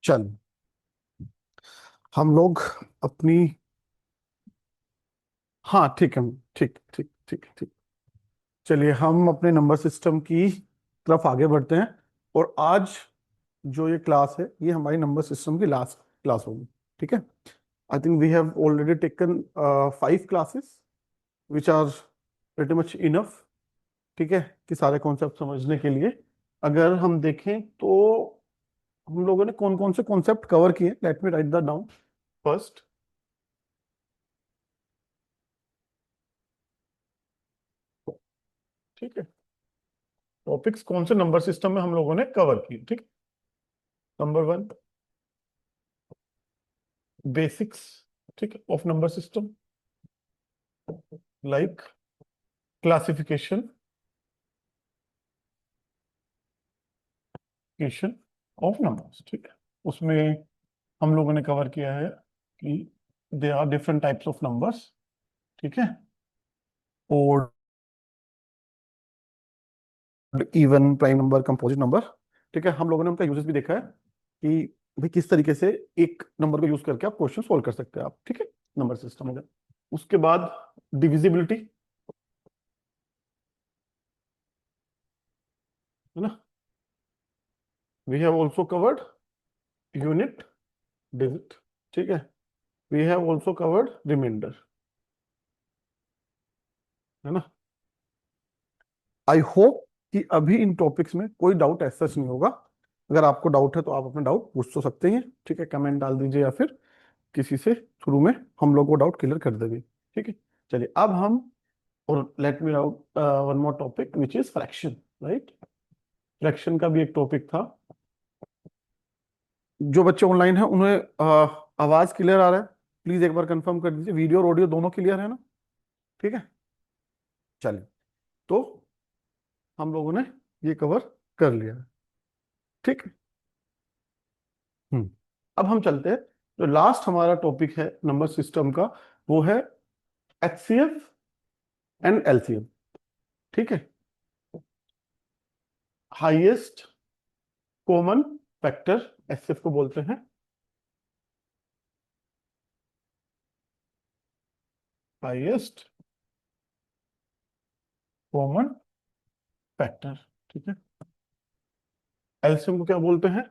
चल, हम लोग अपनी। हाँ ठीक है। ठीक ठीक ठीक ठीक। चलिए हम अपने नंबर सिस्टम की तरफ आगे बढ़ते हैं। और आज जो ये क्लास है ये हमारी नंबर सिस्टम की लास्ट क्लास होगी। ठीक है। I think we have already taken 5 classes which are pretty much enough. ठीक है, कि सारे कॉन्सेप्ट समझने के लिए अगर हम देखें तो हम लोगों ने कौन कौन से कॉन्सेप्ट कवर किए, let me right that down first. ठीक है, टॉपिक्स कौन से नंबर सिस्टम में हम लोगों ने कवर किए। ठीक। नंबर 1, बेसिक्स, ठीक है, of number system, like classification of numbers. ठीक है, उसमें हम लोगों ने कवर किया है कि they are different types of numbers. ठीक है, और even, prime number, composite number. ठीक है, हम लोगों ने उनका यूजेस भी देखा है कि भाई किस तरीके से एक नंबर को यूज करके आप क्वेश्चन सोल्व कर सकते हैं आप। ठीक है, नंबर सिस्टम हो गया। उसके बाद डिविजिबिलिटी, है ना। We have also covered unit, digit. ठीक है, we have also covered remainder, है ना। आई होप कि अभी इन टॉपिक्स में कोई डाउट ऐसा नहीं होगा। अगर आपको डाउट है तो आप अपना डाउट पूछ तो सकते हैं। ठीक है, कमेंट डाल दीजिए या फिर किसी से थ्रू में हम लोग वो डाउट क्लियर कर देंगे। ठीक है, चलिए अब हम, और let me out one more topic which is fraction. Right, fraction का भी एक टॉपिक था। जो बच्चे ऑनलाइन हैं उन्हें आवाज क्लियर आ रहा है? प्लीज एक बार कंफर्म कर दीजिए, वीडियो और ऑडियो दोनों क्लियर है ना। ठीक है, चलिए, तो हम लोगों ने ये कवर कर लिया है। ठीक है। हम्म। अब हम चलते हैं, जो लास्ट हमारा टॉपिक है नंबर सिस्टम का, वो है एचसीएफ एंड एलसीएम। ठीक है, हाईएस्ट कॉमन फैक्टर एचसीएफ को बोलते हैं। Highest common factor. ठीक है, एलसीएम को क्या बोलते हैं?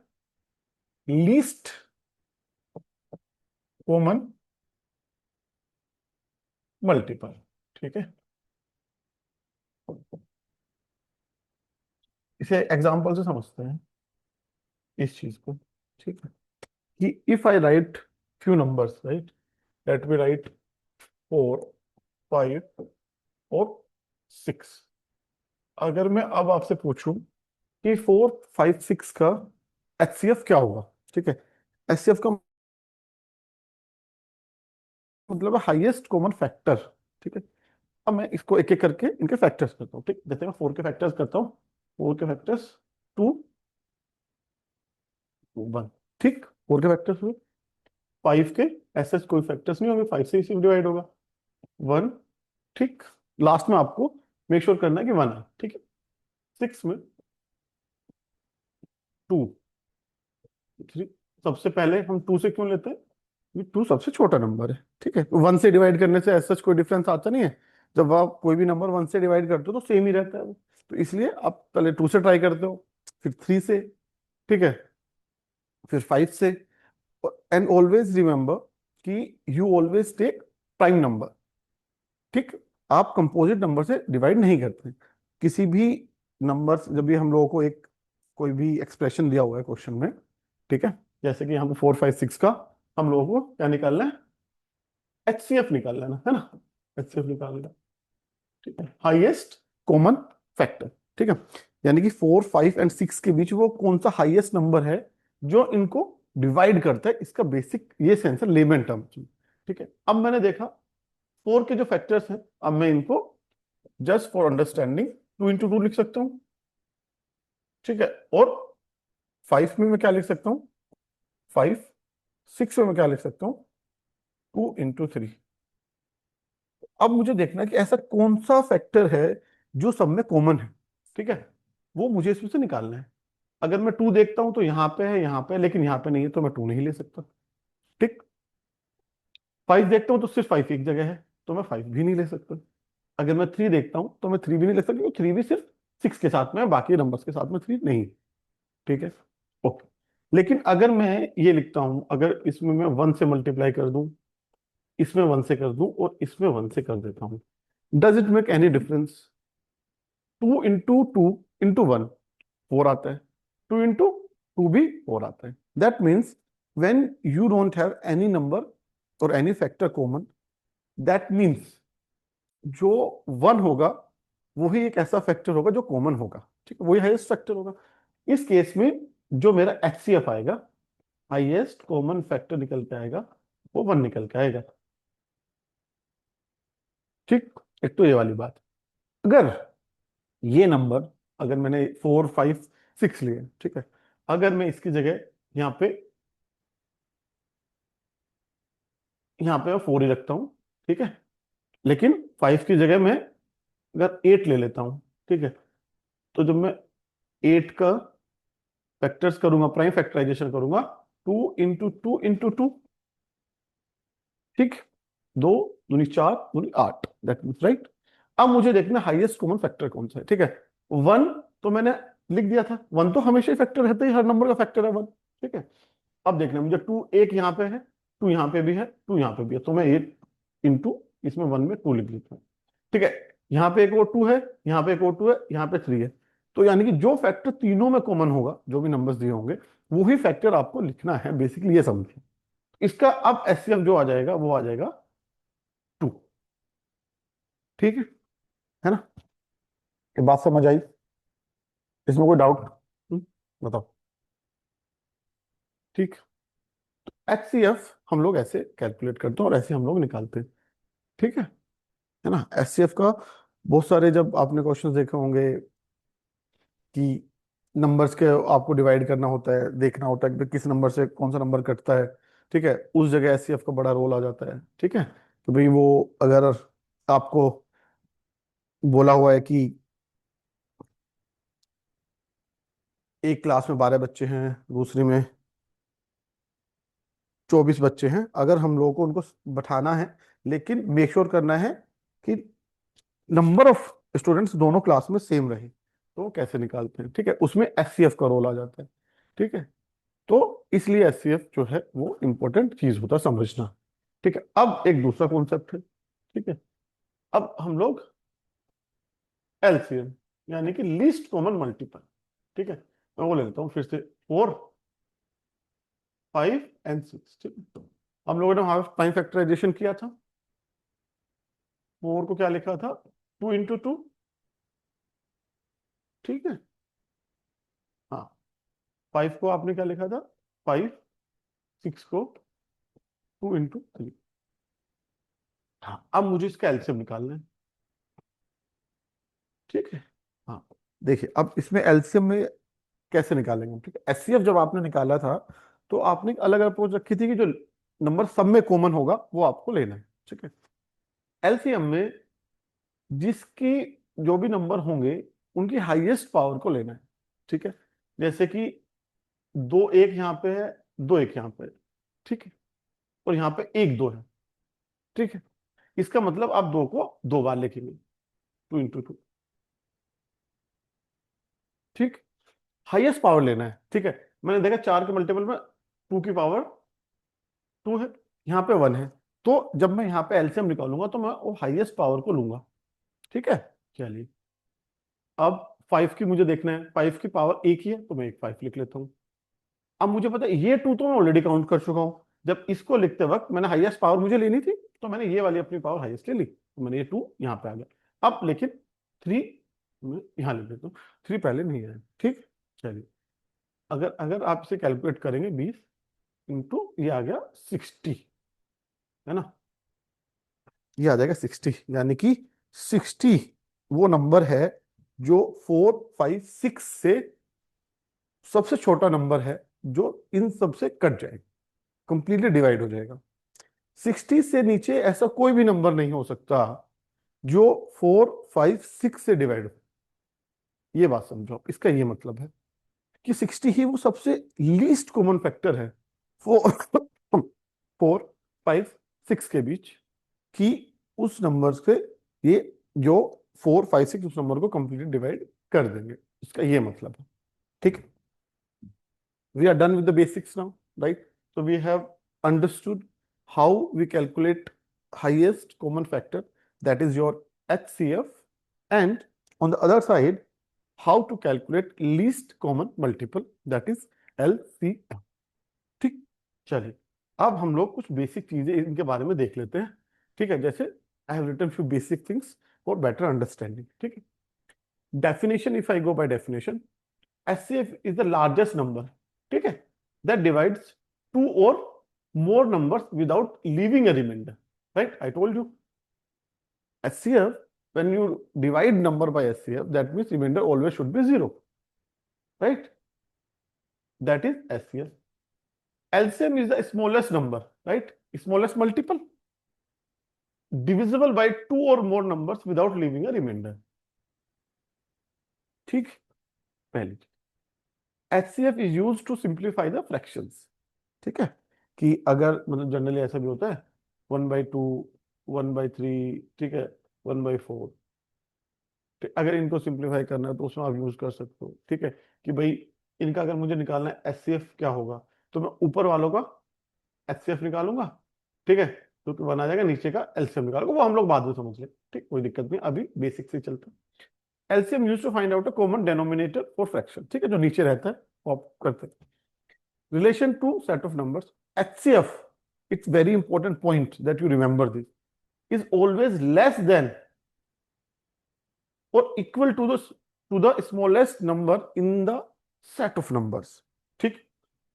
Least common multiple. ठीक है, इसे एग्जांपल से समझते हैं इस चीज को। ठीक है, कि if I right few numbers, right, let me right 4, 5 और 6। अगर मैं अब आपसे पूछूं कि 4, 5, 6 का एचसीएफ क्या होगा? ठीक है, एचसीएफ का मतलब है हाईएस्ट कॉमन फैक्टर। ठीक है, अब मैं इसको एक एक करके इनके फैक्टर्स करता हूँ। ठीक, जैसे मैं 4 के फैक्टर्स करता हूँ, 4 के फैक्टर्स 2, 1। ठीक, 4 के फैक्टर्स हुए। 5 के ऐसे कोई फैक्टर्स नहीं होंगे, 5 से इसी डिवाइड होगा, 1। ठीक, लास्ट में आपको मेक श्योर करना है कि 1 है। ठीक है, 6 में 2, 3। सबसे पहले हम 2 से क्यों लेते हैं? ये 2 सबसे छोटा नंबर है। ठीक है, 1 से डिवाइड करने से ऐसा कोई डिफरेंस आता नहीं है। जब आप कोई भी नंबर 1 से डिवाइड करते हो तो सेम ही रहता है वो। तो इसलिए आप पहले 2 से ट्राई करते हो, फिर 3 से, ठीक है, फिर 5 से। एंड ऑलवेज रिमेंबर कि you always take prime number. ठीक, आप कंपोजिट नंबर से डिवाइड नहीं करते किसी भी नंबर। जब भी हम लोगों को एक कोई भी एक्सप्रेशन दिया हुआ है क्वेश्चन में, ठीक है, जैसे कि हम 4, 5, 6 का हम लोगों को क्या निकालना है? एचसीएफ निकाल लेना है ना। एचसीएफ निकाल लेना। ठीक है, हाईएस्ट कॉमन फैक्टर। ठीक है, यानी कि 4, 5 एंड 6 के बीच वो कौन सा हाईएस्ट नंबर है जो इनको डिवाइड करता है, इसका बेसिक ये सेंस है लेमन टर्म की। ठीक है, अब मैंने देखा 4 के जो फैक्टर्स हैं, अब मैं इनको जस्ट फॉर अंडरस्टैंडिंग 2 into 2 लिख सकता हूँ। ठीक है, और 5 में मैं क्या लिख सकता हूँ? 5। 6 में मैं क्या लिख सकता हूँ? 2 into 3। अब मुझे देखना है कि ऐसा कौन सा फैक्टर है जो सब में कॉमन है। ठीक है, वो मुझे इसमें से निकालना है। अगर मैं 2 देखता हूं तो यहाँ पे है, यहाँ पे है, लेकिन यहाँ पे नहीं है, तो मैं 2 नहीं ले सकता। ठीक। 5 देखता हूँ तो सिर्फ 5 एक जगह है, तो मैं 5 भी नहीं ले सकता। अगर मैं 3 देखता हूँ तो मैं 3 भी नहीं ले सकता, क्योंकि 3 भी सिर्फ 6 के साथ में है, बाकी नंबर्स के साथ में 3 नहीं। ठीक है। ओके। लेकिन अगर मैं ये लिखता हूं, अगर इसमें मैं 1 से मल्टीप्लाई कर दूं, इसमें 1 से कर दूं, और इसमें 1 से कर देता हूं, does it make any difference? 2 into 2 into 1 4 आता है, 2 इंटू 2 भी 4 आता है। That means when you don't have any number और any factor common, that means जो 1 होगा वही एक ऐसा फैक्टर होगा जो कॉमन होगा। ठीक है, वही हाईएस्ट फैक्टर होगा। इस केस में जो मेरा एचसीएफ आएगा, हाईएस्ट कॉमन फैक्टर निकल के आएगा, वो 1 निकल के आएगा। ठीक। एक तो ये वाली बात। अगर ये नंबर, अगर मैंने 4 5 6 लिए, ठीक है, अगर मैं इसकी जगह यहाँ पे यहाँ पे 4 ही रखता हूँ, ठीक है, लेकिन 5 की जगह मैं अगर 8 ले लेता हूँ, ठीक है, तो जब मैं 8 का फैक्टर्स करूंगा, प्राइम फैक्टराइजेशन करूंगा, 2 इंटू 2 इंटू 2, ठीक, 2 दूनी 4 दूनी 8, दैट मीन्स राइट। अब मुझे देखना हाईएस्ट कॉमन फैक्टर कौन सा है। ठीक है, 1 तो मैंने लिख दिया था, 1 तो हमेशा ही फैक्टर रहता ही, हर नंबर का फैक्टर है 1। ठीक है। अब देखना मुझे 2 एक यहाँ पे है, 2 यहाँ पे भी है, 2 यहाँ पे भी है, तो मैं 8 इंटू इसमें 1 में 2 लिख लेता हूँ। ठीक है। यहाँ पे एक और 2 है, यहाँ पे एक और 2 है, यहाँ पे 3 है। तो यानी कि जो फैक्टर तीनों में कॉमन होगा, जो भी नंबर्स दिए होंगे, वही फैक्टर आपको लिखना है, बेसिकली ये समझिए। इसका अब एचसीएफ जो आ जाएगा वो आ जाएगा 2। ठीक है ना? ये बात समझ आई? इसमें कोई डाउट? बताओ। ठीक। एचसीएफ हम लोग ऐसे कैलकुलेट करते हैं और ऐसे हम लोग निकालते हैं। ठीक है ना? एचसीएफ का बहुत सारे, जब आपने क्वेश्चंस देखे होंगे कि नंबर्स के आपको डिवाइड करना होता है, देखना होता है कि किस नंबर से कौन सा नंबर कटता है, ठीक है, उस जगह एचसीएफ का बड़ा रोल आ जाता है। ठीक है, तो भाई वो अगर आपको बोला हुआ है कि एक क्लास में 12 बच्चे हैं, दूसरी में 24 बच्चे हैं, अगर हम लोगों को उनको बैठाना है, लेकिन मेक श्योर करना है कि नंबर ऑफ स्टूडेंट्स दोनों क्लास में सेम रहे, तो वो कैसे निकालते हैं? ठीक है, उसमें एचसीएफ का रोल आ जाता है। ठीक है, तो इसलिए एचसीएफ जो है वो इंपॉर्टेंट चीज होता है समझना। ठीक है, अब एक दूसरा कॉन्सेप्ट है। ठीक है, अब हम लोग एलसीएम, यानी कि लीस्ट कॉमन मल्टीपल। ठीक है, मैं वो ले लेता हूँ फिर से, 4 5 एंड 6। ठीक है, हम लोगों ने वहां टाइम फैक्टराइजेशन किया था, 4 को क्या लिखा था, 2 इंटू 2। ठीक है। हाँ, 5 को आपने क्या लिखा था, 5 6 को 2 इंटू 3। हाँ, अब मुझे इसका एलसीएम निकालना है। ठीक है। हाँ, देखिए अब इसमें एलसीएम में कैसे निकालेंगे हम। ठीक है, एचसीएफ जब आपने निकाला था तो आपने एक अलग अप्रोच रखी थी कि जो नंबर सब में कॉमन होगा वो आपको लेना है। ठीक है, एलसीएम में जिसकी जो भी नंबर होंगे उनकी हाईएस्ट पावर को लेना है। ठीक है, जैसे कि 2 1 यहाँ पे है, 2 1 यहाँ पे है, ठीक है, और यहाँ पे 1 2 है। ठीक है, इसका मतलब आप 2 को 2 बार लिखेंगे, 2 इंटू 2। ठीक, हाईएस्ट पावर लेना है। ठीक है, मैंने देखा 4 के मल्टीपल में 2 की पावर 2 है, यहाँ पे 1 है, तो जब मैं यहाँ पे एलसीएम निकालूंगा तो मैं वो हाईएस्ट पावर को लूंगा। ठीक है, चलिए, अब 5 की मुझे देखना है, 5 की पावर एक ही है, तो मैं एक 5 लिख लेता हूँ। अब मुझे पता है ये 2 तो मैं ऑलरेडी काउंट कर चुका हूँ, जब इसको लिखते वक्त मैंने हाईएस्ट पावर मुझे लेनी थी, तो मैंने ये वाली अपनी पावर हाईएस्ट ले ली, तो मैंने ये 2 यहाँ पे आ गया। अब लेकिन 3 मैं यहाँ लिख देता हूँ, 3 पहले नहीं आया। ठीक, चलिए, अगर अगर आप इसे कैलकुलेट करेंगे, 20 इंटू ये आ गया 60, है ना, ये आ जाएगा 60, यानी कि 60 वो नंबर है जो 4 5 6 से सबसे छोटा नंबर है, जो इन सब से कट जाएगा, कंप्लीटली डिवाइड हो जाएगा। 60 से नीचे ऐसा कोई भी नंबर नहीं हो सकता जो 4 5 6 से डिवाइड हो। ये बात समझो आप, इसका ये मतलब है। कि 60 ही वो सबसे लीस्ट कॉमन फैक्टर है 4 4 5 6 के बीच, कि उस नंबर से ये जो 4 5 6 उस नंबर को कंप्लीटली डिवाइड कर देंगे, इसका ये मतलब है। ठीक, we are done with the basics now, right? So we have understood how we calculate highest common factor, that is your HCF, and on the other side, how to calculate least common multiple, that is LCM. ठीक, चलिए अब हम लोग कुछ basic चीजें इनके बारे में देख लेते हैं। ठीक है, जैसे I have written few basic things for better understanding. ठीक है, definition, if I go by definition, HCF is the largest number, ठीक है, that divides two or more numbers without leaving a remainder, right? I told you HCF, when you divide number by HCF, that means remainder always should be 0, right? That is HCF. LCM is the smallest number, right? Smallest multiple divisible by two or more numbers without leaving a remainder. ठीक, पहली HCF is used to simplify the fractions। ठीक है, कि अगर मतलब generally ऐसा भी होता है 1/2, 1/3, ठीक है, 1/4, अगर इनको सिंप्लीफाई करना है तो उसमें आप यूज कर सकते हो। ठीक है, कि भाई इनका अगर मुझे निकालना है HCF क्या होगा, तो मैं ऊपर वालों का HCF निकालूंगा, ठीक है, तो बना जाएगा, नीचे का LCM निकालूंगा, वो हम लोग बाद में समझ लें। ठीक, कोई दिक्कत नहीं, अभी बेसिक से चलते हैं। LCM use to find out a common denominator for fraction. ठीक है, जो नीचे रहता है वो आप करते हैं। Relation to set of numbers, HCF, it's very important point that you remember this, is always less than or equal to the smallest number in the set of numbers। ठीक,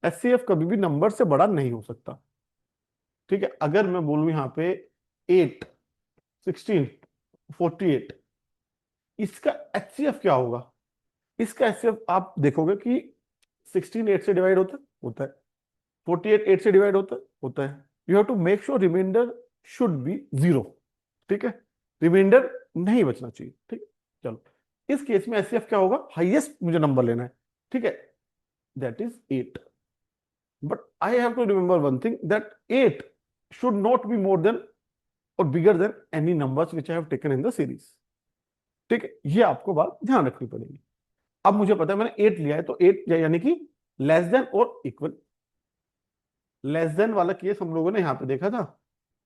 HCF कभी भी नंबर से बड़ा नहीं हो सकता। ठीक है, अगर मैं बोलूं यहाँ पे 8, 16, 48, इसका HCF क्या होगा? इसका HCF आप देखोगे कि 16 8 से डिवाइड होता है, 48 8 से डिवाइड होता है। You have to make sure remainder should be 0। ठीक है, रिमाइंडर नहीं बचना चाहिए। ठीक है, चलो इस केस में HCF क्या होगा? हाईएस्ट मुझे नंबर लेना है, ठीक है, that is 8। But I have to remember one thing, that 8 should not be more than और bigger than any numbers which I have taken in the series. ठीक है, ये आपको बात ध्यान रखनी पड़ेगी। अब मुझे पता है मैंने 8 लिया है, तो 8 यानी कि लेस देन और इक्वल। लेस देन वाला केस हम लोगों ने यहां पे देखा था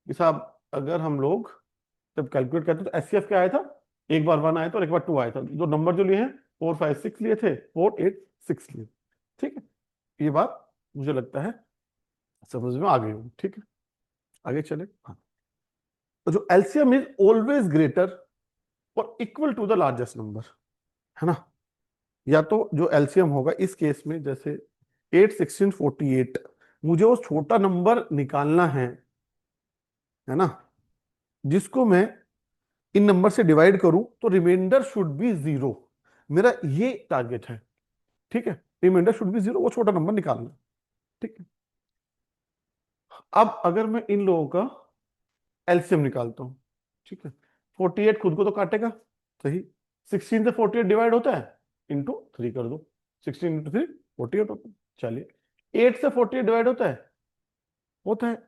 कि साहब अगर हम लोग जब कैलकुलेट करते तो HCF क्या आया था? एक बार 1 आया था और एक बार 2 आया था। जो नंबर जो लिए हैं 4 5 6 लिए थे, 4 8 6 लिए। ठीक है, ये बात मुझे लगता है समझ में आ गई होगी। ठीक है, आगे चले। हाँ, तो जो LCM is always greater or equal to the largest number, है ना? या तो जो LCM होगा इस केस में, जैसे 8 16 48, मुझे वो छोटा नंबर निकालना है ना, जिसको मैं इन नंबर से डिवाइड करूं तो रिमाइंडर शुड बी 0। मेरा ये टारगेट है। ठीक है, रिमाइंडर शुड बी 0, वो छोटा नंबर निकालना। ठीक है, अब अगर मैं इन लोगों का LCM निकालता हूं, ठीक है, 48 खुद को तो काटेगा, सही, 16 से 48 डिवाइड होता है, इंटू 3 कर दो, 16 इंटू 3 48 होता है। चलिए 8 से 48 डिवाइड होता है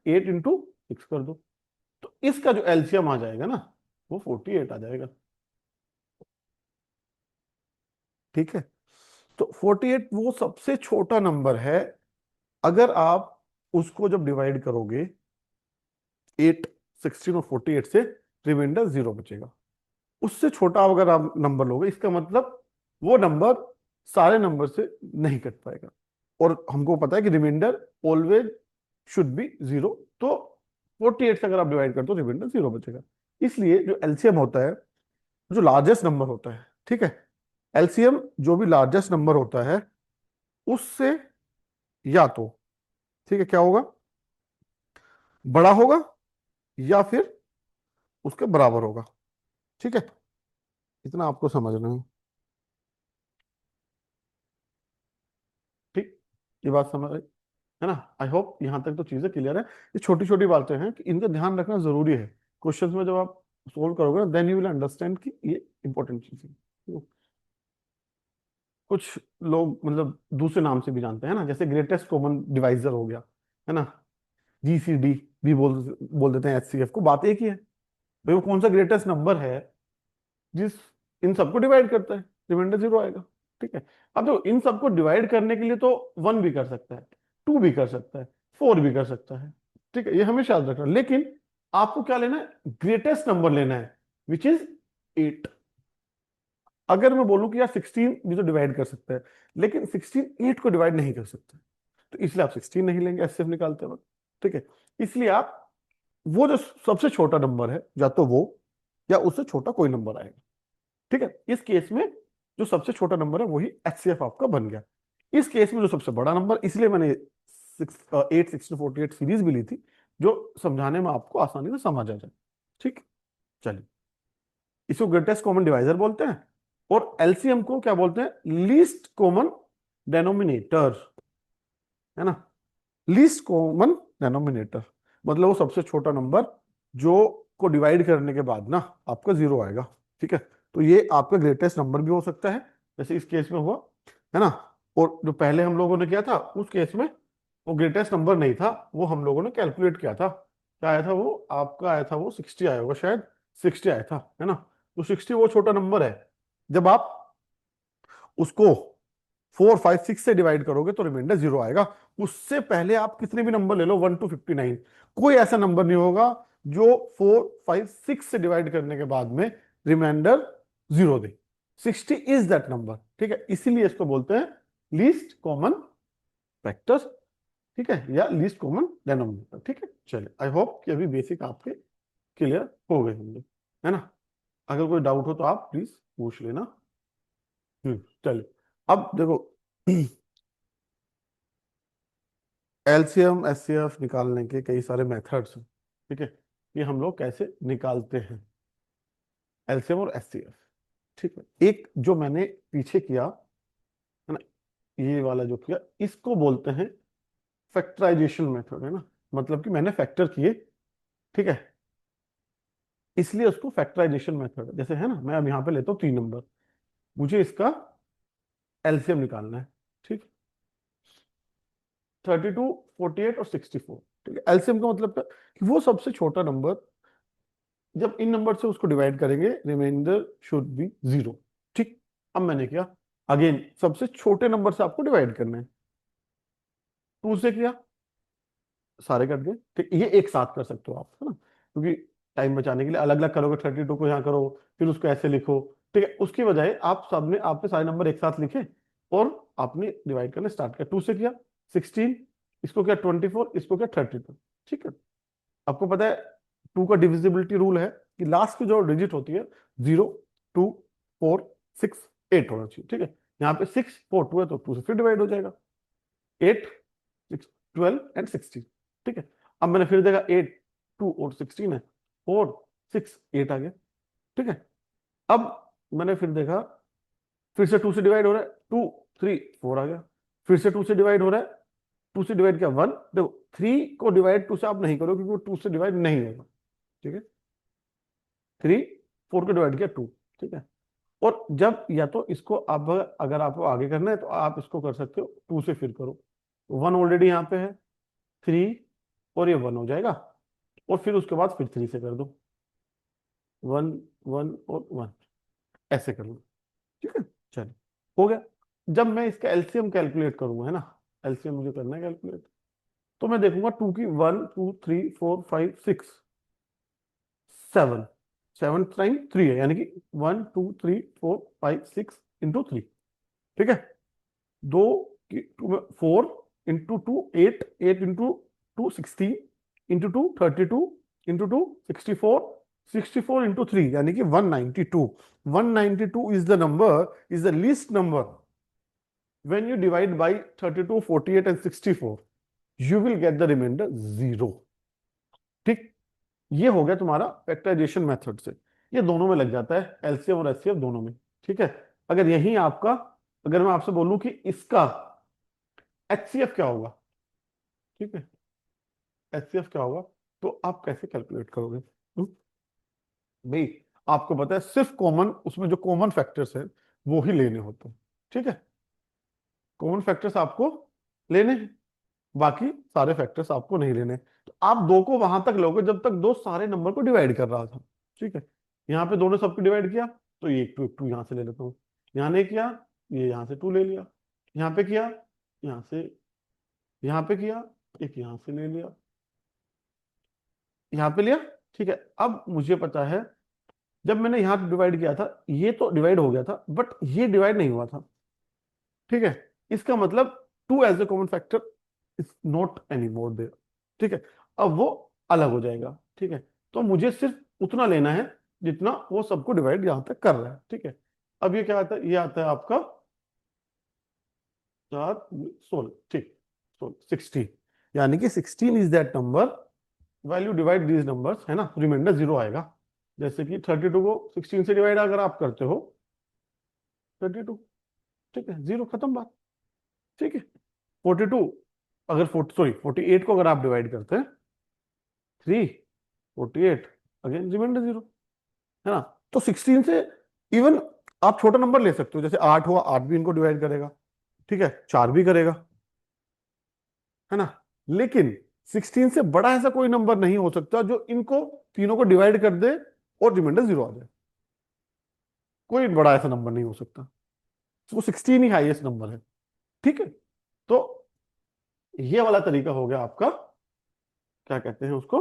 8 इंटू 6 कर दो, तो इसका जो LCM आ जाएगा ना, वो 48 आ जाएगा। ठीक है, तो 48 वो सबसे छोटा नंबर है। अगर आप उसको जब डिवाइड करोगे 8 16 और 48 से, रिमाइंडर 0 बचेगा। उससे छोटा अगर आप नंबर लोगे, इसका मतलब वो नंबर सारे नंबर से नहीं कट पाएगा, और हमको पता है कि रिमाइंडर ऑलवेज शुड बी 0। तो 48 से अगर आप डिवाइड करते हो रिमाइंडर 0 बचेगा। इसलिए जो LCM होता है, जो लार्जेस्ट नंबर होता है, ठीक है, LCM जो भी लार्जेस्ट नंबर होता है उससे या तो, ठीक है, क्या होगा, बड़ा होगा या फिर उसके बराबर होगा। ठीक है, इतना आपको समझना है। ठीक, ये बात समझ आई है ना? आई होप यहां तक तो चीजें क्लियर है। ये छोटी छोटी बातें हैं कि इनका ध्यान रखना जरूरी है। क्वेश्चंस में जब आप सोल्व करोगे ना, देन यू विल अंडरस्टैंड कि ये इंपॉर्टेंट चीज है। कुछ लोग मतलब दूसरे नाम से भी जानते हैं ना, जैसे ग्रेटेस्ट कॉमन डिवाइजर हो गया, है ना, जीसीडी भी बोल बोल देते हैं एचसीएफ को। बात एक ही है भाई, वो कौन सा ग्रेटेस्ट नंबर है जिस इन सबको डिवाइड करता है, रिमाइंडर जीरो आएगा। ठीक है। अब तो इन सबको डिवाइड करने के लिए तो वन भी कर सकता है, टू भी कर सकता है, फोर भी कर सकता है। ठीक है, ये हमेशा याद रखना। लेकिन आपको क्या लेना है, ग्रेटेस्ट नंबर लेना है, विच इज 8। अगर मैं बोलूं कि यार 16 भी तो डिवाइड कर सकता है, लेकिन 16 8 को डिवाइड नहीं कर सकता, तो इसलिए आप 16 नहीं लेंगे एचसीएफ निकालते वक्त। ठीक है। इसलिए आप वो जो सबसे छोटा नंबर है, या तो वो या उससे छोटा कोई नंबर आएगा। ठीक है। इस केस में जो सबसे छोटा नंबर है वही एचसीएफ आपका बन गया। इस केस में जो सबसे बड़ा नंबर, इसलिए मैंने 8 16 48 सीरीज भी ली थी, जो समझाने में आपको आसानी से समझ आ जाए। ठीक। चलिए, इसको ग्रेटेस्ट कॉमन डिवाइजर बोलते हैं, और एलसीएम को क्या बोलते हैं, लीस्ट कॉमन डेनोमिनेटर, है ना। लीस्ट कॉमन डेनोमिनेटर मतलब वो सबसे छोटा नंबर जो को डिवाइड करने के बाद ना आपका जीरो आएगा। ठीक है। तो ये आपका ग्रेटेस्ट नंबर भी हो सकता है, जैसे इस केस में हुआ, है ना। और जो पहले हम लोगों ने किया था उस केस में वो ग्रेटेस्ट नंबर नहीं था, वो हम लोगों ने कैलकुलेट किया था। क्या आया था वो, आपका आया था वो 60 आया होगा शायद, 60 आया था, है ना। तो 60 वो छोटा नंबर है, जब आप उसको 4 5 6 से डिवाइड करोगे तो रिमाइंडर जीरो आएगा। उससे पहले आप कितने भी नंबर ले लो 1 to 59, कोई ऐसा नंबर नहीं होगा जो 4 5 6 से डिवाइड करने के बाद में रिमाइंडर जीरो दे। 60 इज दैट नंबर। ठीक है, इसीलिए इसको बोलते हैं लीस्ट कॉमन फैक्टर। ठीक है, या लीस्ट कॉमन डेनोमिनेटर। ठीक है। चलिए, आई होप कि अभी बेसिक आपके क्लियर हो गए होंगे, है ना। अगर कोई डाउट हो तो आप प्लीज पूछ लेना। चलिए, अब देखो एलसीएम एचसीएफ निकालने के कई सारे मेथड्स हैं। ठीक है, ये हम लोग कैसे निकालते हैं एलसीएम और एचसीएफ। ठीक है, एक जो मैंने पीछे किया, है ना, ये वाला जो किया, इसको बोलते हैं फैक्टराइजेशन मेथड, है ना। मतलब कि मैंने फैक्टर किए। ठीक है, इसलिए उसको फैक्टराइजेशन मेथड, जैसे है ना, मैं अब यहाँ पे लेता हूँ 3 नंबर, मुझे इसका एलसीएम निकालना है। ठीक, 32 48 और 64। ठीक है, एलसीएम का मतलब क्या, कि वो सबसे छोटा नंबर जब इन नंबर से उसको डिवाइड करेंगे रिमाइंडर शुड बी जीरो। ठीक। अब मैंने किया, अगेन सबसे छोटे नंबर से आपको डिवाइड करना है, 2 से किया, सारे कट गए। ठीक, ये एक साथ कर सकते हो आप, है ना, क्योंकि टाइम बचाने के लिए अलग अलग करोगे, 32 को यहाँ करो, फिर उसको ऐसे लिखो। ठीक है, उसकी बजाय आप सबने आपने सारे नंबर एक साथ लिखे और आपने डिवाइड करना स्टार्ट किया। 2 से किया 16, इसको क्या 24, इसको क्या 32। ठीक है। आपको पता है 2 का डिविजिबिलिटी रूल है कि लास्ट की जो डिजिट होती है 0 2 4 6 8 होना चाहिए। ठीक है, यहाँ पे 6 4 2 है तो 2 से फिर डिवाइड हो जाएगा, 8 6 12 एंड 16। ठीक है, अब मैंने फिर देखा 8 2 और 16 है, 4 6 8 आ गया। ठीक है, अब मैंने फिर देखा, फिर से 2 से डिवाइड हो रहा है, 2 3 4 आ गया, फिर से 2 से डिवाइड हो रहा है, 2 से डिवाइड किया 1। देखो 3 को डिवाइड 2 से आप नहीं करो क्योंकि वो 2 से डिवाइड नहीं होगा। ठीक है, 3 4 को डिवाइड किया 2। ठीक है, और जब या तो इसको अब अगर आपको आगे करना है तो आप इसको कर सकते हो 2 से फिर करो, 1 ऑलरेडी यहाँ पे है, 3 और ये 1 हो जाएगा, और फिर उसके बाद फिर 3 से कर दो, 1 1 और 1, ऐसे कर लो। ठीक है, चलिए, हो गया। जब मैं इसका एलसीएम कैलकुलेट करूंगा, है ना, एलसीएम मुझे करना है कैलकुलेट, तो मैं देखूंगा 2 की 1 2 3 4 5 6 7, 7 टाइम 3 है, यानी कि 1 2 3 4 5 6 इंटू 3। ठीक है, दो की 4 into 2 8, 8 into 2 16, into 2 32, into 2 64 into 3, यानी कि 192। 192 is the number, is the least number when you divide by 32 48 and 64, you will get the remainder 0। ठीक, ये हो गया तुम्हारा फैक्टराइजेशन मेथड से, ये दोनों में लग जाता है, एलसीएम और एचसीएफ दोनों में। ठीक है, अगर यही आपका, अगर मैं आपसे बोलूं कि इसका एचसीएफ क्या होगा, ठीक है, एचसीएफ क्या होगा, तो आप कैसे कैलकुलेट करोगे। भाई आपको पता है सिर्फ कॉमन, उसमें जो कॉमन फैक्टर्स हैं वो ही लेने होते हैं। ठीक है, कॉमन फैक्टर्स आपको लेने हैं, बाकी सारे फैक्टर्स आपको नहीं लेने। तो आप दो को वहां तक लोगे जब तक दो सारे नंबर को डिवाइड कर रहा था। ठीक है, यहाँ पे दोनों सबको डिवाइड किया तो ये एक टू यहाँ से ले लेता हूँ। यहाँ नहीं किया, ये यहाँ से टू ले लिया। यहाँ पे किया, यहाँ से, यहाँ पे किया, एक यहाँ से ले लिया, यहाँ पे लिया। ठीक है, अब मुझे पता है जब मैंने यहाँ डिवाइड किया था ये तो डिवाइड हो गया था, बट ये डिवाइड नहीं हुआ था। ठीक है, इसका मतलब two as a common factor is not any more there. ठीक है, अब वो अलग हो जाएगा। ठीक है, तो मुझे सिर्फ उतना लेना है जितना वो सबको डिवाइड यहां तक कर रहा है। ठीक है, अब ये क्या आता है, ये आता है आपका 4 16। ठीक, 16, यानी कि 16 is that number, value divide these numbers, है ना, रिमाइंडर जीरो आएगा। जैसे कि 32 को 16 से डिवाइड अगर आप करते हो 32, ठीक है, जीरो, खत्म बात। ठीक है, 42, अगर 48 को अगर आप डिवाइड करते हैं 3, 48, अगेन रिमाइंडर जीरो, है ना। तो 16 से इवन आप छोटा नंबर ले सकते हो, जैसे 8 हुआ, 8 भी इनको डिवाइड करेगा। ठीक है, 4 भी करेगा, है ना। लेकिन 16 से बड़ा ऐसा कोई नंबर नहीं हो सकता जो इनको तीनों को डिवाइड कर दे और रिमाइंडर जीरो आ जाए। कोई बड़ा ऐसा नंबर नहीं हो सकता, वो 16 ही हाईएस्ट नंबर है। ठीक है, तो ये वाला तरीका हो गया आपका, क्या कहते हैं उसको,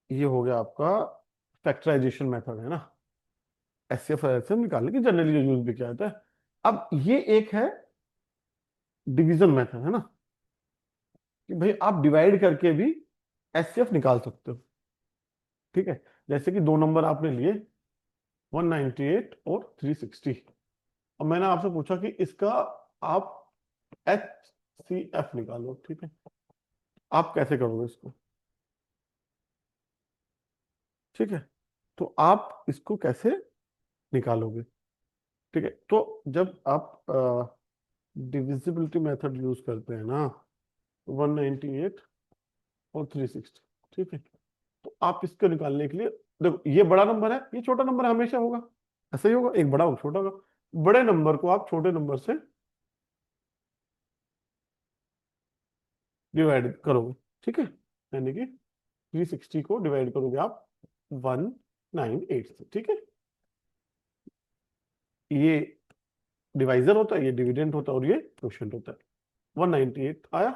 ये हो गया आपका फैक्टराइजेशन मेथड, है ना, एचसीएफ निकालने की जनरली जो यूज भी किया जाता है। अब ये एक है डिवीजन मेथड, है ना, कि भाई आप डिवाइड करके भी एचसीएफ निकाल सकते हो। ठीक है, जैसे कि दो नंबर आपने लिए 198 और 360। अब मैंने आपसे पूछा कि इसका आप एच सी एफ निकालो। ठीक है, आप कैसे करोगे इसको? ठीक है, तो आप इसको कैसे निकालोगे? ठीक है, तो जब आप डिविजिबिलिटी मेथड यूज करते हैं ना, 198 और 360, ठीक है, तो आप इसको निकालने के लिए, देखो ये बड़ा नंबर है, ये छोटा नंबर हमेशा होगा, ऐसा ही होगा, एक बड़ा और छोटा होगा। बड़े नंबर को आप छोटे नंबर से डिवाइड करोगे। ठीक है, यानी कि 360 को डिवाइड करोगे आप 198 से। ठीक है, ये डिवाइजर होता है, ये डिविडेंड होता है, और ये क्वोशिएंट होता है। 198 आया।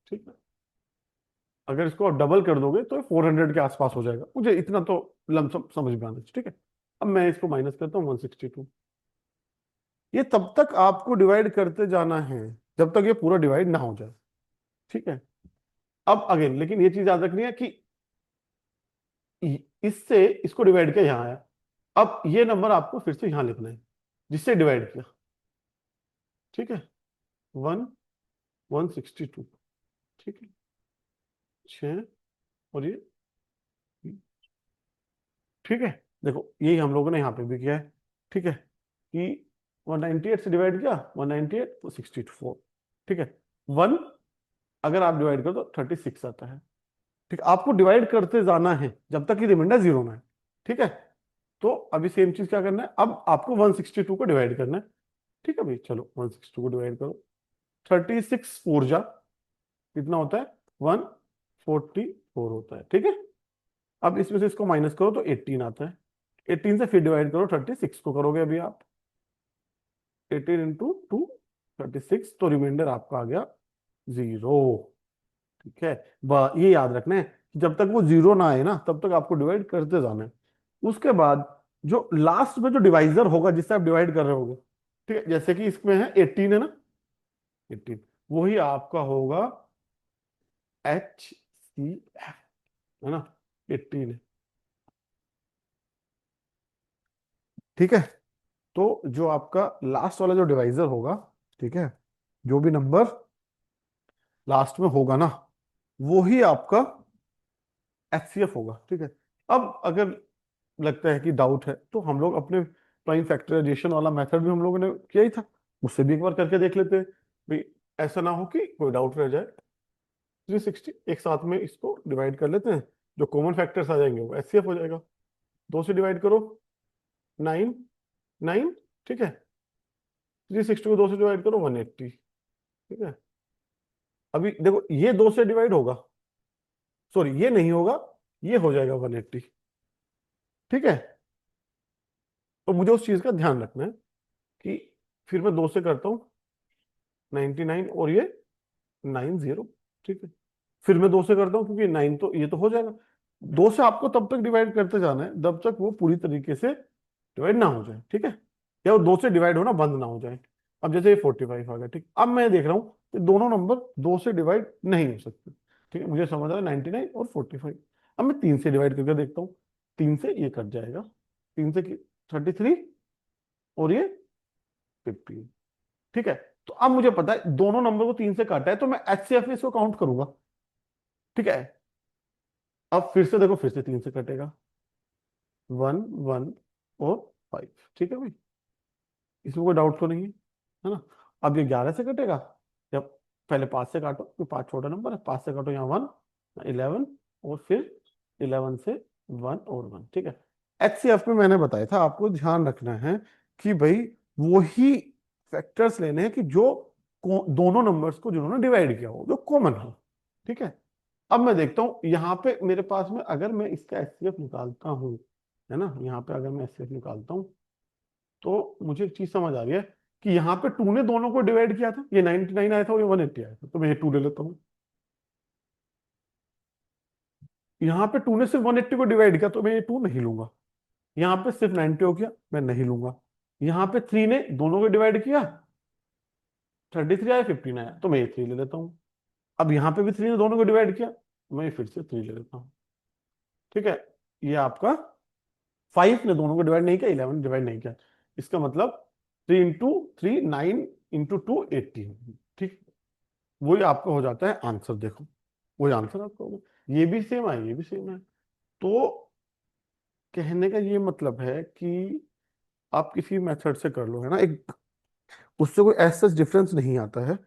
ठीक है, अगर इसको डबल कर दोगे तो 400 के आसपास हो जाएगा, मुझे इतना तो लमसम समझ में आना चाहिए। ठीक है, अब मैं इसको माइनस करता हूँ 162। ये तब तक आपको डिवाइड करते जाना है जब तक ये पूरा डिवाइड ना हो जाए। ठीक है, अब अगेन लेकिन ये चीज याद रखनी है कि इससे इसको डिवाइड किया यहाँ आया, अब ये नंबर आपको फिर से यहां लिखना है जिससे डिवाइड किया। ठीक है, 162। ठीक है, 6, और ये, ठीक है, देखो यही हम लोगों ने यहाँ पे भी किया है। ठीक है, कि 198 से डिवाइड किया, 198 तो 64। ठीक है, 1 अगर आप डिवाइड करो तो 36 आता है। ठीक, आपको डिवाइड करते जाना है जब तक कि रिमाइंडर जीरो ना है। ठीक है, तो अभी सेम चीज क्या करना है, अब आपको 162 को डिवाइड करना है। ठीक है भाई, चलो 162 को डिवाइड करो, 36 फोर जा कितना होता है, 144 होता है। ठीक है, अब इसमें से इसको माइनस करो तो 18 आता है। 18 से फिर डिवाइड करो, 36 को करोगे अभी आप, 18 इंटू टू, 36, तो रिमाइंडर आपका आ गया जीरो। ठीक है, ये याद रखना है कि जब तक वो जीरो ना आए ना तब तक आपको डिवाइड करते जाना है। उसके बाद जो लास्ट में जो डिवाइजर होगा जिससे आप डिवाइड कर रहे होगे, ठीक है, जैसे कि इसमें है 18, है ना, 18, वही आपका होगा एच सी एफ, है ना, 18 है। ठीक है, तो जो आपका लास्ट वाला जो डिवाइजर होगा, ठीक है, जो भी नंबर लास्ट में होगा ना, वो ही आपका एचसीएफ होगा। ठीक है, अब अगर लगता है कि डाउट है तो हम लोग अपने प्राइम फैक्टराइजेशन वाला मेथड भी हम लोगों ने किया ही था, उससे भी एक बार करके देख लेते हैं भाई, ऐसा ना हो कि कोई डाउट रह जाए। 360 एक साथ में इसको डिवाइड कर लेते हैं, जो कॉमन फैक्टर्स आ जाएंगे वो एचसीएफ हो जाएगा। 2 से डिवाइड करो 9 9, ठीक है। 360 को 2 से डिवाइड करो, 180, ठीक है। अभी देखो ये 2 से डिवाइड होगा, सॉरी ये नहीं होगा, ये हो जाएगा 180, ठीक है। तो मुझे उस चीज का ध्यान रखना है कि फिर मैं 2 से करता हूँ 99 और ये 90, ठीक है। फिर मैं 2 से करता हूँ क्योंकि 9 तो ये तो हो जाएगा। 2 से आपको तब तक डिवाइड करते जाना है जब तक वो पूरी तरीके से डिवाइड ना हो जाए, ठीक है, या वो 2 से डिवाइड होना बंद ना हो जाए। अब जैसे ये 45 आ गया, ठीक। अब मैं देख रहा हूँ कि दोनों नंबर 2 से डिवाइड नहीं हो सकते, ठीक है। मुझे समझ आ रहा है 99 और 45। अब मैं 3 से डिवाइड करके देखता हूँ, 3 से ये कट जाएगा, 3 से 33 और ये 15, ठीक है। तो अब मुझे पता है दोनों नंबर को 3 से काटा है, तो मैं HCF में इसको काउंट करूंगा, ठीक है। अब फिर से देखो, फिर से 3 से कटेगा, 1 1 और 5, ठीक है भाई, इसमें कोई डाउट तो नहीं है ना। अब ये 11 से कटेगा, जब पहले 5 से काटो, तो 5 छोटा नंबर है, 5 से काटो यहाँ 1, 11, और फिर 11 से 1 और 1, ठीक है। HCF में मैंने बताया था आपको ध्यान रखना है कि भाई वही फैक्टर्स लेने हैं कि जो दोनों नंबर्स को जिन्होंने डिवाइड किया हो, जो कॉमन हो, ठीक है। अब मैं देखता हूँ यहाँ पे मेरे पास में, अगर मैं इसका HCF निकालता हूँ, है ना, यहाँ पे अगर मैं HCF निकालता हूँ, तो मुझे एक चीज समझ आ रही है कि यहाँ पे 2 ने दोनों को डिवाइड किया था, ये 99 आया था और ये 180 आया था, तो मैं ये 2 ले लेता हूँ। यहाँ पे 2 ने सिर्फ 180 को डिवाइड किया, तो मैं ये 2 नहीं लूंगा। यहाँ पे सिर्फ 90 हो गया, मैं नहीं लूंगा। यहाँ पे 3 ने दोनों को डिवाइड किया, 33 आया, 15 आया, तो मैं ये 3 ले लेता हूँ। अब यहाँ पे भी 3 ने दोनों को डिवाइड किया, मैं फिर से 3 ले लेता हूँ, ठीक है। ये आपका 5 ने दोनों को डिवाइड नहीं किया, 11 डिवाइड नहीं किया, इसका मतलब 3 × 3 9 × 2 18, ठीक। वही आपका हो जाता है आंसर, देखो वही आंसर आपका होगा। ये भी सेम है, ये भी सेम है। तो कहने का ये मतलब है कि आप किसी मेथड से कर लो, है ना, एक उससे कोई ऐसा डिफरेंस नहीं आता है।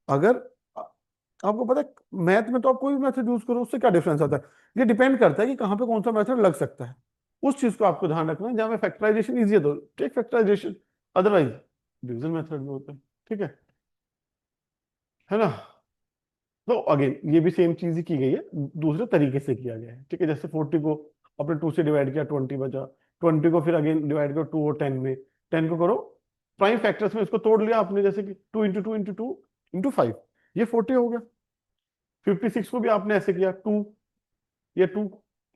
अगर आपको पता है मैथ में तो आप कोई भी मेथड यूज करो, उससे क्या डिफरेंस आता है, ये डिपेंड करता है कि कहाँ पे कौन सा मेथड लग सकता है। उस चीज को आपको ध्यान रखना है। जहाँ में फैक्टराइजेशन इजी है तो take factorisation, otherwise division method में होता है, ठीक है ना। तो अगेन ये भी सेम चीज ही की गई है, दूसरे तरीके से किया गया है, ठीक है। जैसे 40 को अपने 2 से डिवाइड किया, 20 बचा, 20 को फिर अगेन डिवाइड करो 2 और 10 में, 10 को करो प्राइम फैक्टर्स में, इसको तोड़ लिया आपने, जैसे कि 2 × 2 × 2 × 5, ये 40 हो गया। 56 को भी आपने ऐसे किया, 2, ये 2,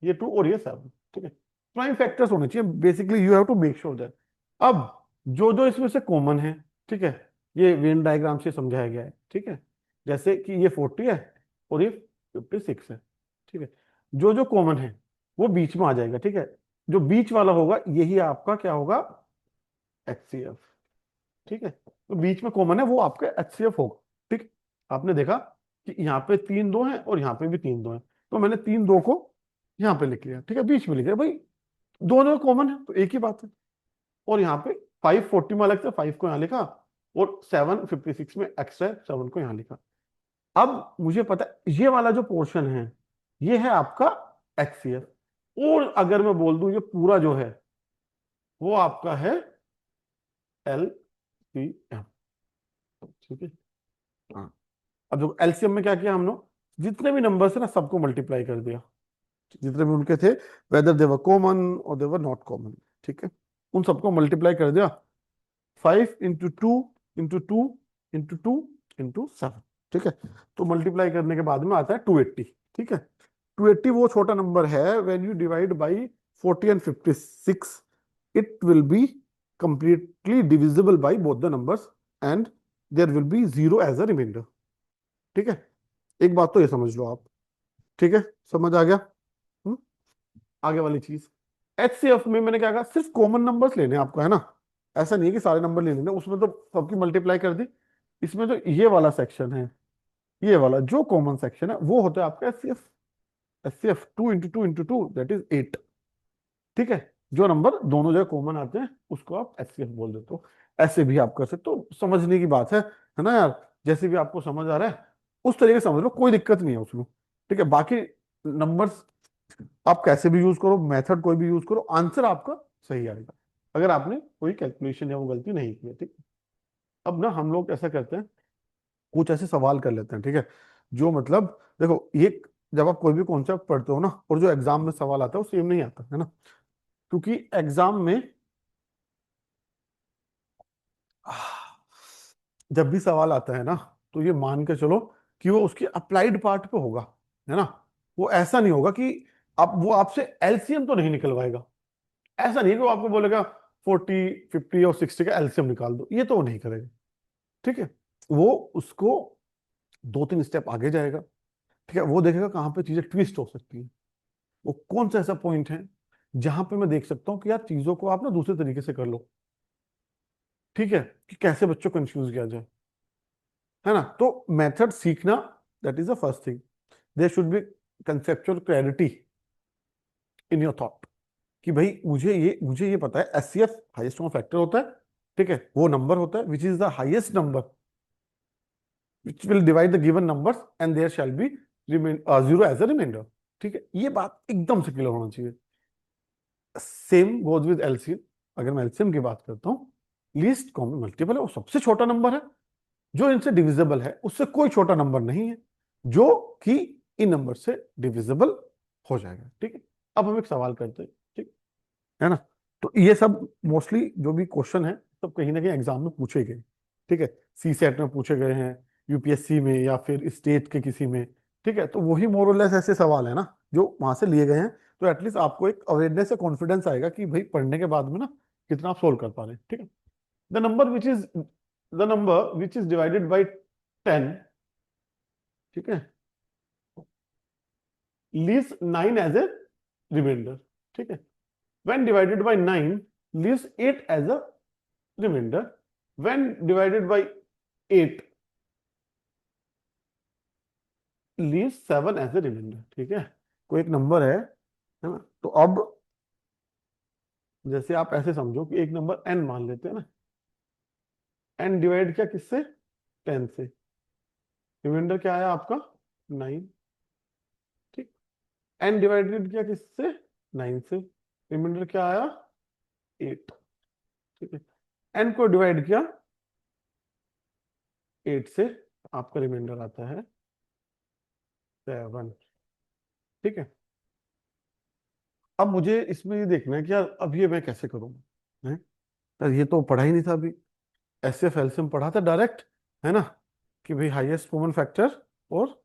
ये 2 और ये 7, ठीक है। प्राइम फैक्टर्स होने चाहिए, basically you have to make sure that. अब जो जो इसमें से कॉमन है, ठीक है, ये वेन डायग्राम से समझाया गया है, ठीक है। जैसे कि ये 40 है और ये 56 है, ठीक है। जो जो कॉमन है वो बीच में आ जाएगा, ठीक है। जो बीच वाला होगा यही आपका क्या होगा, HCF, ठीक है। तो बीच में कॉमन है वो आपका HCF होगा, ठीक। आपने देखा कि यहाँ पे 3 2 हैं और यहाँ पे भी 3 2 हैं, तो मैंने 3 2 को यहाँ पे लिख लिया, ठीक है, बीच में लिख लिया भाई, दोनों कॉमन है तो एक ही बात है। और यहाँ पे 5 40 में अलग से 5 को यहाँ लिखा, और 7 56 में एक्स्ट्रा 7 को यहाँ लिखा। अब मुझे पता है ये वाला जो पोर्शन है ये है आपका HCF, और अगर मैं बोल दूं ये पूरा जो है वो आपका है LCM, ठीक है। हाँ, अब जो LCM में क्या किया हम लोग, जितने भी नंबर्स है ना सबको मल्टीप्लाई कर दिया, जितने भी उनके थे, वेदर दे वर कॉमन और दे वर नॉट कॉमन, ठीक है, उन सबको मल्टीप्लाई कर दिया। 5 × 2 × 2 × 2 × 7, ठीक है। तो मल्टीप्लाई करने के बाद में आता है 280, ठीक है। 280 वो छोटा नंबर है, when you divide by 40 and 56 it will be completely divisible by both the numbers and there will be zero as a reminder, ठीक है। एक बात तो ये समझ लो आप, ठीक है, समझ आ गया। हम्म? आगे वाली चीज, HCF में मैंने क्या कहा, सिर्फ कॉमन नंबर्स लेने हैं आपको, है ना। ऐसा नहीं है कि सारे नंबर ले लेने, उसमें तो सबकी मल्टीप्लाई कर दी। इसमें जो ये वाला सेक्शन है, ये वाला जो कॉमन सेक्शन है वो होता है आपका HCF। HCF 2 × 2 × 2 दैट इज 8, ठीक है। जो नंबर दोनों जगह कॉमन आते हैं उसको आप HCF बोल देते हो। ऐसे भी आप कर सकते हो, समझने की बात है ना यार। जैसे भी आपको समझ आ रहा है उस तरीके से समझ लो, कोई दिक्कत नहीं है उसमें, ठीक है। बाकी नंबर्स आप कैसे भी यूज करो, मेथड कोई भी यूज करो, आंसर आपका सही आएगा। अगर आपने कोई कैलकुलेशन या वो गलती नहीं की है, ठीक। अब ना हम लोग ऐसा करते हैं, कुछ ऐसे सवाल कर लेते हैं, ठीक है, जो मतलब देखो ये, जब आप कोई भी कॉन्सेप्ट पढ़ते हो ना और जो एग्जाम में सवाल आता है वो सेम नहीं आता है ना, क्योंकि एग्जाम में जब भी सवाल आता है ना, तो ये मान के चलो कि वो उसके अप्लाइड पार्ट पे होगा, है ना। वो ऐसा नहीं होगा कि आप, वो आपसे एलसीएम तो नहीं निकलवाएगा। ऐसा नहीं है कि वो आपको बोलेगा 40, 50 और 60 का एलसीएम निकाल दो, ये तो वो नहीं करेगा, ठीक है। वो उसको 2-3 स्टेप आगे जाएगा, ठीक है। वो देखेगा कहाँ पे चीजें ट्विस्ट हो सकती है, वो कौन सा ऐसा पॉइंट है जहां पे मैं देख सकता हूँ कि यार चीजों को आप ना दूसरे तरीके से कर लो, ठीक है, कि कैसे बच्चों को कंफ्यूज किया जाए, है ना। तो मेथड सीखना, that is the first thing. There should be conceptual clarity in your thought, कि भाई मुझे ये पता है एचसीएफ हाईएस्ट कॉमन फैक्टर होता है, ठीक है, वो नंबर होता है which is the highest number which will divide the given numbers and there shall be zero as a remainder, ठीक है। ये बात एकदम से क्लियर होना चाहिए। Same goes with LCM. अगर मैं एलसीएम की बात करता हूँ, लीस्ट कॉमन मल्टीपल है, वो सबसे छोटा नंबर है जो इनसे डिविजिबल है, उससे कोई छोटा नंबर नहीं है जो कि इन नंबर से डिविजिबल हो जाएगा, ठीक है। अब हम एक सवाल करते हैं, ठीक है ना। तो ये सब मोस्टली जो भी क्वेश्चन है सब कहीं ना कहीं एग्जाम में पूछे गए, ठीक है। सी सेट में पूछे गए हैं, यूपीएससी में, या फिर स्टेट के किसी में, ठीक है। तो वही मोर और लेस ऐसे सवाल है ना जो वहां से लिए गए हैं। तो एटलीस्ट आपको एक अवेयरनेस से कॉन्फिडेंस आएगा कि भाई पढ़ने के बाद में ना कितना आप सोल्व कर पा रहे हैं, ठीक है। The number which is the number which is divided by 10, ठीक है, लीव्स 9 एज ए रिमाइंडर, ठीक है। when divided by 9 leaves 8 as a remainder, when divided by 8 leaves 7 as a remainder, ठीक है। कोई एक नंबर है ना। तो अब जैसे आप ऐसे समझो कि एक नंबर n मान लेते हैं ना, n डिवाइड किया किससे, 10 से, रिमाइंडर क्या आया आपका 9, ठीक। n डिवाइडेड किया किससे, 9 से, रिमाइंडर क्या आया 8, ठीक है। n को डिवाइड किया 8 से, आपका रिमाइंडर आता है 7, ठीक है। अब मुझे इसमें ये देखना है कि यार अब ये मैं कैसे करूँ, हैं? यार ये तो पढ़ा ही नहीं था अभी, एस एफ एलसीएम पढ़ा था डायरेक्ट, है ना, कि भाई हाईएस्ट कॉमन फैक्टर और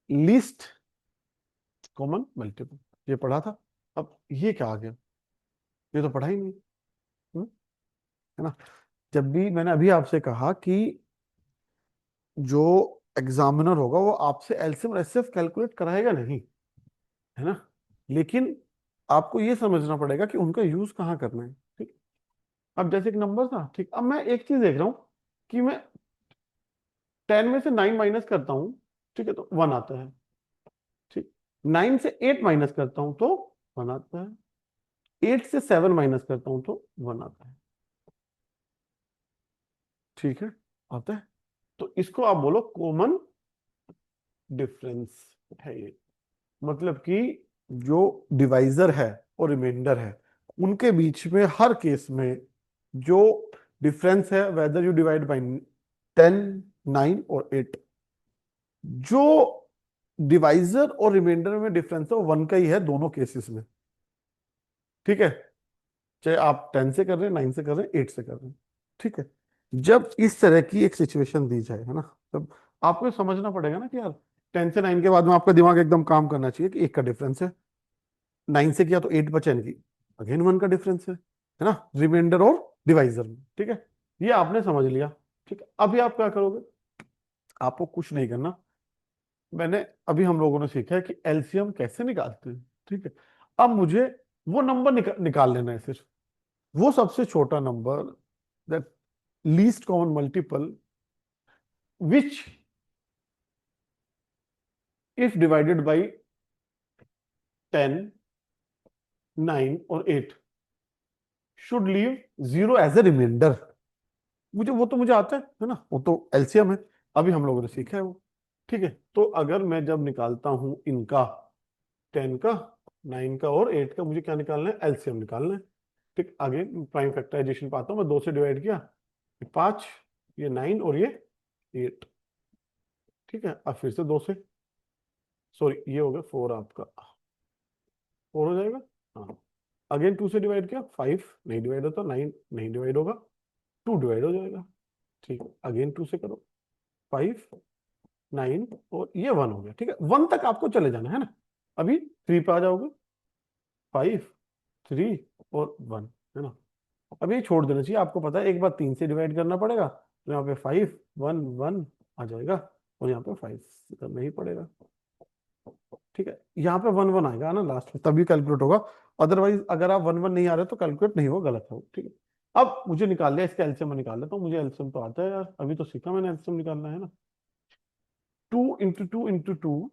लीस्ट कॉमन मल्टीपल, ये पढ़ा था। अब ये क्या आ गया, ये तो पढ़ा ही नहीं। हम्म, है ना। जब भी मैंने अभी आपसे कहा कि जो एग्जामिनर होगा वो आपसे एलसीएम और एचसीएफ कैलकुलेट कराएगा नहीं, है ना, लेकिन आपको ये समझना पड़ेगा कि उनका यूज कहाँ करना है, ठीक। अब जैसे एक नंबर था, ठीक, अब मैं एक चीज देख रहा हूँ कि मैं 10 में से 9 माइनस करता हूँ, ठीक है, तो 1 आता है, ठीक। 9 से 8 माइनस करता हूँ तो 1 आता है, 8 से 7 माइनस करता हूँ तो 1 आता है, ठीक है, आता है। तो इसको आप बोलो कॉमन डिफरेंस है ये। मतलब कि जो डिवाइजर है और रिमाइंडर है उनके बीच में हर केस में जो डिफरेंस है, वेदर यू डिवाइड बाई 10, 9 और 8, जो डिवाइजर और रिमाइंडर में डिफरेंस है वो 1 का ही है दोनों केसेस में, ठीक है। चाहे आप 10 से कर रहे हैं, 9 से कर रहे हैं, 8 से कर रहे हैं, ठीक है। जब इस तरह की एक सिचुएशन दी जाए, है ना, तब आपको समझना पड़ेगा ना कि यार 10 से 9 के बाद में आपका दिमाग एकदम काम करना चाहिए कि 1 का डिफरेंस है, 9 से किया तो 8 बचा, इनकी अगेन 1 का डिफरेंस है ना, रिमाइंडर और डिवाइजर में, ठीक है। ये आपने समझ लिया, ठीक है। अभी आप क्या करोगे, आपको कुछ नहीं करना। मैंने अभी हम लोगों ने सीखा है कि एलसीएम कैसे निकालते हैं, ठीक है। अब मुझे वो नंबर निकाल लेना है सिर्फ, वो सबसे छोटा number, that least common multiple which if divided by 10, 9 और 8 should leave 0 as a reminder. मुझे वो तो मुझे आता है ना, वो तो एलसीएम है, अभी हम लोगों ने सीखा है वो, ठीक है। तो अगर मैं जब निकालता हूं इनका 10 का 9 का और 8 का मुझे क्या निकालना है, एलसीएम निकालना है। ठीक, आगे प्राइम फैक्टराइजेशन पाता हूँ मैं, 2 से डिवाइड किया 5, ये 9 और ये 8। ठीक है, अब फिर से 2 से, सॉरी ये हो गया 4, आपका 4 हो जाएगा। हाँ, अगेन 2 से डिवाइड किया 5, नहीं डिवाइड होता, 9 नहीं डिवाइड होगा, 2 डिवाइड हो जाएगा। ठीक है, अगेन 2 से करो, 5, 9 और ये 1 हो गया। ठीक है, 1 तक आपको चले जाना है ना। अभी 3 पे आ जाओगे, 5, 3 और 1, है ना। अब ये छोड़ देना चाहिए, आपको पता है एक बार 3 से डिवाइड करना पड़ेगा, तो यहाँ पे 5, 1, 1 आ जाएगा, और यहाँ पे 5 करना ही पड़ेगा। ठीक है, यहाँ पे 1, 1 आएगा ना लास्ट में, तभी कैलकुलेट होगा। अदरवाइज अगर आप 1, 1 नहीं आ रहे तो कैलकुलेट नहीं होगा, गलत हो। ठीक है, अब मुझे निकाल लिया, इसका एलसीएम निकाल लेता हूँ, मुझे एलसीएम तो आता है यार, अभी तो सीखा मैंने एलसीएम निकालना, है ना। 2 × 2 × 2,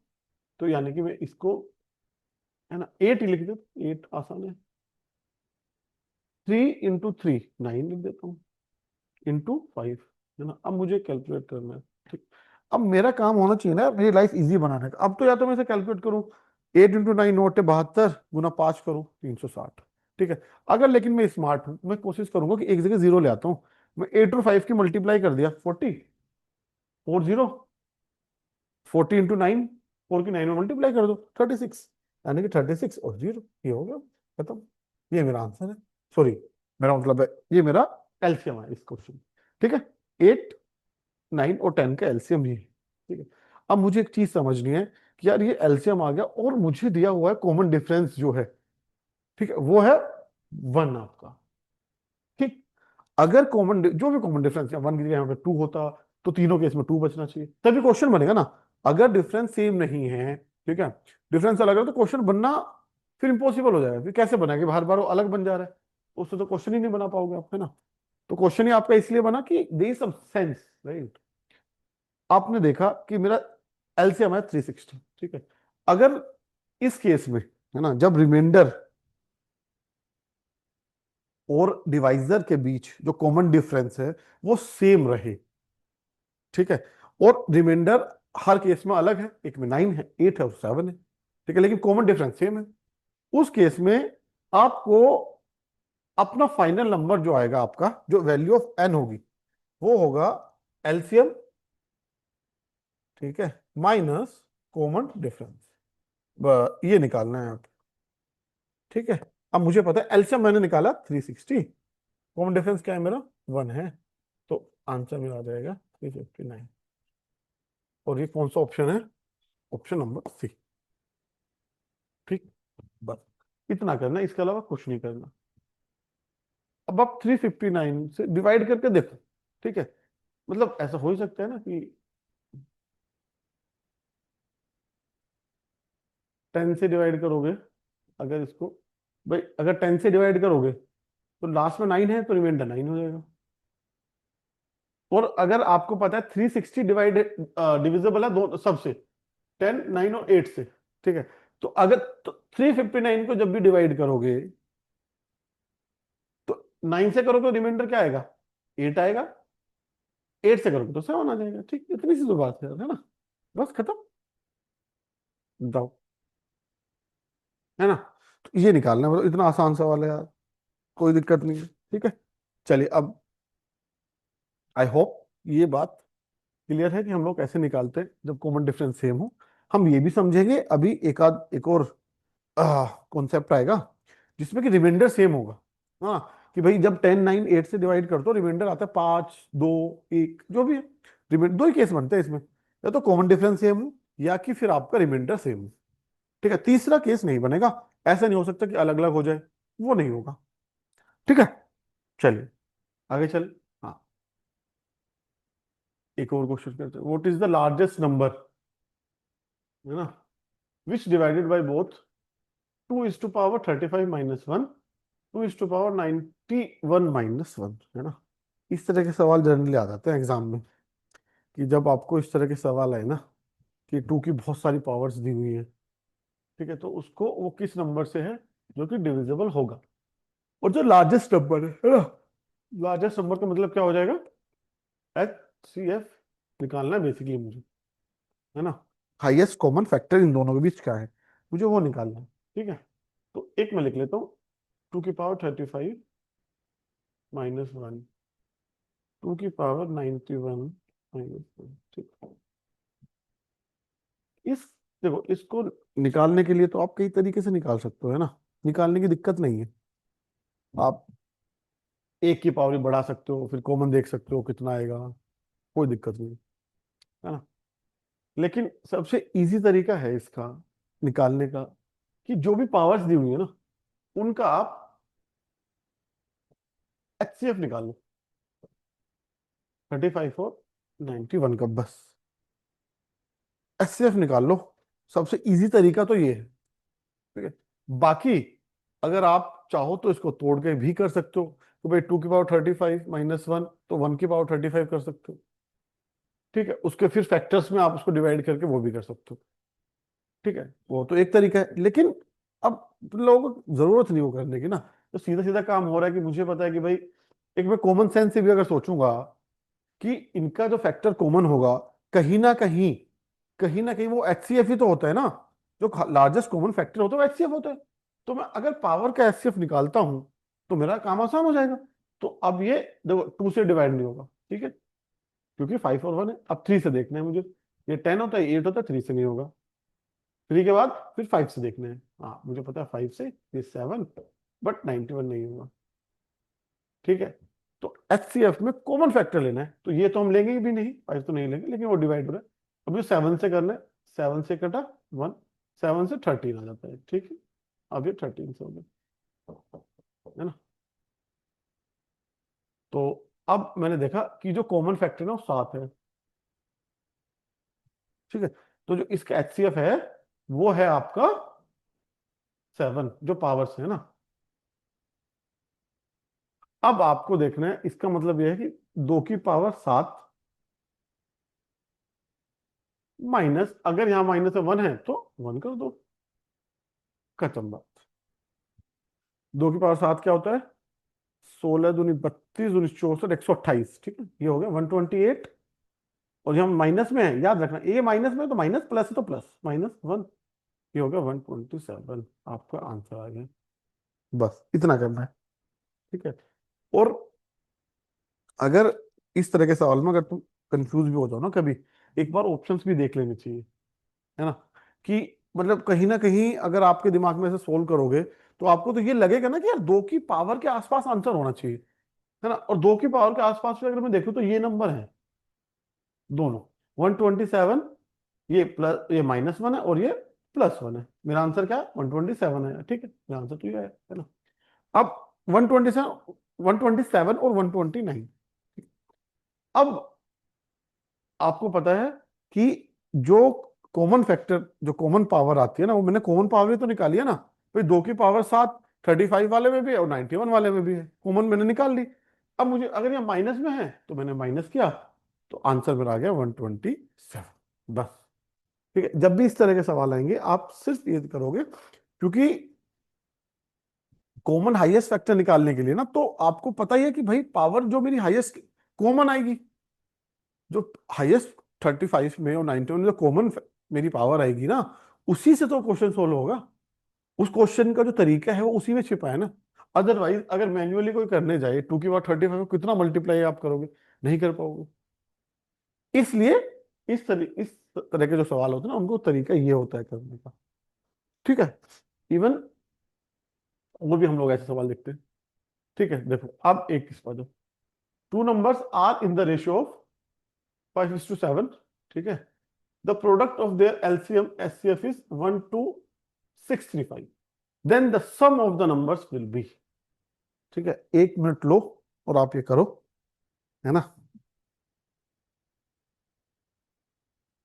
तो यानी कि मैं इसको, है ना, 8 ही लिख देता, 8 आसान है। 3 × 3, 9 लिख देता हूँ, × 5, है ना। अब मुझे कैलकुलेट करना है। ठीक, अब मेरा काम होना चाहिए ना मेरी लाइफ इजी बनाने का। अब तो या तो मैं इसे कैलकुलेट करूँ, 8 × 9 नोट है 72, गुना 5 करूँ 360। ठीक है, अगर लेकिन मैं स्मार्ट हूँ, मैं कोशिश करूंगा कि एक जगह जीरो ले आता हूँ। मैं 8 और 5 की मल्टीप्लाई कर दिया, 40, 40, 40 × 9, 4 की 9 में मल्टीप्लाई कर दो, 36, यानी कि 36 और 0, ये हो गया, खत्म। ये मेरा आंसर है, सॉरी मेरा मतलब है, ये मेरा एलसीएम है इस क्वेश्चन। ठीक है, 8, 9 और 10 का एलसीएम ये है। ठीक है, अब मुझे एक चीज समझनी है कि यार ये एलसीएम आ गया और मुझे दिया हुआ है कॉमन डिफरेंस जो है, ठीक है, वो है 1 आपका। ठीक, अगर कॉमन जो भी कॉमन डिफरेंस है 1 की जगह यहाँ पे 2 होता, तो तीनों केस में 2 बचना चाहिए, तभी क्वेश्चन बनेगा ना। अगर डिफरेंस सेम नहीं है, ठीक है, डिफरेंस अलग है, तो क्वेश्चन बनना फिर इम्पॉसिबल हो जाएगा। फिर कैसे बनाएगा, हर बार वो अलग बन जा रहा है, उससे तो क्वेश्चन ही नहीं बना पाओगे आप, है ना। तो क्वेश्चन ही आपका इसलिए बना कि there is some sense, right. आपने देखा कि मेरा एलसीएम है 360। ठीक है, अगर इस केस में, है ना, जब रिमाइंडर और डिवाइजर के बीच जो कॉमन डिफरेंस है वो सेम रहे, ठीक है, और रिमाइंडर हर केस में अलग है, एक में 9 है, 8 है और 7 है, ठीक है, लेकिन कॉमन डिफरेंस सेम है, उस केस में आपको अपना फाइनल नंबर जो आएगा, आपका जो वैल्यू ऑफ एन होगी, वो होगा एलसीएम, ठीक है, माइनस कॉमन डिफरेंस, ये निकालना है आप। ठीक है, अब मुझे पता है एलसीएम मैंने निकाला 360, कॉमन डिफरेंस क्या है मेरा, 1 है, तो आंसर मेरा आ जाएगा 359। और ये कौन सा ऑप्शन है, ऑप्शन नंबर सी। ठीक, बस इतना करना, इसके अलावा कुछ नहीं करना। अब आप 359 से डिवाइड करके देखो। ठीक है, मतलब ऐसा हो ही सकता है ना कि 10 से डिवाइड करोगे, अगर इसको, भाई अगर 10 से डिवाइड करोगे तो लास्ट में 9 है, तो रिमाइंडर 9 हो जाएगा। और अगर आपको पता है 360 डिवाइड डिविजिबल है दो सबसे, 10, 9 और 8 से। ठीक है, तो अगर तो 359 को जब भी डिवाइड करोगे, तो 9 से करोगे तो रिमाइंडर क्या आएगा, 8 आएगा, 8 से करोगे तो 7 आ जाएगा। ठीक, इतनी सी तो बात है ना, बस खत्म, जाओ, है ना। तो ये निकालना है, मतलब इतना आसान सवाल है यार, कोई दिक्कत नहीं है। ठीक है, चलिए अब आई होप ये बात क्लियर है कि हम लोग कैसे निकालते हैं जब कॉमन डिफरेंस सेम हो। हम ये भी समझेंगे अभी एक और कॉन्सेप्ट आएगा जिसमें कि रिमाइंडर सेम होगा। हाँ, कि भाई जब 10, 9, 8 से डिवाइड करते हो, रिमाइंडर आता है 5, 2, 1 जो भी है, रिमाइंडर दो ही केस बनते हैं इसमें, या तो कॉमन डिफरेंस सेम हो या कि फिर आपका रिमाइंडर सेम हो। ठीक है, तीसरा केस नहीं बनेगा, ऐसा नहीं हो सकता कि अलग अलग हो जाए, वो नहीं होगा। ठीक है, चलिए आगे चल। हाँ, एक और क्वेश्चन करते हैं, what is the largest number, है ना, which divided by both 2 is to power 35 minus 1, 2 is to power 91 minus 1, है ना। इस तरह के सवाल जनरली आ जाते हैं एग्जाम में, कि जब आपको इस तरह के सवाल आए ना, कि 2 की बहुत सारी पावर्स दी हुई है, ठीक है, तो उसको वो किस नंबर से है जो कि डिविजिबल होगा, और जो लार्जेस्ट नंबर है ना, लार्जेस्ट नंबर का मतलब क्या हो जाएगा, एच सी एफ निकालना है बेसिकली मुझे, है ना। हाईएस्ट कॉमन फैक्टर इन दोनों के बीच क्या है, मुझे वो निकालना है। ठीक है, तो एक मैं लिख लेता हूँ, 2 की पावर 35 -1, 2 की पावर 91 -1। ठीक। इस देखो, इसको निकालने के लिए तो आप कई तरीके से निकाल सकते हो, है ना, निकालने की दिक्कत नहीं है। आप एक की पावर भी बढ़ा सकते हो, फिर कॉमन देख सकते हो कितना आएगा, कोई दिक्कत नहीं, है ना। लेकिन सबसे इजी तरीका है इसका निकालने का, कि जो भी पावर्स दी हुई है ना, उनका आप एचसीएफ निकाल लो, 35 और 91 का, बस एचसीएफ निकाल लो। सबसे इजी तरीका तो ये है। ठीक है। बाकी अगर आप चाहो तो इसको तोड़ के भी कर सकते हो, तो भाई 2 की पावर 35 -1, तो 1 की पावर 35 कर सकते हो। ठीक है, उसके फिर फैक्टर्स में आप उसको डिवाइड करके वो भी कर सकते हो। ठीक है, वो तो एक तरीका है, लेकिन अब लोगों को जरूरत नहीं वो करने की ना। तो सीधा सीधा काम हो रहा है कि मुझे पता है कि भाई, एक मैं कॉमन सेंस से भी अगर सोचूंगा कि इनका जो फैक्टर कॉमन होगा, कहीं ना कहीं, कहीं ना कहीं वो एचसीएफ ही तो होता है ना। जो लार्जेस्ट कॉमन फैक्टर होता है वो एचसीएफ होता है। तो मैं अगर पावर का एचसीएफ निकालता हूं, तो मेरा काम आसान हो जाएगा। तो अब ये देखो, 2 से डिवाइड नहीं होगा, ठीक है, क्योंकि 5 और 1 है। अब 3 से देखना है मुझे, ये 10 होता है, 8 होता है, 3 से नहीं होगा। 3 के बाद फिर 5 से देखना है, हाँ मुझे पता है 5 से ये 7, बट 91 नहीं होगा। ठीक है। तो एचसीएफ में कॉमन फैक्टर लेना है, तो ये तो हम लेंगे भी नहीं, 5 तो नहीं लेंगे, लेकिन वो डिवाइड हो रहा है। अब ये 7 से करना है, 7 से कटा 1, 7 से 13 आ जाता है, ठीक है। अब ये 13 से हो गया, है ना। तो अब मैंने देखा कि जो कॉमन फैक्टर है वो 7 है। ठीक है। तो जो इसका एचसीएफ है वो है आपका 7, जो पावर्स है ना। अब आपको देखना है, इसका मतलब यह है कि 2 की पावर 7 माइनस, अगर यहां माइनस 1 है तो 1 कर दो, खत्म बात। 2 की पावर 7 क्या होता है? 16 दूनी 32, 24 64, ठीक है, ये हो गया 128। और जब हम माइनस में है, याद रखना, ए माइनस में है तो माइनस, प्लस है तो प्लस, -1, ये हो गया 127, आपका आंसर आ गया। बस इतना करना है। ठीक है। और अगर इस तरह के सवाल में अगर तुम कंफ्यूज भी हो जाओ ना कभी, एक बार ऑप्शंस भी देख लेने चाहिए, है ना। कि मतलब कहीं ना कहीं अगर आपके दिमाग में से सोल्व करोगे, तो आपको तो ये लगेगा ना कि यार 2 की पावर के आसपास आंसर होना चाहिए, है ना। और 2 की पावर के आसपास में अगर मैं देखूं तो ये नंबर है दोनों, 127, ये प्लस, ये -1 है, और ये +1 है। मेरा आंसर क्या है? 127 है, ठीक है, मेरा आंसर तो ये है ना। अब 127 और 129, अब आपको पता है कि जो कॉमन फैक्टर, जो कॉमन पावर आती है ना, वो मैंने कॉमन पावर ही तो निकाली है ना। भाई 2 की पावर 7 35 वाले में भी है और 91 वाले में भी है, कॉमन मैंने निकाल ली। अब मुझे अगर ये माइनस में है तो मैंने माइनस किया, तो आंसर मेरा आ गया 127, बस। ठीक है, जब भी इस तरह के सवाल आएंगे आप सिर्फ ये करोगे, क्योंकि कॉमन हाईएस्ट फैक्टर निकालने के लिए ना, तो आपको पता ही है कि भाई पावर जो मेरी हाईएस्ट कॉमन आएगी, जो हाईएस्ट 35 में और 91 में जो कॉमन मेरी पावर आएगी ना, उसी से तो क्वेश्चन सोल्व होगा। उस क्वेश्चन का जो तरीका है वो उसी में छिपा है ना। अदरवाइज अगर मैन्युअली कोई करने जाए, 2 की पावर 35 को कितना मल्टीप्लाई आप करोगे? नहीं कर पाओगे। इसलिए इस तरह के जो सवाल होते हैं ना, उनको तरीका ये होता है करने का। ठीक है। इवन वो भी हम लोग ऐसे सवाल देखते हैं। ठीक है, देखो अब एक किस पर, two numbers are in the ratio of 5:7, ठीक है, the product of their LCM HCF is 1:635, then the sum of the numbers will be. ठीक है, 1 मिनट लो और आप ये करो, है ना।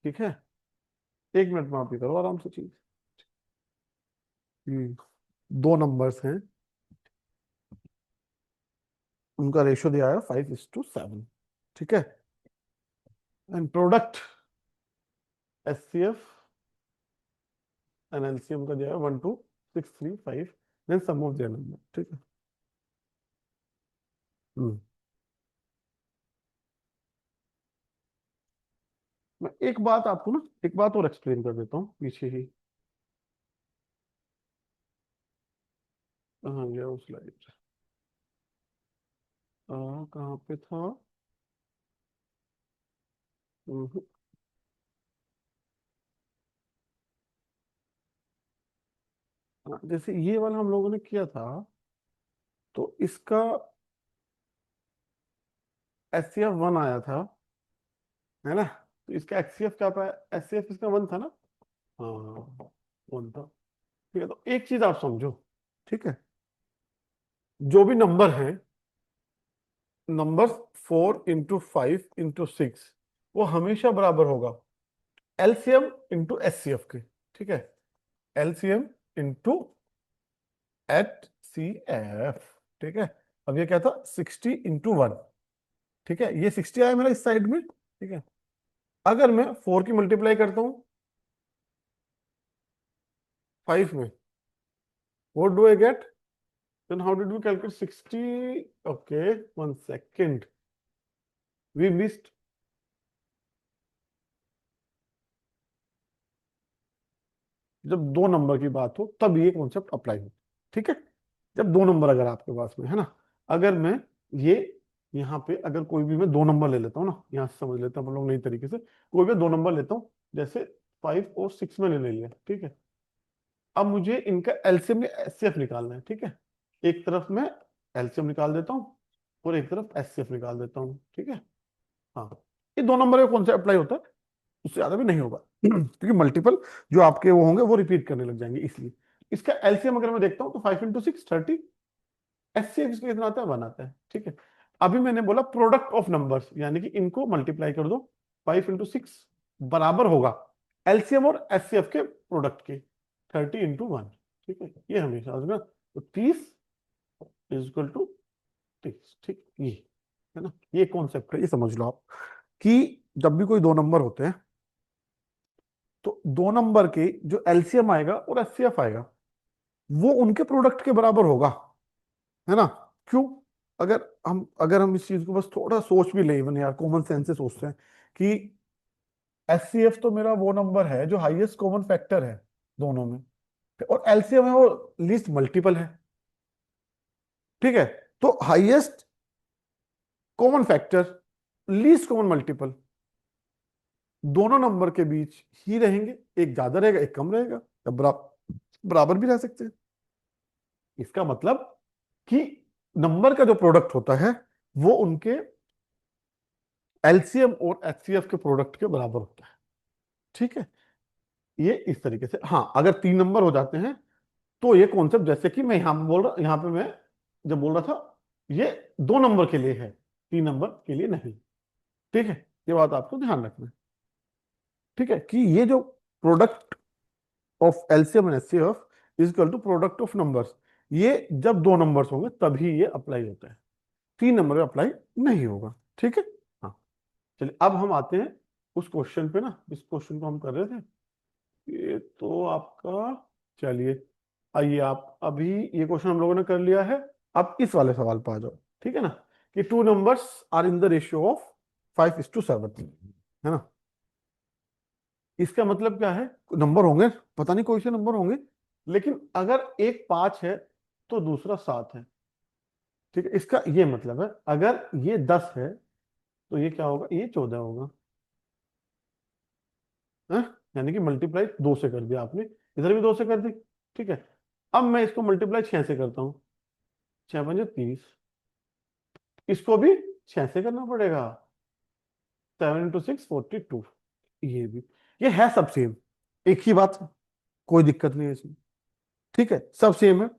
ठीक है, 1 मिनट में आप ये करो आराम से चीज। दो नंबर्स हैं, उनका रेशियो दिया है 5:7, ठीक है, and product HCF and LCM का दिया है 1:635, then sum of their number. ठीक है। हम्म मैं एक बात आपको ना, एक बात और एक्सप्लेन कर देता हूँ पीछे ही। कहाँ गया वो स्लाइड? कहाँ पे था? हम्म, हाँ, जैसे ये वाला हम लोगों ने किया था, तो इसका एच सी एफ वन आया था, है ना? तो इसका एच सी एफ क्या पाया? एच सी एफ इसका वन था ना? हाँ, वन था। ठीक है, तो एक चीज आप समझो, ठीक है, जो भी नंबर है, नंबर 4 × 5 × 6, वो हमेशा बराबर होगा LCM into H C F के। ठीक है, LCM into H C F. ठीक है, अब ये क्या था? 60 × 1। ठीक है, ये 60 आया मेरा इस साइड में। ठीक है, अगर मैं 4 की मल्टीप्लाई करता हूं 5 में, what do I get? Then how did we calculate 60? Okay, 1 second, we missed. जब दो नंबर की बात हो तब ये कॉन्सेप्ट अप्लाई हो। ठीक है, जब दो नंबर अगर आपके पास में है ना, अगर मैं ये यहाँ पे अगर कोई भी मैं दो नंबर ले लेता हूँ ना, यहाँ से समझ लेते हैं हम लोग नई तरीके से, कोई भी दो नंबर लेता हूँ, जैसे 5 और 6 में ले लिया। ठीक है, अब मुझे इनका एलसीएम या एचसीएफ निकालना है। ठीक है, एक तरफ मैं एलसीएम निकाल देता हूँ और एक तरफ एचसीएफ निकाल देता हूँ। ठीक है, हाँ, ये दो नंबर का कौन सा अप्लाई होता है? उससे ज्यादा भी नहीं होगा क्योंकि मल्टीपल जो आपके वो होंगे वो रिपीट करने लग जाएंगे, इसलिए इसका एलसीएम अगर मैं देखता हूँ तो 5 × 6 30, एचसीएफ इसका कितना आता है? 1 आता है। ठीक है, अभी मैंने बोला प्रोडक्ट ऑफ नंबर्स, यानी कि इनको मल्टीप्लाई कर दो, 5 × 6 बराबर होगा एलसीएम और एचसीएफ के प्रोडक्ट के, 30 × 1। ठीक है, ये हमेशा समझना, तो 30 इज इक्वल टू 30। ठीक, ये है ना, ये कॉन्सेप्ट है, ये समझ लो आप, कि जब भी कोई दो नंबर होते हैं तो दो नंबर के जो एलसीएम आएगा और एचसीएफ आएगा वो उनके प्रोडक्ट के बराबर होगा, है ना? क्यों? अगर हम इस चीज को बस थोड़ा सोच भी ले, इवन यार कॉमन सेंस से सोचते हैं कि एचसीएफ तो मेरा वो नंबर है जो हाईएस्ट कॉमन फैक्टर है दोनों में, और एलसीएम है वो लीस्ट मल्टीपल है। ठीक है, तो highest common factor, least common multiple, दोनों नंबर के बीच ही रहेंगे, एक ज्यादा रहेगा एक कम रहेगा, या बराबर भी रह सकते हैं। इसका मतलब कि नंबर का जो प्रोडक्ट होता है वो उनके एलसीएम और एचसीएफ के प्रोडक्ट के बराबर होता है। ठीक है, ये इस तरीके से। हाँ, अगर तीन नंबर हो जाते हैं तो ये कॉन्सेप्ट, जैसे कि मैं यहां बोल रहा, यहां पे मैं जब बोल रहा था, ये दो नंबर के लिए है, तीन नंबर के लिए नहीं। ठीक है, ये बात आपको ध्यान रखना है। ठीक है, कि ये जो product of LCM and HCF is equal to product of numbers, ये जब दो नंबर्स होंगे तभी ये अप्लाई होता है, तीन नंबर में अप्लाई नहीं होगा। ठीक है, हाँ, चलिए अब हम आते हैं उस क्वेश्चन पे ना, इस क्वेश्चन को हम कर रहे थे, ये तो आपका, चलिए आइए, आप अभी ये क्वेश्चन हम लोगों ने कर लिया है, अब इस वाले सवाल पर आ जाओ। ठीक है ना, कि two numbers are in the ratio of 5:7, है ना? इसका मतलब क्या है? नंबर होंगे, पता नहीं कोई से नंबर होंगे, लेकिन अगर एक 5 है तो दूसरा 7 है। ठीक है, इसका ये मतलब है अगर ये 10 है तो ये क्या होगा? ये 14 होगा, है? यानी कि मल्टीप्लाई 2 से कर दिया आपने, इधर भी 2 से कर दी। ठीक है, अब मैं इसको मल्टीप्लाई 6 से करता हूँ, 6×5 = 30, इसको भी 6 से करना पड़ेगा, 7 × 6 = 42। ये भी, ये है सब सेम, एक ही बात है, कोई दिक्कत नहीं है इसमें। ठीक है, सब सेम है।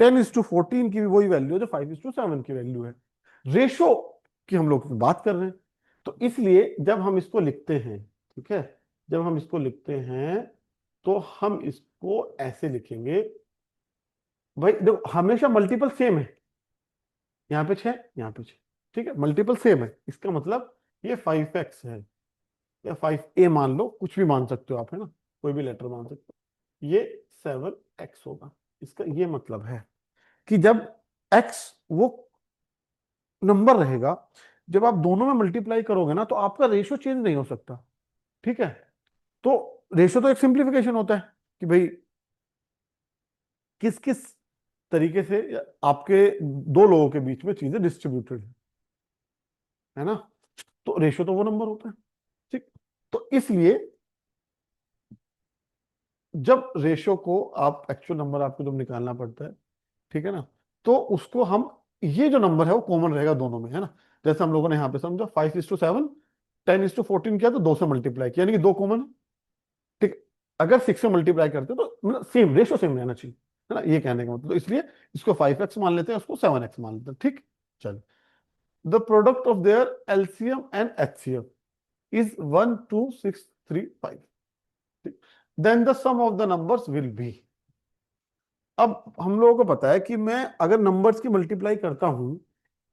10:14 की भी वही वैल्यू है जो 5:7 की वैल्यू है। रेशो की हम लोग बात कर रहे हैं, तो इसलिए जब हम इसको लिखते हैं, ठीक है, जब हम इसको लिखते हैं तो हम इसको ऐसे लिखेंगे, भाई देखो हमेशा मल्टीपल सेम है, यहाँ पे 6, यहाँ पे 6। ठीक है, मल्टीपल सेम है, इसका मतलब ये 5x है, या 5a मान लो, कुछ भी मान सकते हो आप, है ना, कोई भी लेटर मान सकते हो, ये 7x होगा। इसका ये मतलब है कि जब x वो नंबर रहेगा, जब आप दोनों में मल्टीप्लाई करोगे ना तो आपका रेशियो चेंज नहीं हो सकता। ठीक है, तो रेशियो तो एक सिंप्लीफिकेशन होता है कि भाई किस किस तरीके से आपके दो लोगों के बीच में चीजें डिस्ट्रीब्यूटेड है ना, तो रेशियो तो वो नंबर होता है। ठीक, तो इसलिए जब रेशियो को आप एक्चुअल नंबर आपको जब निकालना पड़ता है, ठीक है ना, तो उसको हम, ये जो नंबर है वो कॉमन रहेगा दोनों में, है ना। जैसे हम लोगों ने यहाँ पे समझा 5:7, 10:14 किया तो 2 से मल्टीप्लाई किया, यानी कि दो कॉमन। ठीक, अगर 6 से मल्टीप्लाई करते तो मतलब सेम रेशियो सेम रहना चाहिए, है ना, ये कहने का मतलब। तो इसलिए इसको 5x मान लेते हैं, उसको 7x मान लेते हैं। ठीक, चल, the product of their LCM and HCF is 1 2 6 3 5, then the sum of the numbers will be. अब हम लोगों को पता है कि मैं अगर नंबर्स की मल्टीप्लाई करता हूं,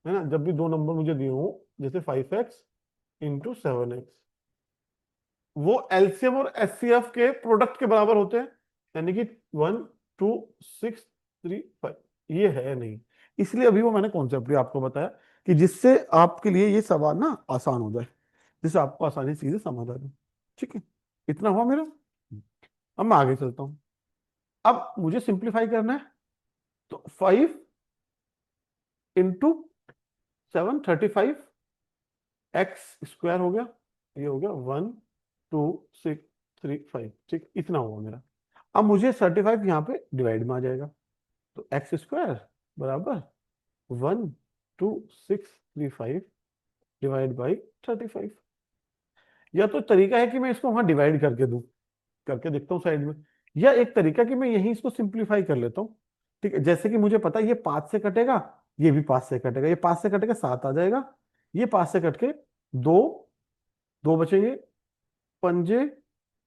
है ना, जब भी दो नंबर मुझे दिए हो, जैसे 5x इंटू 7x, वो एलसीएम और एचसीएफ के प्रोडक्ट के बराबर होते हैं, यानी कि 1 2 6 3 5, ये है नहीं। इसलिए अभी वो मैंने कॉन्सेप्ट भी आपको बताया कि जिससे आपके लिए ये सवाल ना आसान हो जाए, जिससे आपको आसानी से चीजें समझ आ जाए। ठीक है, इतना हुआ मेरा। अब मैं आगे चलता हूं। अब मुझे सिंप्लीफाई करना है, तो 5 इंटू 7 35, x² हो गया, ये हो गया 1 2 6 3 5। ठीक, इतना हुआ मेरा। अब मुझे 35 यहाँ पे डिवाइड में आ जाएगा, तो x² बराबर 1 2 6 3 5 डिवाइड बाई 35। या तो तरीका है कि मैं इसको वहां डिवाइड करके दूं, करके देखता हूँ साइड में, या एक तरीका कि मैं यहीं इसको सिंप्लीफाई कर लेता हूँ। ठीक है, जैसे कि मुझे पता है ये 5 से कटेगा, ये भी 5 से कटेगा, ये 5 से कटेगा 7 आ जाएगा, ये 5 से कट के दो, दो बचेंगे, पंजे,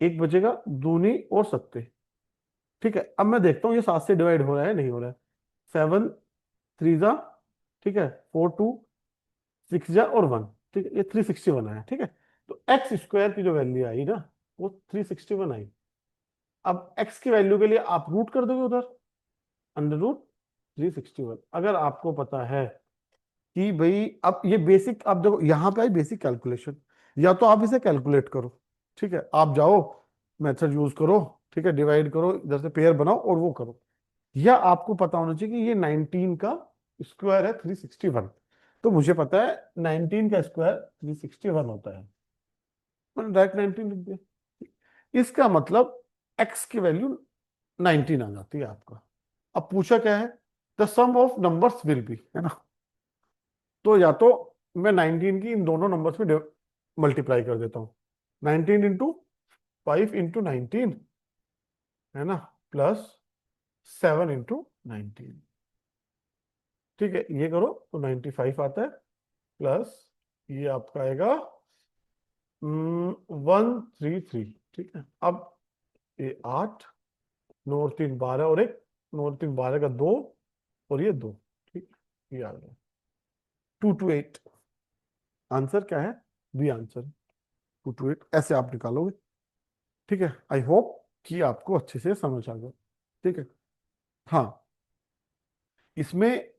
एक बचेगा, दूनी और सत्ते। ठीक है, अब मैं देखता हूँ ये 7 से डिवाइड हो रहा है नहीं हो रहा है। 7 3 जा, ठीक है, 4 2 6 जा और 1, ठीक है, ये 361 आया। ठीक है, तो x² की जो वैल्यू आई ना, वो 361 आई। अब x की वैल्यू के लिए आप रूट कर दोगे उधर, √361। अगर आपको पता है कि भाई, अब ये बेसिक, आप देखो यहाँ पे आई बेसिक कैलकुलेशन, या तो आप इसे कैलकुलेट करो, ठीक है, आप जाओ मेथड यूज करो, ठीक है, डिवाइड करो, इधर से पेयर बनाओ और वो करो, या आपको पता होना चाहिए कि ये 19 का स्क्वायर है 361। तो मुझे पता है 19 का स्क्वायर 361 होता है, मैंने डायरेक्ट 19 लिख दिया। इसका मतलब x की वैल्यू 19 आ जाती है आपका। अब पूछा क्या है, the sum of numbers will be, है ना, तो या तो मैं 19 की इन दोनों नंबर्स में मल्टीप्लाई कर देता हूँ, 19 इंटू 5 इंटू 19, है ना, प्लस 7 इंटू 19। ठीक है, ये करो तो 95 आता है, प्लस ये आपका आएगा 133। ठीक है, अब ये 8, 9 और 3 12, और एक 9 और 3 12 का 2, और ये 2। ठीक, ये आ गया 228। आंसर क्या है, बी आंसर, 228 ऐसे आप निकालोगे। ठीक है, आई होप कि आपको अच्छे से समझ आ गया। ठीक है, हाँ, इसमें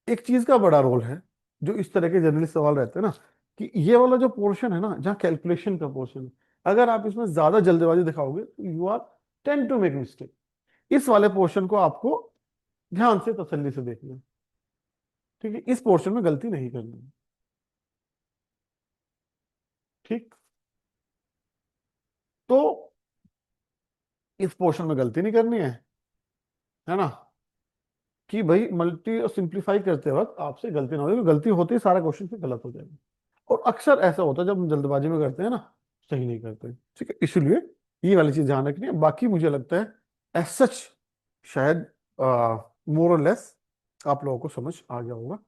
एक चीज का बड़ा रोल है, जो इस तरह के जनरली सवाल रहते हैं ना, कि ये वाला जो पोर्शन है ना, जहाँ कैलकुलेशन का पोर्शन है, अगर आप इसमें ज्यादा जल्दबाजी दिखाओगे तो you are tend to make mistake. इस वाले पोर्शन को आपको ध्यान से तसल्ली से देखना है। ठीक है, इस पोर्शन में गलती नहीं करनी है। ठीक, तो इस पोर्शन में गलती नहीं करनी है ना, कि भाई मल्टी और सिंप्लीफाई करते वक्त आपसे गलती ना हो, क्योंकि गलती होती है सारा क्वेश्चन फिर गलत हो जाएगा। और अक्सर ऐसा होता है जब हम जल्दबाजी में करते हैं ना, सही नहीं करते। ठीक है, इसलिए ये वाली चीज ध्यान रखनी है। बाकी मुझे लगता है एज सच शायद मोर और लेस आप लोगों को समझ आ गया होगा।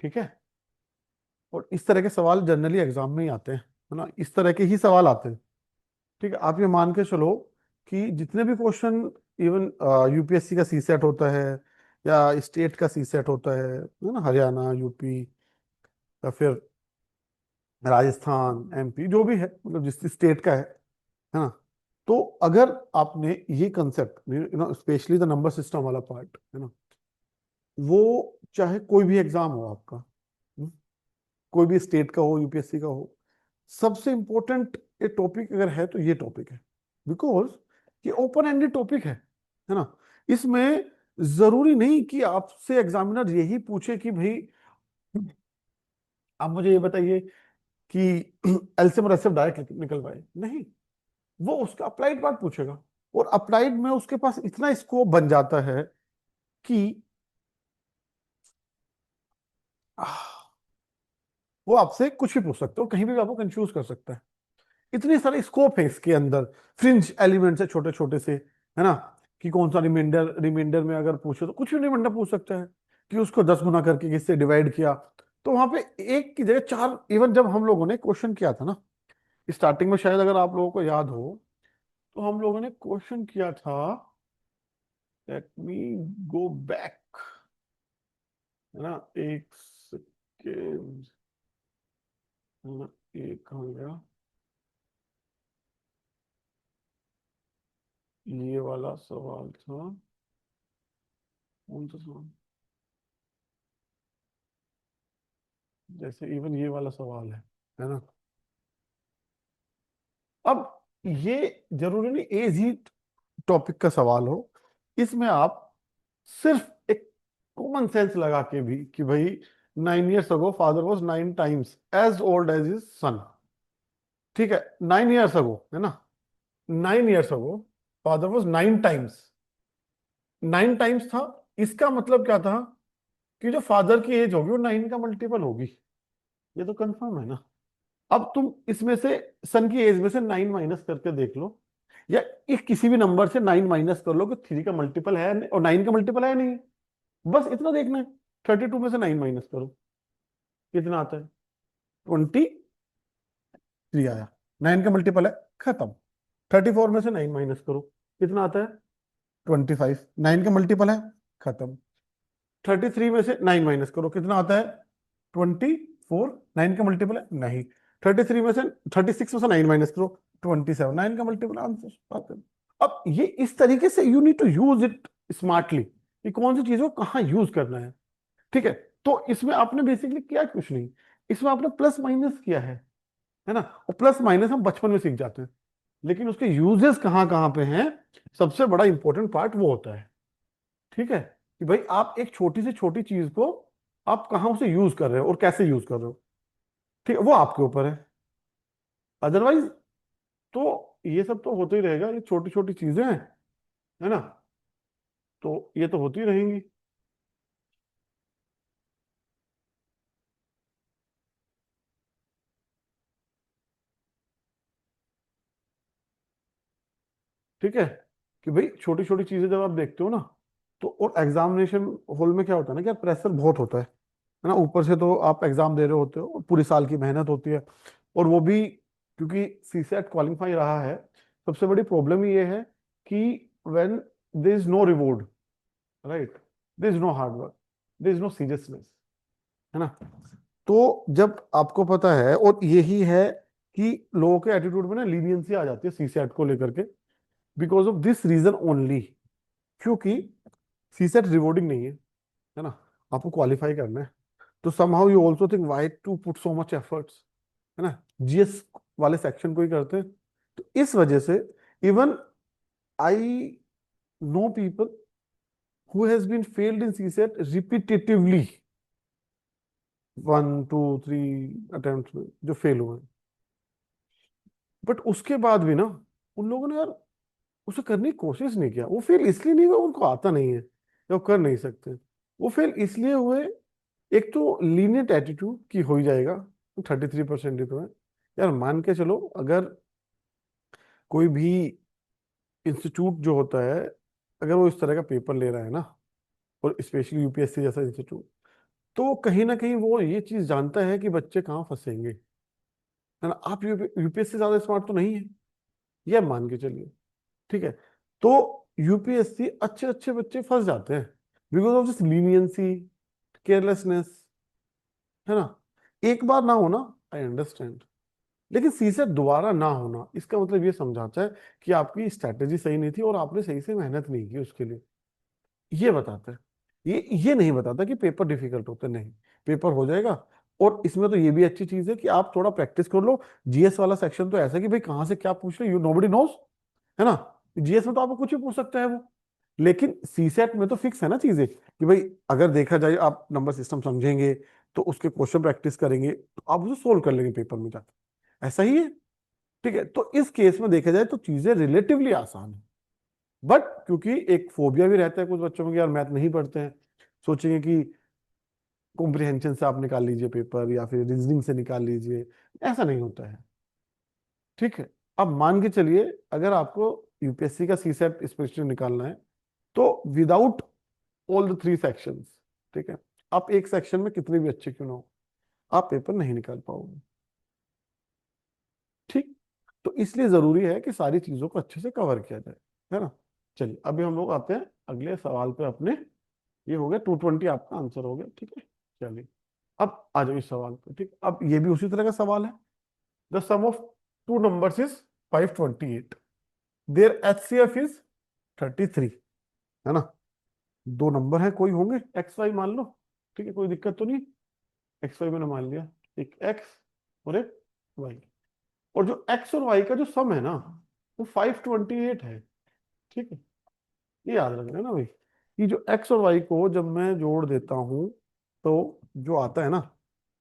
ठीक है, और इस तरह के सवाल जनरली एग्जाम में ही आते हैं, है ना, इस तरह के ही सवाल आते हैं। ठीक है, आप ये मान के चलो कि जितने भी क्वेश्चन, इवन यूपीएससी का सी सेट होता है, या स्टेट का सी सेट होता है ना, हरियाणा, यूपी, या फिर राजस्थान, एमपी, जो भी है, मतलब जिस स्टेट का है ना, तो अगर आपने ये concept, specially the number system वाला पार्ट, है ना, वो चाहे कोई भी एग्जाम हो आपका, हम्म, कोई भी स्टेट का हो, यूपीएससी का हो, सबसे इंपॉर्टेंट ये टॉपिक अगर है तो ये टॉपिक है, बिकॉज ये ओपन एंडेड टॉपिक है ना। इसमें जरूरी नहीं कि आपसे एग्जामिनर यही पूछे कि भाई आप मुझे ये बताइए कि एलसीएम और एचसीएफ डायरेक्ट निकलवाए, नहीं, वो उसका अप्लाइड पार्ट पूछेगा। और अप्लाइड में उसके पास इतना स्कोप बन जाता है कि आह, वो आपसे कुछ भी पूछ सकते हो, कहीं भी आपको कंफ्यूज कर सकता है। इतने सारे स्कोप है इसके अंदर, फ्रिंज एलिमेंट्स है छोटे छोटे से, है ना, कि कौन सा रिमाइंडर, रिमाइंडर में अगर पूछे तो कुछ भी रिमाइंडर पूछ सकता है कि उसको 10 गुना करके किससे डिवाइड किया। तो वहां पे एक की जगह चार, इवन जब हम लोगों ने क्वेश्चन किया था ना स्टार्टिंग में, शायद अगर आप लोगों को याद हो, तो हम लोगों ने क्वेश्चन किया था, लेट मी गो बैक, है ना, एक सेकेंड, है ना, एक कहाँ गया, ये वाला सवाल था, कौन सा सवाल, जैसे इवन ये वाला सवाल है ना। अब ये जरूरी नहीं एज ही टॉपिक का सवाल हो, इसमें आप सिर्फ एक कॉमन सेंस लगा के भी कि भाई 9 years ago father was 9 times as old as his son, ठीक है, 9 years अगो, है ना, 9 years ago father was 9 times, 9 times था, इसका मतलब क्या था कि जो फादर की एज होगी वो 9 का मल्टीपल होगी, ये तो कंफर्म है ना। अब तुम इसमें से सन की एज में से 9 माइनस करके देख लो, या एक किसी भी नंबर से 9 माइनस कर लो कि 3 का मल्टीपल है और 9 का मल्टीपल है नहीं, बस इतना देखना है। 32 में से 9 माइनस करो, कितना आता है, 23 आया, 9 का मल्टीपल है, खत्म। 34 में से 9 माइनस करो, कितना आता है, 25, 9 का मल्टीपल है, खत्म। 33 में से 9 माइनस करो, कितना आता है, 24, 9 का मल्टीपल है नहीं। 33 में से 36 में से 9 माइनस करो, 27, 9 का मल्टीपल, आंसर। अब ये इस तरीके से you need to use it smartly, कि कौन सी चीज को कहाँ यूज करना है, ठीक है। तो इसमें आपने बेसिकली किया कुछ नहीं, इसमें आपने प्लस माइनस किया है ना, और प्लस माइनस हम बचपन में सीख जाते हैं, लेकिन उसके यूजेस कहाँ कहाँ पे हैं, सबसे बड़ा इंपॉर्टेंट पार्ट वो होता है, ठीक है, कि भाई आप एक छोटी से छोटी चीज को आप कहाँ उसे यूज कर रहे हो और कैसे यूज कर रहे हो, ठीक है, वो आपके ऊपर है। अदरवाइज तो ये सब तो होते ही रहेगा, ये छोटी छोटी चीजें हैं, है ना, तो ये तो होती रहेंगी। ठीक है, कि भाई छोटी छोटी चीजें जब आप देखते हो ना, तो और एग्जामिनेशन हॉल में क्या होता है ना, कि प्रेशर बहुत होता है ना, ऊपर से तो आप एग्जाम दे रहे होते हो और पूरी साल की मेहनत होती है, और वो भी क्योंकि सीसेट क्वालिफाई रहा है, सबसे बड़ी प्रॉब्लम ये है कि when there is no reward, right, there is no hard work, there is no seriousness, है ना। तो जब आपको पता है, और यही है कि लोगों के एटीट्यूड में ना लीनियंसी आ जाती है सीसेट को लेकर के, because of this reason only, क्योंकि सीसेट रिवॉर्डिंग नहीं है ना, आपको क्वालिफाई करना है, तो somehow you also think why to put so much efforts, है ना, जीएस वाले सेक्शन को ही करते हैं। तो इस वजह से even I know people who has been failed in CSAT repetitively, 1 2 3 attempt में जो फेल हुए, बट उसके बाद भी ना उन लोगों ने यार उसे करने की कोशिश नहीं किया, वो फेल इसलिए नहीं हुआ उनको आता नहीं है या वो कर नहीं सकते, वो फेल इसलिए हुए, एक तो लीनियंट एटीट्यूड की हो ही जाएगा, 33% ही तो है, यार मान के चलो, अगर कोई भी इंस्टीट्यूट जो होता है, अगर वो इस तरह का पेपर ले रहा है ना, और स्पेशली यूपीएससी जैसा इंस्टीट्यूट, तो कहीं ना कहीं वो ये चीज जानता है कि बच्चे कहाँ फंसेंगे, है ना, आप यूपीएससी से ज्यादा स्मार्ट तो नहीं है, ये मान के चलिए, ठीक है। तो यूपीएससी अच्छे अच्छे बच्चे फंस जाते हैं because of this leniency, carelessness, है ना। एक बार ना होना, आई अंडरस्टैंड, लेकिन सीसेट दोबारा ना होना इसका मतलब ये समझाता है कि आपकी स्ट्रैटेजी सही नहीं थी और आपने सही से मेहनत नहीं की उसके लिए, ये बताता है। ये नहीं बताता कि पेपर डिफिकल्ट होते, नहीं, पेपर हो जाएगा। और इसमें तो ये भी अच्छी चीज है कि आप थोड़ा प्रैक्टिस कर लो, जीएस वाला सेक्शन तो ऐसा है कि भाई कहाँ से क्या पूछ ले, यू नोबडी नोज, है ना, जीएस में तो आपको कुछ भी पूछ सकता है वो, लेकिन सीसेट में तो फिक्स है ना चीजें कि भाई अगर देखा जाए आप नंबर सिस्टम समझेंगे तो उसके क्वेश्चन प्रैक्टिस करेंगे तो आप उसे सोल्व कर लेंगे पेपर में जाकर, ऐसा ही है। ठीक है, तो इस केस में देखा जाए तो चीजें रिलेटिवली आसान है। बट क्योंकि एक फोबिया भी रहता है कुछ बच्चों में कि यार मैथ नहीं पढ़ते हैं, सोचेंगे कि कॉम्प्रिहेंशन से आप निकाल लीजिए पेपर या फिर रीजनिंग से निकाल लीजिए, ऐसा नहीं होता है। ठीक है, अब मान के चलिए अगर आपको यूपीएससी का सीसेट स्पेशल निकालना है तो without all the three sections, ठीक है, आप एक सेक्शन में कितने भी अच्छे क्यों ना हो आप पेपर नहीं निकाल पाओगे। ठीक, तो इसलिए जरूरी है कि सारी चीजों को अच्छे से कवर किया जाए, है ना। चलिए अभी हम लोग आते हैं अगले सवाल पे अपने। ये हो गया 220, आपका आंसर हो गया, ठीक है। चलिए अब आ जाओ इस सवाल पे। ठीक, अब ये भी उसी तरह का सवाल है। The sum of two numbers is 528, their HCF is 33, है ना। दो नंबर है, कोई होंगे एक्स वाई मान लो, ठीक है, कोई दिक्कत तो नहीं। एक्स वाई मैंने मान लिया, एक एक्स और एक वाई। और जो एक्स और वाई का जो सम है ना वो 528 है। ठीक है, ये याद रखना है ना भाई, कि जो एक्स और वाई को जब मैं जोड़ देता हूं तो जो आता है ना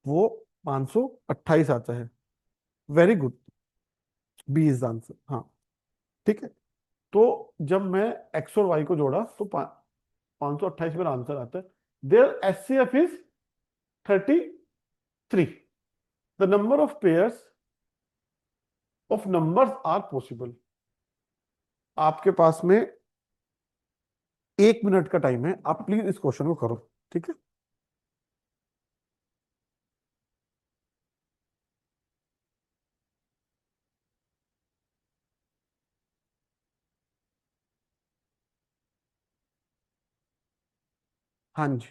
वो 528 आता है। Very good, B is answer, हाँ। ठीक है, तो जब मैं एक्स और वाई को जोड़ा तो 528 मेरा आंसर आता है। Their HCF is 33। The number of pairs of numbers are possible. आपके पास में 1 मिनट का टाइम है, आप प्लीज इस क्वेश्चन को करो। ठीक है, हाँ जी।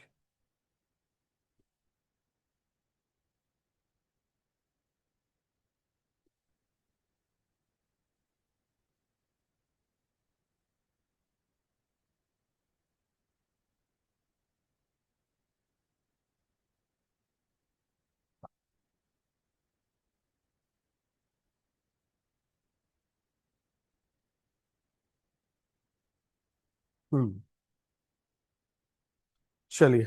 हम्म, चलिए,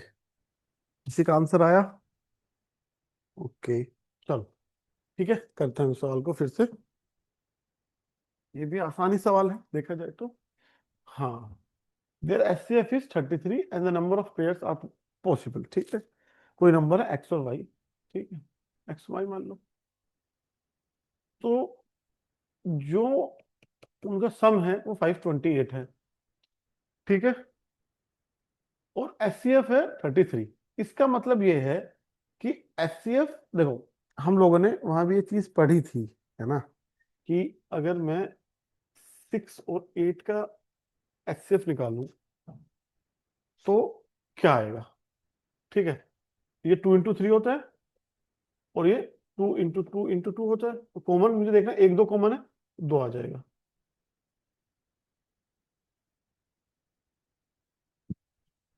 किसी का आंसर आया? ओके, चलो ठीक है, करते हैं इस सवाल को फिर से। ये भी आसानी सवाल है देखा जाए तो। हाँ, their HCF is 33 and the number of pairs are possible. ठीक है, कोई नंबर है एक्स और वाई, ठीक है, एक्स वाई मान लो। तो जो उनका सम है वो 528 है। ठीक है, और एचसीएफ है 33। इसका मतलब ये है कि एचसीएफ देखो, हम लोगों ने वहां भी ये चीज पढ़ी थी, है ना, कि अगर मैं 6 और 8 का एचसीएफ निकालूं तो क्या आएगा। ठीक है, ये 2 into 3 होता है और ये 2 into 2 होता है, तो कॉमन मुझे देखना, एक दो कॉमन है, दो आ जाएगा।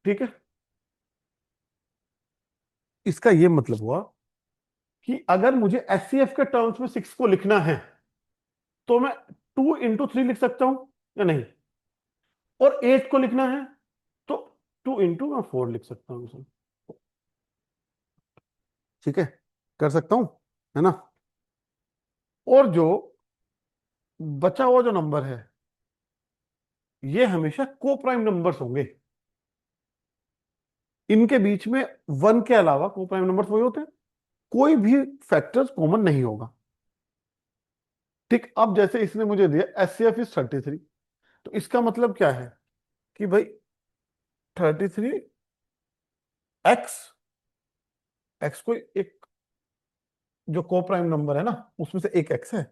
ठीक है, इसका ये मतलब हुआ कि अगर मुझे एचसीएफ के टर्म्स में 6 को लिखना है तो मैं 2 into 3 लिख सकता हूं या नहीं, और 8 को लिखना है तो 2 into 4 लिख सकता हूं उसे। ठीक है, कर सकता हूं, है ना। और जो बचा हुआ जो नंबर है ये हमेशा को प्राइम नंबर्स होंगे। इनके बीच में 1 के अलावा को प्राइम नंबर्स वही होते हैं, कोई भी फैक्टर्स कॉमन नहीं होगा। ठीक, अब जैसे इसने मुझे दिया एचसीएफ इज 33, तो इसका मतलब क्या है कि भाई 33 एक्स, एक्स को एक जो को प्राइम नंबर है ना उसमें से एक एक्स है,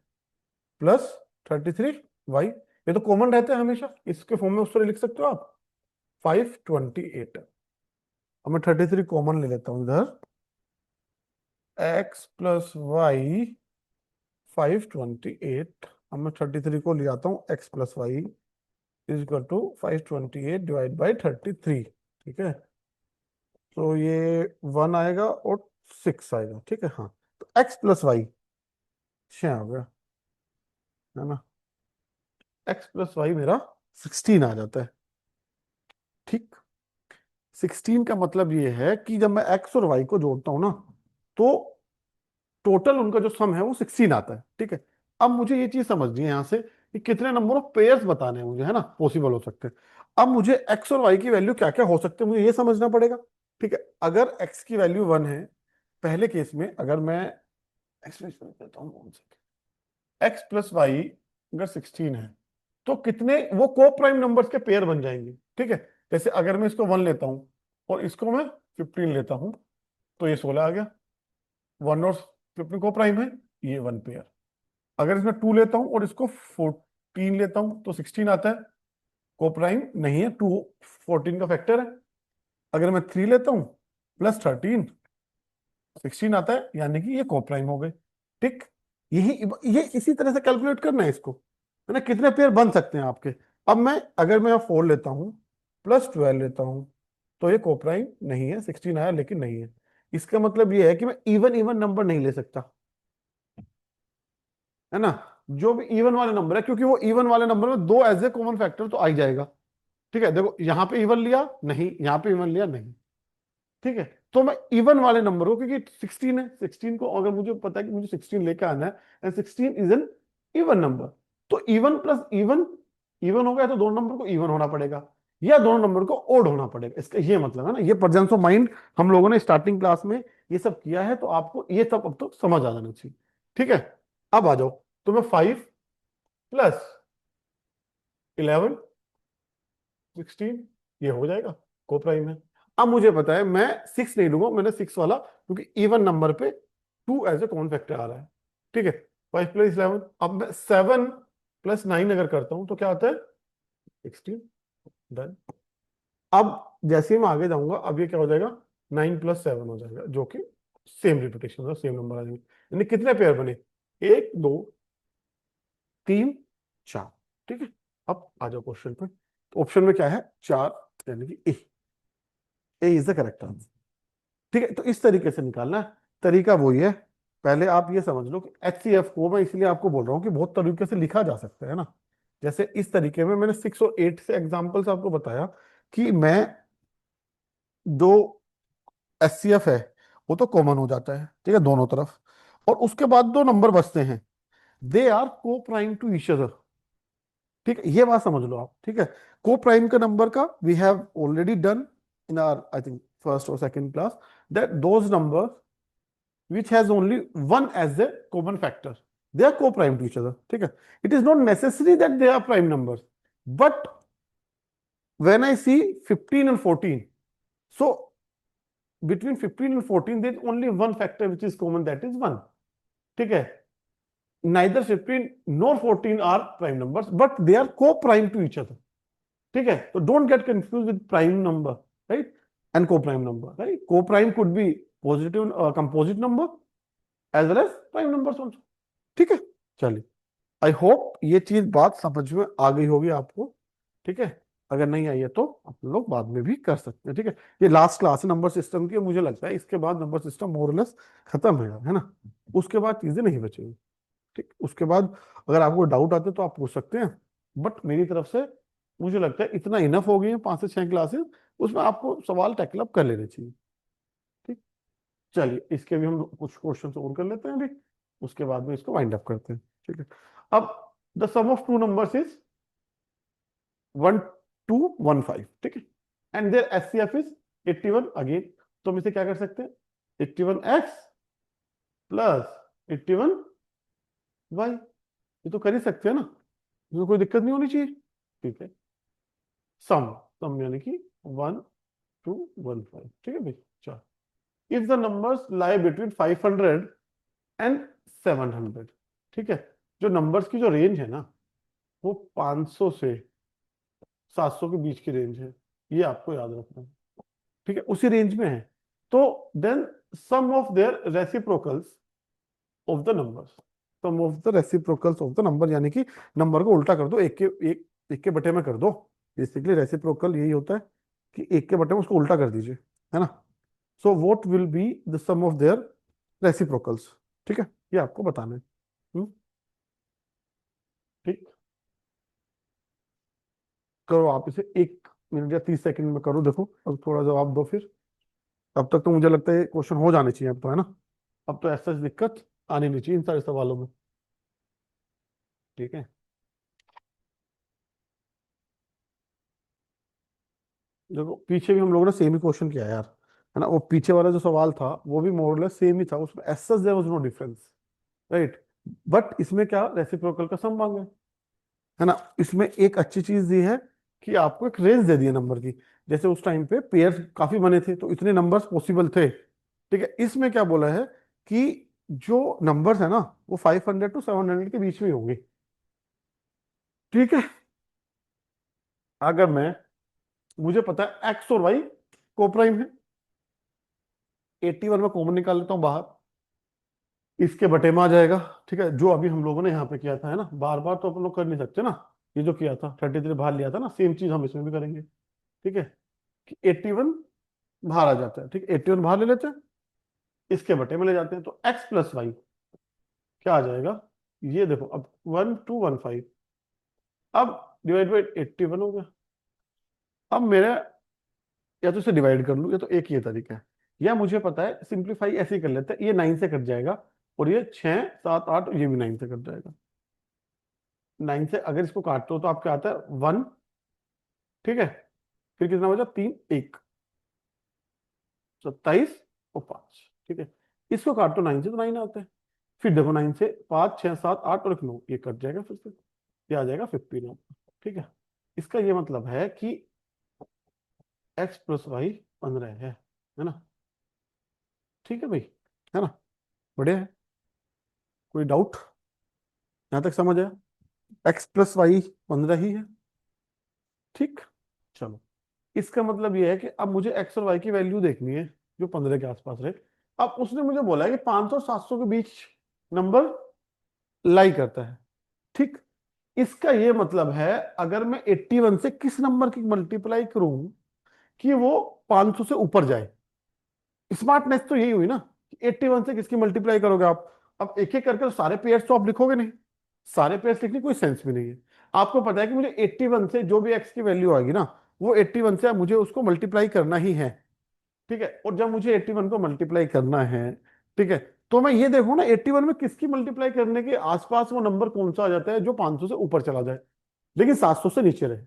प्लस 33 वाई, ये तो कॉमन रहते हैं हमेशा, इसके फॉर्म में उस तरह लिख सकते हो आप 528। अब मैं 33 कॉमन ले लेता हूं इधर, एक्स प्लस वाई 528। अब मैं 33 को ले आता हूँ, X plus Y is equal to 528 divide by 33। ठीक है, तो ये 1 आएगा और 6 आएगा। ठीक है, हाँ, तो एक्स प्लस वाई 6 हो गया, है ना। एक्स प्लस वाई मेरा 16 आ जाता है। ठीक। 16 का मतलब ये है कि जब मैं एक्स और वाई को जोड़ता हूं ना, तो टोटल उनका जो सम है वो 16 आता है। ठीक है। अब मुझे ये चीज समझनी है यहाँ से कि कितने नंबर ऑफ पेयर्स बताने हैं मुझे, है ना, पॉसिबल हो सकते हैं। अब मुझे एक्स और वाई की वैल्यू क्या क्या हो सकते हैं मुझे ये समझना पड़ेगा। ठीक है। अगर एक्स की वैल्यू 1 है, पहले केस में अगर मैं एक्स देता हूँ, एक्स प्लस वाई अगर 16 है, तो कितने वो को प्राइम नंबर्स के पेयर बन जाएंगे। ठीक है। जैसे अगर मैं इसको 1 लेता हूं और इसको मैं 15 लेता हूं, तो ये 16 आ गया। 1 और 15 को प्राइम है, ये 1 पेयर। अगर इसमें 2 लेता हूं और इसको 14 लेता हूं तो 16 आता है, को प्राइम नहीं है, 2 14 का फैक्टर है। अगर मैं 3 लेता हूं प्लस 13 16 आता है, यानी कि ये को प्राइम हो गए। ठीक। यही ये इसी तरह से कैलकुलेट करना है इसको, है ना, कितने पेयर बन सकते हैं आपके। अब मैं अगर मैं 4 लेता हूं प्लस 12 लेता हूं, तो ये को प्राइम नहीं है, 16 आया लेकिन नहीं है। इसका मतलब ये है कि मैं इवन इवन नंबर नहीं ले सकता, है ना। जो भी इवन वाले नंबर है, क्योंकि वो इवन वाले नंबर में दो एज ए कॉमन फैक्टर तो आ ही जाएगा। ठीक है। देखो यहां पे इवन लिया नहीं, यहां पे इवन लिया नहीं। ठीक है। तो मैं इवन वाले नंबर को, क्योंकि 16 है, 16 को अगर मुझे पता है कि मुझे 16 लेके आना है, and 16 is an even number, तो इवन प्लस इवन इवन हो गया, तो दोनों नंबर को इवन होना पड़ेगा या दोनों नंबर को ओड होना पड़ेगा। इसका ये मतलब है ना, ये प्रेजेंस ऑफ माइंड हम लोगों ने स्टार्टिंग क्लास में ये सब किया है, तो आपको ये सब अब तो समझ आ जाना चाहिए। ठीक है। अब आ जाओ, तो मैं 5 प्लस 11 16 ये हो जाएगा, को प्राइम है। अब मुझे पता है मैं 6 नहीं लूंगा, मैंने 6 वाला, क्योंकि इवन नंबर पे 2 एज ए कॉमन फैक्टर आ रहा है। ठीक है। 5 प्लस 11, अब मैं 7 प्लस 9 अगर करता हूं तो क्या आता है, 16। डन। अब जैसे ही मैं आगे जाऊंगा, अब ये क्या हो जाएगा, 9 प्लस 7 हो जाएगा, जो कि सेम रिपीटेशन है, सेम नंबर आ जाएंगे। यानी कितने पेयर बने, 1 2 3 4। ठीक है। अब आ जाओ क्वेश्चन पे, तो ऑप्शन में क्या है, 4, यानी कि ए इज द करेक्ट आंसर। ठीक है। तो इस तरीके से निकालना है, तरीका वही है। पहले आप ये समझ लो कि एच सी एफ को मैं इसलिए आपको बोल रहा हूँ कि बहुत तरीके से लिखा जा सकता है ना। जैसे इस तरीके में मैंने 6 और 8 से एग्जाम्पल्स आपको बताया कि मैं जो एच सी एफ है वो तो कॉमन हो जाता है, ठीक है, दोनों तरफ। और उसके बाद दो नंबर बचते हैं, दे आर को प्राइम टू ईच अदर। ठीक है, ये बात समझ लो आप। ठीक है। को प्राइम का नंबर का we have already done in our I think first और second class, that those number which has only one as a common factor, they are co-prime to each other. ठीक है। It is not necessary that they are prime numbers, but when I see 15 and 14, so between 15 and 14 there is only one factor which is common, that is 1. ठीक है। Neither 15 nor 14 are prime numbers, but they are co-prime to each other. ठीक है। So don't get confused with prime number, right, and co-prime number, right. Co-prime could be positive composite number as well as prime numbers also. ठीक है। चलिए, I hope ये चीज बात समझ में आ गई होगी आपको। ठीक है। अगर नहीं आई है तो आप लोग बाद में भी कर सकते हैं। ठीक है। ये लास्ट क्लास है नंबर सिस्टम की, मुझे लगता है इसके बाद नंबर सिस्टम मोरलेस खत्म है ना। उसके बाद चीजें नहीं बचेगी। ठीक। उसके बाद अगर आपको डाउट आते तो आप पूछ सकते हैं, बट मेरी तरफ से मुझे लगता है इतना इनफ हो गई है, 5 से 6 क्लासेस, उसमें आपको सवाल टैकल अप कर लेने चाहिए। ठीक। चलिए, इसके भी हम कुछ क्वेश्चन और कर लेते हैं अभी, उसके बाद में इसको वाइंड अप करते हैं। ठीक है। अब the sum of two numbers is 1215। ठीक है। And their HCF is 81 again. तो हम इसे क्या कर सकते हैं, 81x प्लस 81y, ये तो कर ही सकते हैं ना, इसमें कोई दिक्कत नहीं होनी चाहिए। ठीक है। सम सम यानी कि 1215। ठीक है भाई। चलो, if the numbers lie between 500 and 700। ठीक है। जो नंबर्स की जो रेंज है ना, वो 500 से 700 के बीच की रेंज है, ये आपको याद रखना है। ठीक है, उसी रेंज में है। तो then sum of their reciprocals of the numbers, sum of the reciprocals of the number, यानी कि नंबर को उल्टा कर दो, एक के बटे में कर दो। बेसिकली रेसिप्रोकल यही होता है कि एक के बटे में उसको उल्टा कर दीजिए, है ना। So what will be the sum of their reciprocals. ठीक है, ये आपको बताना है। ठीक। करो आप इसे, एक मिनट या 30 सेकंड में करूँ, देखो अब थोड़ा जवाब दो फिर। अब तक तो मुझे लगता है क्वेश्चन हो जाने चाहिए अब तो, है ना। अब तो ऐसा दिक्कत आनी नहीं चाहिए इन सारे सवालों में। ठीक है, देखो पीछे भी हम लोगों ने सेम ही क्वेश्चन किया यार, है ना। वो पीछे वाला जो सवाल था वो भी मोरलेस सेम ही था, उसमें as such there was no difference, right. But इसमें क्या रेसिप्रोकल का सम मांगा है ना। इसमें एक अच्छी चीज दी है कि आपको एक रेंज दे दी है नंबर की। जैसे उस टाइम पे पेयर्स काफी बने थे तो इतने नंबर्स पॉसिबल थे। ठीक है, इसमें क्या बोला है कि जो नंबर्स है ना वो 500 to 700 के बीच में होंगे। ठीक है, अगर मैं, मुझे पता है एक्स और वाई कोप्राइम है, 81 में कॉमन निकाल लेता हूँ बाहर, इसके बटे में आ जाएगा। ठीक है, जो अभी हम लोगों ने यहाँ पे किया था, है ना, बार बार तो अपन लोग कर नहीं सकते ना। ये जो किया था 33 बाहर लिया था ना, सेम चीज हम इसमें भी करेंगे। ठीक है, कि 81 बाहर आ जाता है, ठीक है, 81 बाहर ले लेते हैं, इसके बटे में ले जाते हैं, तो एक्स प्लस वाई क्या आ जाएगा, ये देखो अब 1215, अब डिवाइड बाई 81 हो गया। अब मेरे, या तो इसे डिवाइड कर लूँ, या तो एक ये तरीका है, या मुझे पता है सिंप्लीफाई ऐसे ही कर लेते हैं, ये 9 से कट जाएगा, और ये 6 7 8, ये भी 9 से कट जाएगा। 9 से अगर इसको काटते हो तो आपका आता है 1। ठीक है, फिर कितना बचा, 3 1, 27 और 5। ठीक है, इसको काटो 9 से तो 9 आता है। फिर देखो 9 से 5 6 7 8 और एक 9, ये कट जाएगा फिर से, ये आ जाएगा 15। ठीक है, इसका ये मतलब है कि एक्स प्लस वाई 15 है ना। ठीक है भाई, है ना, बढ़िया है। कोई डाउट, यहाँ तक समझ आया। एक्स प्लस वाई 15 ही है। ठीक, चलो, इसका मतलब ये है कि अब मुझे एक्स और वाई की वैल्यू देखनी है जो 15 के आसपास रहे। अब उसने मुझे बोला है कि 500 और 700 के बीच नंबर लाई करता है। ठीक, इसका ये मतलब है अगर मैं 81 से किस नंबर की मल्टीप्लाई करूं कि वो 500 से ऊपर जाए। स्मार्टनेस तो यही हुई ना, 81 से किसकी मल्टीप्लाई करोगे आप। अब एक एक करके तो सारे पेयर्स तो आप लिखोगे नहीं, सारे पेयर्स लिखने की कोई सेंस भी नहीं है। आपको पता है कि मुझे 81 से जो भी एक्स की वैल्यू आएगी ना, वो 81 से मुझे उसको मल्टीप्लाई करना ही है। ठीक है, और जब मुझे 81 को मल्टीप्लाई करना है, ठीक है, तो मैं ये देखूं ना 81 में किसकी मल्टीप्लाई करने के आसपास वो नंबर कौन सा आ जाता है जो 500 से ऊपर चला जाए लेकिन 700 से नीचे रहे,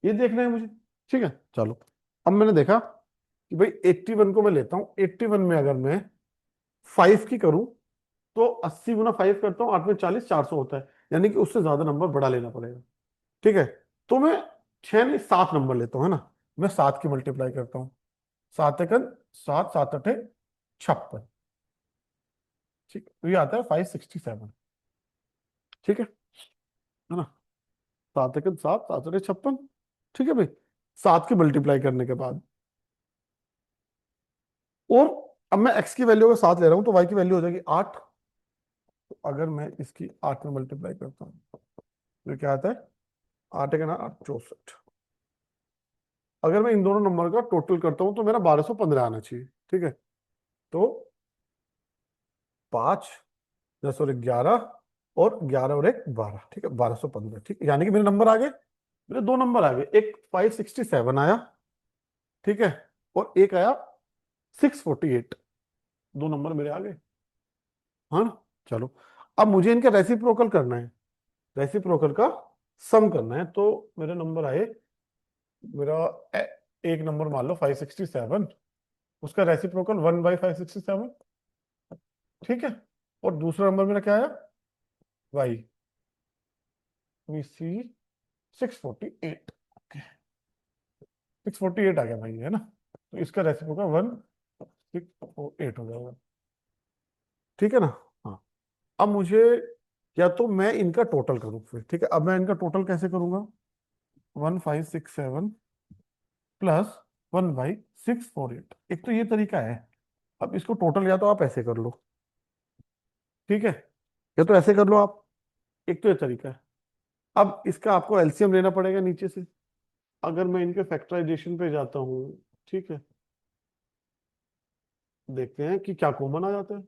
ये देखना है मुझे। ठीक है, चलो, अब मैंने देखा कि भाई 81 को मैं लेता हूं, 81 में अगर मैं 5 की करूं तो 80 गुना 5 करता हूँ, 8 में 40, 400 होता है, यानी कि उससे ज्यादा नंबर बड़ा लेना पड़ेगा। ठीक है, तो मैं 6 नहीं 7 नंबर लेता हूँ, है ना। मैं 7 की मल्टीप्लाई करता हूँ, 7 एकन 7, 7 अठे 56। ठीक है, तो ये आता है 567। ठीक है ना, 7 एकन 7, 7 अठे 56। ठीक है भाई, 7 की मल्टीप्लाई करने के बाद, और अब मैं एक्स की वैल्यू का 7 ले रहा हूं तो वाई की वैल्यू हो जाएगी 8। तो अगर मैं इसकी 8 में मल्टीप्लाई करता हूँ तो क्या आता है, 8 एकन 8 64। अगर मैं इन दोनों नंबर का टोटल करता हूं तो मेरा 1215 आना चाहिए। ठीक है, तो 5 10 और 1 11, और 11 और 1 12, ठीक है, 1215। ठीक है, यानी कि मेरे नंबर आ गए, मेरे दो नंबर आ गए, एक 567 आया, ठीक है, और एक आया 648। दो नंबर मेरे आ गए, हाँ ना। चलो, अब मुझे इनका रेसिप्रोकल करना है, रेसिप्रोकल का सम करना है, तो मेरे नंबर आए, मेरा ए- एक नंबर मान लो 567, उसका रेसिप्रोकल 1/567। ठीक है, और दूसरा नंबर मेरा क्या आया, वाई, वी सी 648। 648 आ गया भाई, है ना। तो इसका रेसिप्रोकल 1648 हो जाएगा। ठीक है ना। हाँ, अब मुझे, या तो मैं इनका टोटल करूं फिर, ठीक है, अब मैं इनका टोटल कैसे करूंगा, 1567 प्लस 1/648, एक तो ये तरीका है। अब इसको टोटल या तो आप ऐसे कर लो, ठीक है, या तो ऐसे कर लो आप, एक तो ये तरीका है। अब इसका आपको एलसीएम लेना पड़ेगा नीचे से। अगर मैं इनके फैक्टराइजेशन पे जाता हूँ, ठीक है, देखते हैं कि क्या कॉमन आ जाता है।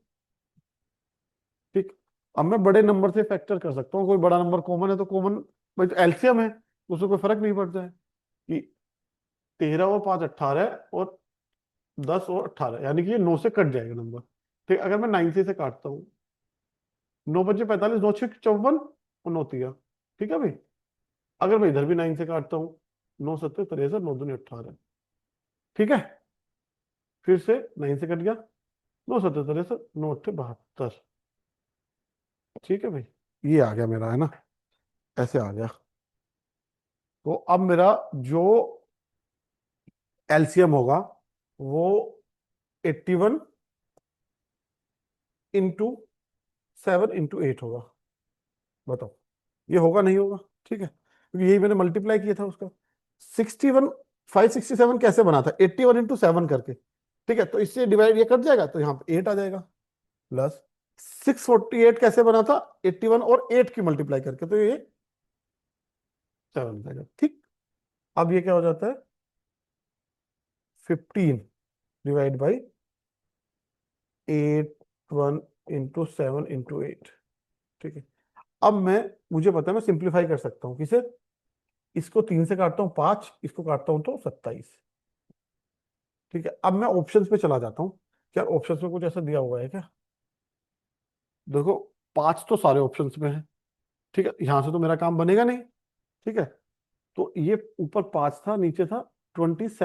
ठीक, अब मैं बड़े नंबर से फैक्टर कर सकता हूँ, कोई बड़ा नंबर कॉमन है तो कॉमन, भाई तो एलसीएम है, उससे कोई फर्क नहीं पड़ता है। कि 13 और 5 18 और 10 और 18, यानी कि ये 9 से कट जाएगा नंबर। ठीक, अगर मैं 9 से काटता हूँ, 9 5 45, 9 6 54 और 9 3, ठीक है भाई। अगर मैं इधर भी 9 से काटता हूँ, 9 7 63, 9 2 18, ठीक है। फिर से 9 से कट गया, 9 7 63, 9 8 72, ठीक है भाई। ये आ गया मेरा, है ना, ऐसे आ गया। तो अब मेरा जो एलसीएम होगा वो 81 × 7 × 8 होगा। बताओ, ये होगा नहीं होगा? ठीक है, क्योंकि यही मैंने मल्टीप्लाई किया था उसका। 61, 567 कैसे बना था? 81 × 7 करके। ठीक है, तो इससे डिवाइड ये कट जाएगा, तो यहाँ पे 8 आ जाएगा। प्लस 648 कैसे बना था? 81 और 8 की मल्टीप्लाई करके, तो ये 7 आ जाएगा। ठीक, अब ये क्या हो जाता है? 15 ÷ 81 × 7 × 8। ठीक है, अब मुझे पता है मैं सिंप्लीफाई कर सकता हूँ किसे? इसको 3 से काटता हूँ 5, इसको काटता हूँ तो 27। ठीक है, अब मैं ऑप्शंस पे चला जाता हूँ। क्या ऑप्शंस में कुछ ऐसा दिया हुआ है क्या? देखो, 5 तो सारे ऑप्शंस में है। ठीक है, यहां से तो मेरा काम बनेगा नहीं। ठीक है, तो ये ऊपर 5 था, नीचे था 27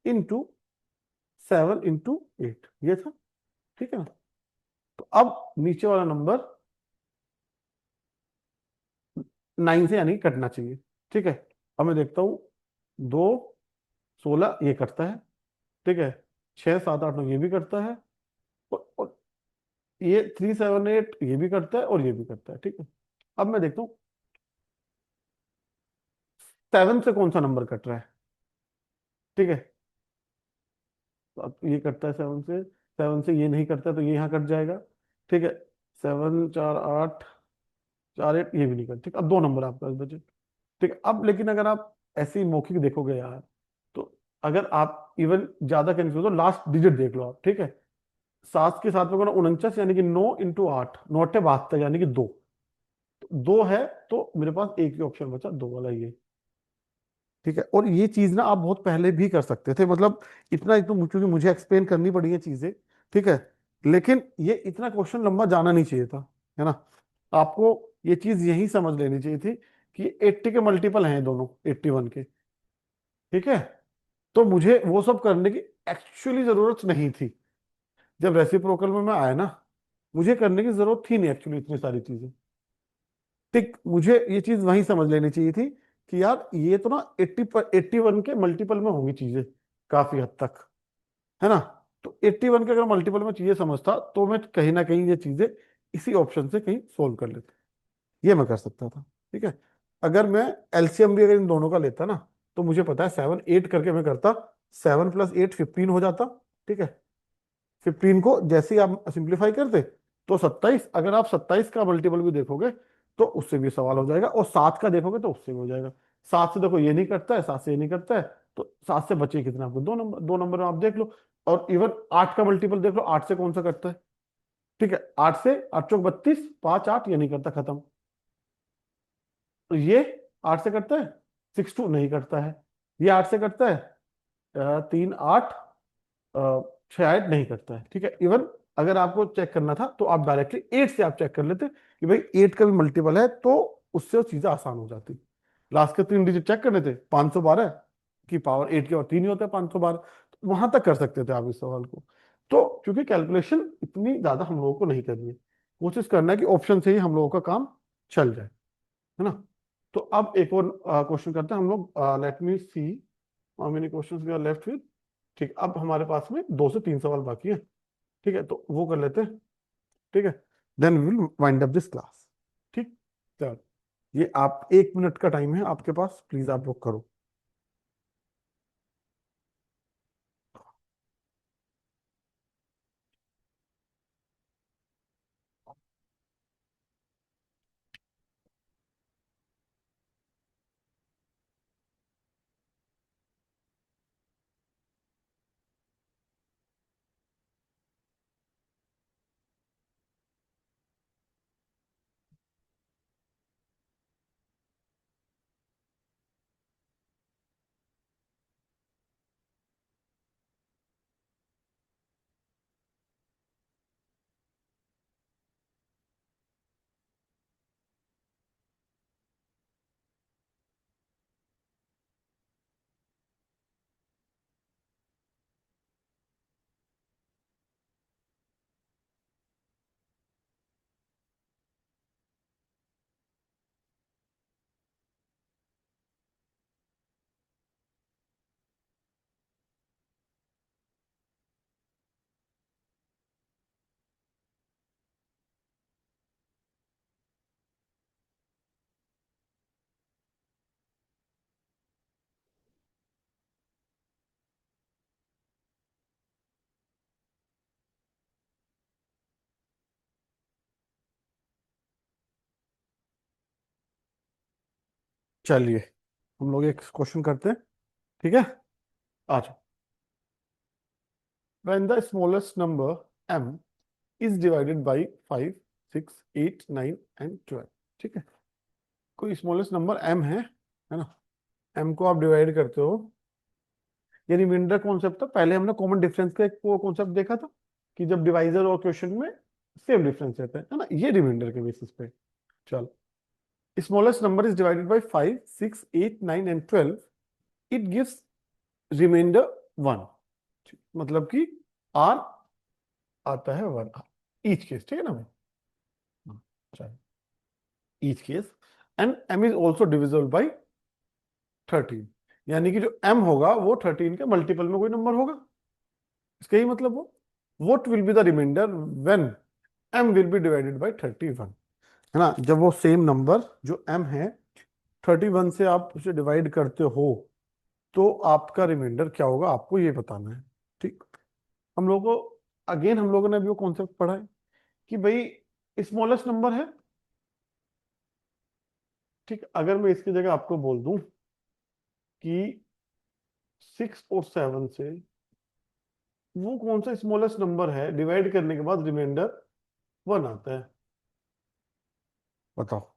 × 7 × 8, ये था। ठीक है ना, तो अब नीचे वाला नंबर 9 से यानी कटना चाहिए। ठीक है, अब मैं देखता हूँ, 2 16 ये कटता है। ठीक है, 6 7 8 9 ये भी कटता है, और ये 3 7 8 ये भी कटता है, और ये भी कटता है। ठीक है, अब मैं देखता हूँ 7 से कौन सा नंबर कट रहा है। ठीक है, तो अब ये कटता है 7 से ये नहीं कटता, तो ये यहाँ कट जाएगा। ठीक है, 7 4 8 4 8 ये भी नहीं कट। ठीक, अब 2 नंबर आपके पास बचे। ठीक है, अब लेकिन अगर आप ऐसे ही मौखिक देखोगे यार, तो अगर आप इवन ज्यादा कंफ्यूज हो, लास्ट डिजिट देख लो आप। ठीक है, 7 के साथ में कौन? 49, यानी कि 9 × 8, 9 8 72, यानी कि 2। 2 है, तो मेरे पास एक ही ऑप्शन बचा, 2 वाला, ये। ठीक है, और ये चीज ना आप बहुत पहले भी कर सकते थे, मतलब इतना तो क्योंकि मुझे एक्सप्लेन करनी पड़ी है चीजें। ठीक है, लेकिन ये इतना क्वेश्चन लंबा जाना नहीं चाहिए था, है ना। आपको ये चीज यही समझ लेनी चाहिए थी कि 80 के मल्टीपल हैं दोनों 81 के। ठीक है, तो मुझे वो सब करने की एक्चुअली जरूरत नहीं थी। जब रेसिप्रोकल में मैं आया ना, मुझे करने की जरूरत थी नहीं एक्चुअली इतनी सारी चीजें। ठीक, मुझे ये चीज वहीं समझ लेनी चाहिए थी कि यार ये तो ना 81 के मल्टीपल में होंगी चीजें, काफी हद तक, है ना। तो 81 के अगर मल्टीपल में चीजें समझता, तो मैं कहीं ना कहीं ये चीजें इसी ऑप्शन से कहीं सोल्व कर लेता, ये मैं कर सकता था। ठीक है, अगर मैं एलसीएम भी अगर इन दोनों का लेता ना, तो मुझे पता है 7 8 करके मैं करता, 7 + 8 15 हो जाता। ठीक है, 15 को जैसे ही आप सिंप्लीफाई करते, तो 27, अगर आप 27 का मल्टीपल भी देखोगे तो उससे भी सवाल हो जाएगा, और 7 का देखोगे तो उससे भी हो जाएगा। 7 से देखो ये नहीं करता है, 7 से ये नहीं करता है, तो 7 से बचे कितने आपको? 2 नंबर, 2 नंबर में आप देख लो। और इवन 8 का मल्टीपल देख लो, 8 से कौन सा करता है? ठीक है, 8 से 8 चौक 32, 5 8 ये नहीं करता, खत्म। तो ये 8 से करता है, 6 2 नहीं करता है। ये 8 से करता है, 3 8, 6 8 नहीं करता है। ठीक है, इवन अगर आपको चेक करना था, तो आप डायरेक्टली 8 से आप चेक कर लेते कि भाई 8 का भी मल्टीपल है, तो उससे वो चीजें आसान हो जाती। लास्ट के 3 डिजिट चेक करने थे, 512 की पावर 8 के और 3 ही होता है, 512। तो वहां तक कर सकते थे आप इस सवाल को। तो क्योंकि कैलकुलेशन इतनी ज्यादा हम लोगों को नहीं करनी है, कोशिश करना है कि ऑप्शन से ही हम लोगों का काम चल जाए, है ना। तो अब एक और क्वेश्चन करते हैं हम लोग। Let me see how many questions we are left with. ठीक, अब हमारे पास में 2 से 3 सवाल बाकी है। ठीक है, तो वो कर लेते हैं। ठीक है, then we will wind up this class. ठीक, चलो, ये आप 1 मिनट का टाइम है आपके पास, प्लीज आप बुक करो। चलिए हम लोग एक क्वेश्चन करते हैं, ठीक है। अच्छा, when the smallest number m is divided by 5, 6, 8, 9 and 12, ठीक है। कोई स्मॉलेस्ट नंबर m है ना। m को आप डिवाइड करते हो, ये रिमाइंडर कॉन्सेप्ट था। पहले हमने कॉमन डिफरेंस का एक कॉन्सेप्ट देखा था कि जब डिवाइजर और क्वेश्चन में सेम डिफरेंस रहता है ना, ये रिमाइंडर के बेसिस पे। चल, smallest number is divided by 5, 6, 8, 9 and 12, it gives reminder 1। मतलब कि r आता है 1 ईच केस, ठीक है ना भाई। चल, each case and m is also divisible by 13, यानी कि जो m होगा वो 13 के मल्टीपल में कोई नंबर होगा। इसका ही मतलब वो what will be the reminder when m will be divided by 31, है ना। जब वो सेम नंबर जो m है 31 से आप उसे डिवाइड करते हो तो आपका रिमाइंडर क्या होगा, आपको ये बताना है, ठीक। हम लोगों को अगेन हम लोगों ने अभी वो कॉन्सेप्ट पढ़ा है कि भाई स्मॉलेस्ट नंबर है, ठीक। अगर मैं इसकी जगह आपको बोल दूं कि 6 और 7 से वो कौन सा स्मॉलेस्ट नंबर है डिवाइड करने के बाद रिमाइंडर 1 आता है, बताओ।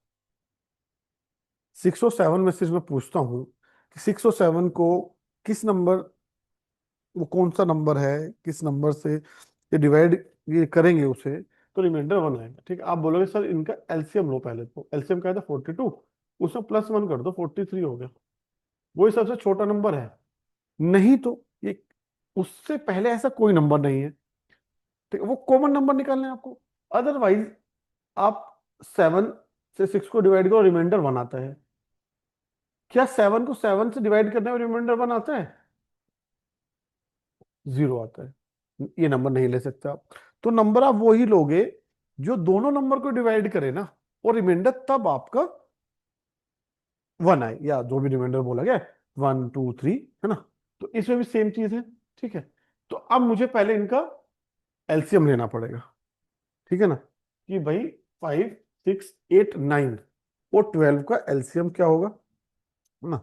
6 और 7 में से मैं पूछता हूँ कि 6 और 7 को किस नंबर, वो कौन सा नंबर है, किस नंबर से ये डिवाइड ये करेंगे उसे, तो रिमाइंडर 1 आएगा, ठीक है। आप बोलोगे सर इनका एलसीएम लो, पहले तो एलसीएम क्या था 42, उसमें +1 कर दो 43 हो गया, वही सबसे छोटा नंबर है। नहीं तो ये उससे पहले ऐसा कोई नंबर नहीं है, ठीक है। वो कॉमन नंबर निकालना है आपको। अदरवाइज आप 7 से 6 को डिवाइड करो, रिमाइंडर 1 आता है। क्या 7 को 7 से डिवाइड करने में रिमाइंडर 1 आता है? 0 आता है। ये नंबर नहीं ले सकते आप। तो नंबर आप वो ही लोगे जो दोनों नंबर को डिवाइड करे ना, और रिमाइंडर तब आपका 1 आए, या जो भी रिमाइंडर बोला गया 1, 2, 3, है ना। तो इसमें भी सेम चीज है, ठीक है। तो अब मुझे पहले इनका एलसीएम लेना पड़ेगा, ठीक है ना, कि भाई 5, 6, 8, 9 और 12 का एलसीएम क्या होगा, है ना।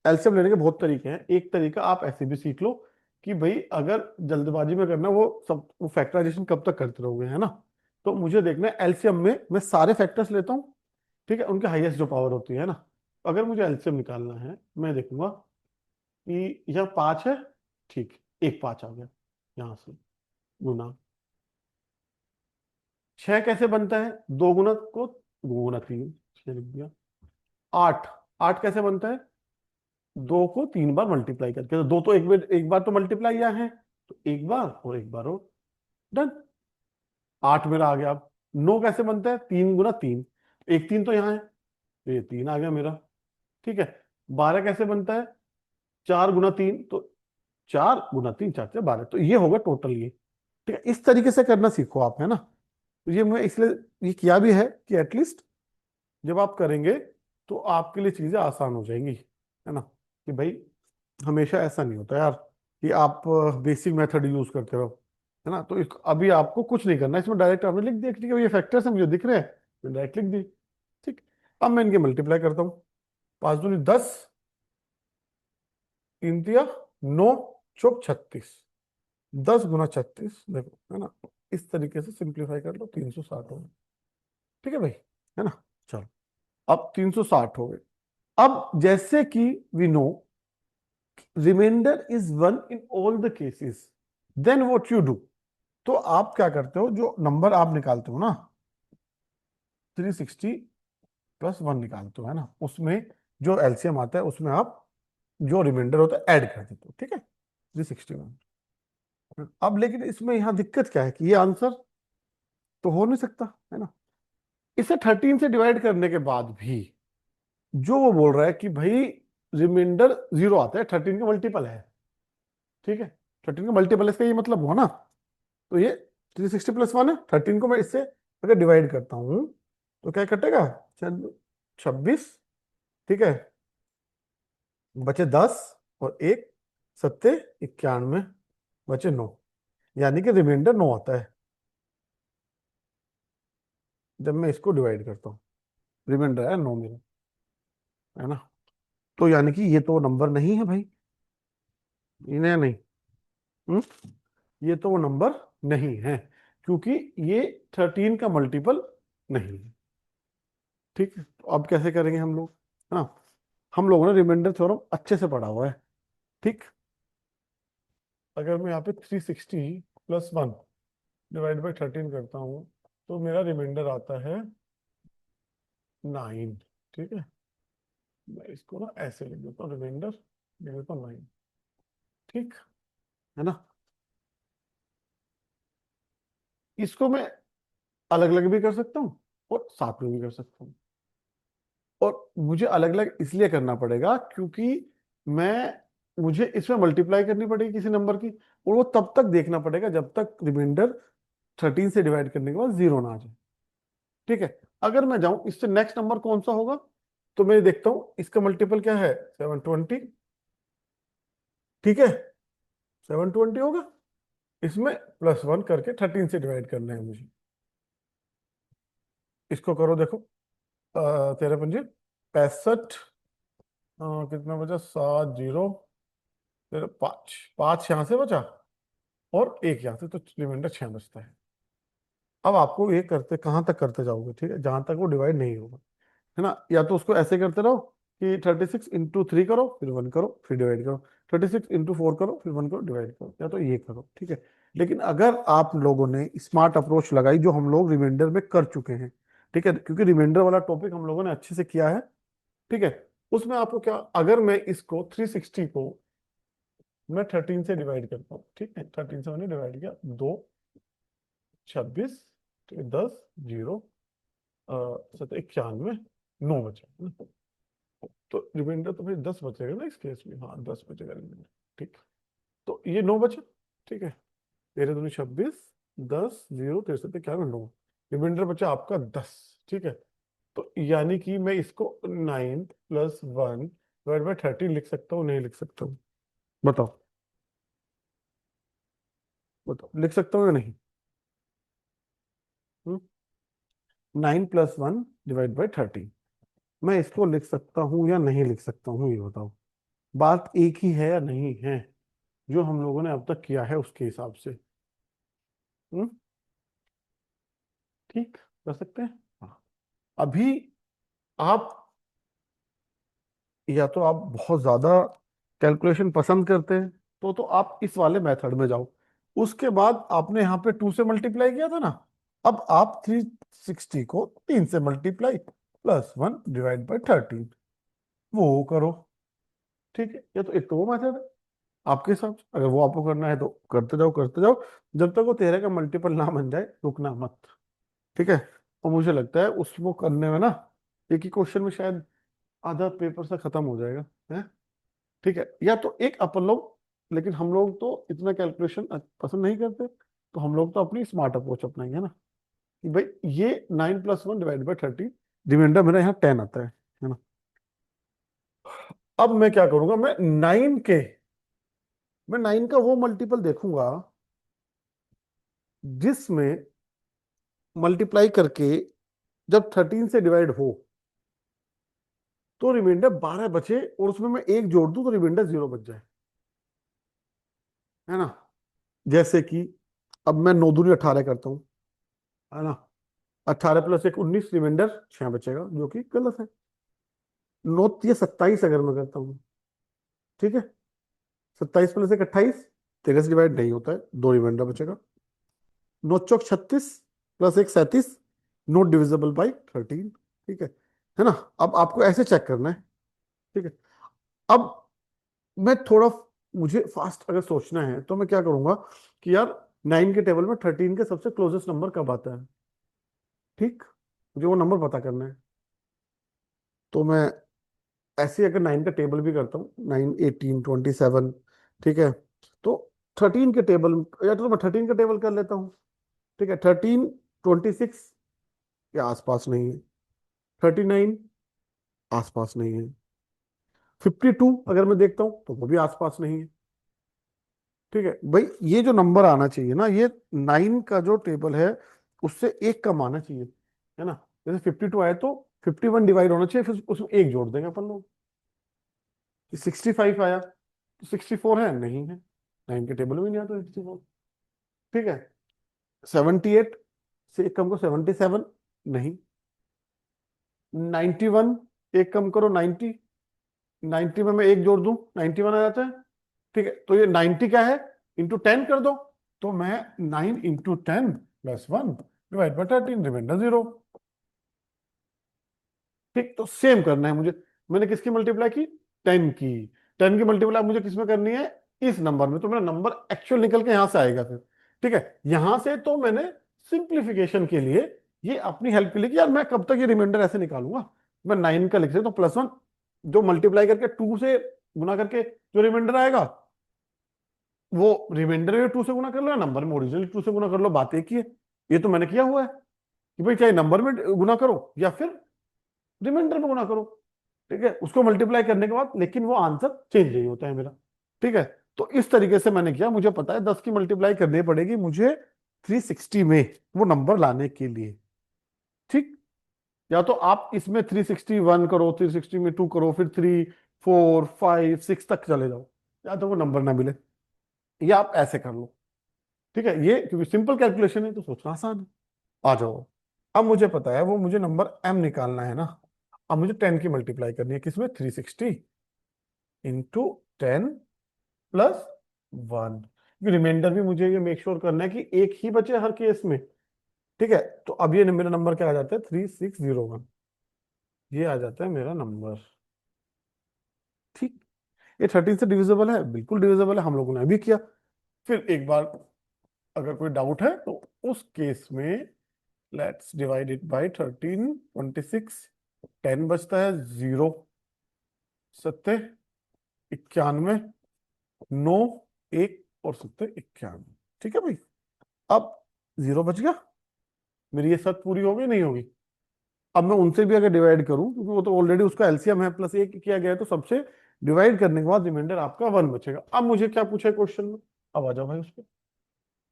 एलसीएम लेने के बहुत तरीके हैं। एक तरीका आप ऐसे भी सीख लो कि भाई अगर जल्दबाजी में करना, वो फैक्टराइजेशन कब तक करते रहोगे, है ना। तो मुझे देखना है एलसीएम में मैं सारे फैक्टर्स लेता हूँ, ठीक है, उनके हाईएस्ट जो पावर होती है ना। अगर मुझे एलसीएम निकालना है, मैं देखूंगा कि यहाँ 5 है, ठीक, एक 5 आ गया यहाँ से, गुना 6 कैसे बनता है, 2 गुना को 2 गुना 3, 6 लिख दिया। 8, 8 कैसे बनता है, 2 को 3 बार मल्टीप्लाई करके, तो 2 तो एक बार तो मल्टीप्लाई यहाँ है, तो एक बार और एक बार और, डन। 8 मेरा आ गया। अब 9 कैसे बनता है, 3 गुना 3, एक 3 तो यहाँ है, तो ये 3 आ गया मेरा, ठीक है। 12 कैसे बनता है, 4 गुना 3, तो 4 गुना 3, 4 से 12, तो ये होगा टोटल ये, ठीक है। इस तरीके से करना सीखो आप, है ना। तो ये मैं इसलिए ये किया भी है कि एटलीस्ट जब आप करेंगे तो आपके लिए चीजें आसान हो जाएंगी, है ना। कि भाई हमेशा ऐसा नहीं होता यार कि आप बेसिक मेथड यूज करते रहो, है ना। तो अभी आपको कुछ नहीं करना, इसमें डायरेक्ट आपने लिख दिया कि ठीक है ये फैक्टर्स हैं मुझे दिख रहे हैं, मैं डायरेक्ट लिख दी, ठीक। अब मैं इनके मल्टीप्लाई करता हूँ। 5 दूनी 10, 3 तिया 9, चौक 36, 10 गुना 36, देखो, है ना। इस तरीके से सिंप्लीफाई कर लो, 360 हो गए, ठीक है भाई, है ना। चलो, अब 360 हो गए। अब जैसे कि we know reminder is 1 in all the cases, then what you do, तो आप क्या करते हो, जो नंबर आप निकालते हो ना, 360 प्लस 1 निकालते हो, है ना, उसमें जो एलसीएम आता है उसमें आप जो रिमाइंडर होता है ऐड कर देते हो, ठीक है, 361। अब लेकिन इसमें यहां दिक्कत क्या है कि ये आंसर तो हो नहीं सकता, है ना। इसे 13 से डिवाइड करने के बाद भी जो वो बोल रहा है कि भाई रिमाइंडर 0 आता है, 13 का मल्टीपल है, ठीक है। 13 का मल्टीपल इसका ये मतलब हुआ ना। तो ये 360 + 1 है, 13 को मैं इससे अगर डिवाइड करता हूं तो क्या कटेगा, 26, ठीक है, बचे 10 और एक 7 91, बचे 9, यानी कि रिमाइंडर 9 आता है जब मैं इसको डिवाइड करता हूँ। रिमाइंडर है 9 मेरा, है ना। तो यानी कि ये तो नंबर नहीं है भाई, इन्हें नहीं। हम्म? ये तो वो नंबर नहीं है, क्योंकि ये 13 का मल्टीपल नहीं है। ठीक है, तो अब कैसे करेंगे हम लोग, है ना। हम लोगों ने रिमाइंडर थ्योरम अच्छे से पढ़ा हुआ है। ठीक, अगर मैं यहाँ पे 360 प्लस 1 डिवाइड बाई 13 करता हूँ, तो मेरा रिमाइंडर आता है 9। ठीक है, मैं इसको ना ऐसे लिख देता हूँ, रिमाइंडर लिख देता हूँ 9। ठीक है ना। इसको मैं अलग अलग भी कर सकता हूँ और साथ में भी कर सकता हूँ। और मुझे अलग अलग इसलिए करना पड़ेगा क्योंकि मैं मुझे इसमें मल्टीप्लाई करनी पड़ेगी किसी नंबर की, और वो तब तक देखना पड़ेगा जब तक रिमाइंडर 13 से डिवाइड करने के बाद जीरो ना आ जाए। ठीक है, अगर मैं जाऊं इससे नेक्स्ट नंबर कौन सा होगा, तो मैं देखता हूं इसका मल्टीपल क्या है, 720। ठीक है, 720 होगा, इसमें +1 करके 13 से डिवाइड करना है मुझे। इसको करो देखो, 13×5 65, कितना बचा, 7 0, फिर 5 5 यहाँ से बचा और एक यहाँ से, तो रिमाइंडर 6 बचता है। अब आपको ये करते कहाँ तक करते जाओगे, ठीक है, जहां तक वो डिवाइड नहीं होगा, है ना। या तो उसको ऐसे करते रहो कि 36×3 करो फिर 1 करो फिर डिवाइड करो, 36×4 करो फिर 1 करो डिवाइड करो, या तो ये करो। ठीक है, लेकिन अगर आप लोगों ने स्मार्ट अप्रोच लगाई जो हम लोग रिमाइंडर में कर चुके हैं, ठीक है, क्योंकि रिमाइंडर वाला टॉपिक हम लोगों ने अच्छे से किया है। ठीक है, उसमें आपको क्या, अगर मैं इसको 360 को मैं 13 से डिवाइड करता हूँ, ठीक है, 13 से मैंने डिवाइड किया, 2 26, 10 0, 91, 9 बचा। तो रिमाइंडर तो भाई 10 बचेगा ना इस केस में, हाँ 10 बचेगा रिमाइंडर। ठीक, तो ये 9 बचा। ठीक है, 13×2 26, 10 0 63 क्या, 9, रिमाइंडर बचा आपका 10। ठीक है, तो यानी कि मैं इसको 9 + 1 डिवाइड बाई 13 लिख सकता हूँ, नहीं लिख सकता हूँ, बताओ। बताओ लिख सकता हूँ या नहीं। 9 + 1 डिवाइड बाई 13, मैं इसको लिख सकता हूँ या नहीं लिख सकता हूँ, ये बताओ। बात एक ही है या नहीं है, जो हम लोगों ने अब तक किया है उसके हिसाब से। हम्म? ठीक, कर सकते हैं। हाँ, अभी आप, या तो आप बहुत ज्यादा कैलकुलेशन पसंद करते हैं, तो आप इस वाले मेथड में जाओ। उसके बाद आपने यहाँ पे 2 से मल्टीप्लाई किया था ना, अब आप 360 को 3 से मल्टीप्लाई +1 डिवाइड बाई 13 वो करो। ठीक है, ये तो एक तो वो मेथड है आपके हिसाब से, अगर वो आपको करना है तो करते जाओ करते जाओ, जब तक वो 13 का मल्टीपल ना बन जाए रुकना मत। ठीक है, और मुझे लगता है उसको करने में ना एक ही क्वेश्चन में शायद आधा पेपर से खत्म हो जाएगा, है। ठीक है, या तो एक अपन लोग, लेकिन हम लोग तो इतना कैलकुलेशन पसंद नहीं करते, तो हम लोग तो अपनी स्मार्ट अप्रोच अपनाएंगे ना, कि भाई ये 9 + 1 डिवाइड बाई 13, रिमाइंडर मेरा यहाँ 10 आता है ना। अब मैं क्या करूंगा, मैं 9 का वो मल्टीपल देखूंगा जिसमें मल्टीप्लाई करके जब 13 से डिवाइड हो तो रिमाइंडर 12 बचे, और उसमें मैं एक जोड़ दूं तो रिमाइंडर 0 बच जाए, है ना। जैसे कि अब मैं 9 दूनी 18 करता हूँ, है ना, 18 + 1 19, रिमाइंडर 6 बचेगा, जो कि गलत है। 9 × 3 = 27 अगर मैं करता हूँ, ठीक है, 27 + 1 = 28, 13 से डिवाइड नहीं होता है, दो रिमाइंडर बचेगा। 9 × 4 = 36, +1 = 37, नॉट डिविजिबल बाई 13। ठीक है ना। अब आपको ऐसे चेक करना है। ठीक है, अब मैं थोड़ा, मुझे फास्ट अगर सोचना है तो मैं क्या करूंगा कि यार 9 के टेबल में 13 के सबसे क्लोजेस्ट नंबर कब आता है। ठीक, मुझे वो नंबर पता करना है, तो मैं ऐसे अगर 9 का टेबल भी करता हूँ, 9 18 27, ठीक है, तो 13 के टेबल, या तो मैं 13 का टेबल कर लेता हूँ। ठीक है, 13 26 के आसपास नहीं है, 39 आसपास नहीं है, 52 अगर मैं देखता हूँ तो वो भी आसपास नहीं है। ठीक है भाई, ये जो नंबर आना चाहिए ना, ये 9 का जो टेबल है उससे एक कम आना चाहिए, है ना। जैसे 52 आए तो 51 डिवाइड होना चाहिए, फिर उसमें एक जोड़ देंगे अपन लोग। 65 आया तो 64 है, नहीं है, 9 के टेबल में नहीं आता 64। ठीक है, 78 से एक कम करो 77, नहीं। 91, एक कम करो 90, 90 में मैं एक जोड़ दूं 91 आ जाता है। ठीक है, तो ये 90 क्या है, इंटू 10 कर दो। तो मैं 9 into 10 plus 1 divide by 13, reminder 0। ठीक, तो सेम करना है मुझे। मैंने किसकी मल्टीप्लाई की, 10 की। 10 की मल्टीप्लाई मुझे किसमें करनी है, इस नंबर में। तो मेरा नंबर एक्चुअल निकल के यहां से आएगा फिर। ठीक है, यहां से तो मैंने सिंप्लीफिकेशन के लिए, ये अपनी हेल्प के लिए कि यार मैं कब तक ये रिमाइंडर ऐसे निकालूंगा, मैं 9 का लिख सकता हूँ प्लस 1, जो मल्टीप्लाई करके 2 से गुना करके जो रिमाइंडर आएगा, वो रिमाइंडर में 2 से गुना कर लो या नंबर में ओरिजिनल 2 से गुना कर लो, बात एक ही है। ये तो मैंने किया हुआ है कि भाई चाहे नंबर में गुना करो या फिर रिमाइंडर में गुना करो। ठीक है, उसको मल्टीप्लाई करने के बाद लेकिन वो आंसर चेंज नहीं होता है मेरा। ठीक है, तो इस तरीके से मैंने किया। मुझे पता है 10 की मल्टीप्लाई करनी पड़ेगी मुझे 360 में, वो नंबर लाने के लिए। ठीक, या तो आप इसमें 361 करो, 360 में 2 करो, फिर 3 4 5 6 तक चले जाओ, या तो वो नंबर ना मिले, या आप ऐसे कर लो। ठीक है, ये क्योंकि सिंपल कैलकुलेशन है तो सोचना आसान है। आ जाओ, अब मुझे पता है वो मुझे नंबर m निकालना है ना। अब मुझे 10 की मल्टीप्लाई करनी है किसमें, 360 इंटू 10 प्लस 1। रिमाइंडर भी मुझे ये मेक श्योर करना है कि एक ही बचे हर केस में। ठीक है, तो अब ये मेरा नंबर क्या आ जाता है, 3601। ये आ जाता है मेरा नंबर। ठीक, ये 13 से डिविजिबल है, बिल्कुल डिविजिबल है, हम लोगों ने अभी किया। फिर एक बार अगर कोई डाउट है तो उस केस में लेट्स डिवाइड इट बाय 13, 26, 10 बचता है 0, 7 91, 9 1 और 7 91। ठीक है भाई, अब 0 बच गया, मेरी ये शर्त पूरी हो गई नहीं होगी। अब मैं उनसे भी अगर डिवाइड करूं, क्योंकि वो तो ऑलरेडी उसका एलसीएम है प्लस एक किया गया है, तो सबसे डिवाइड करने के बाद रिमाइंडर आपका 1 बचेगा। अब मुझे क्या पूछा है क्वेश्चन में, अब आ जाओ भाई उस पर,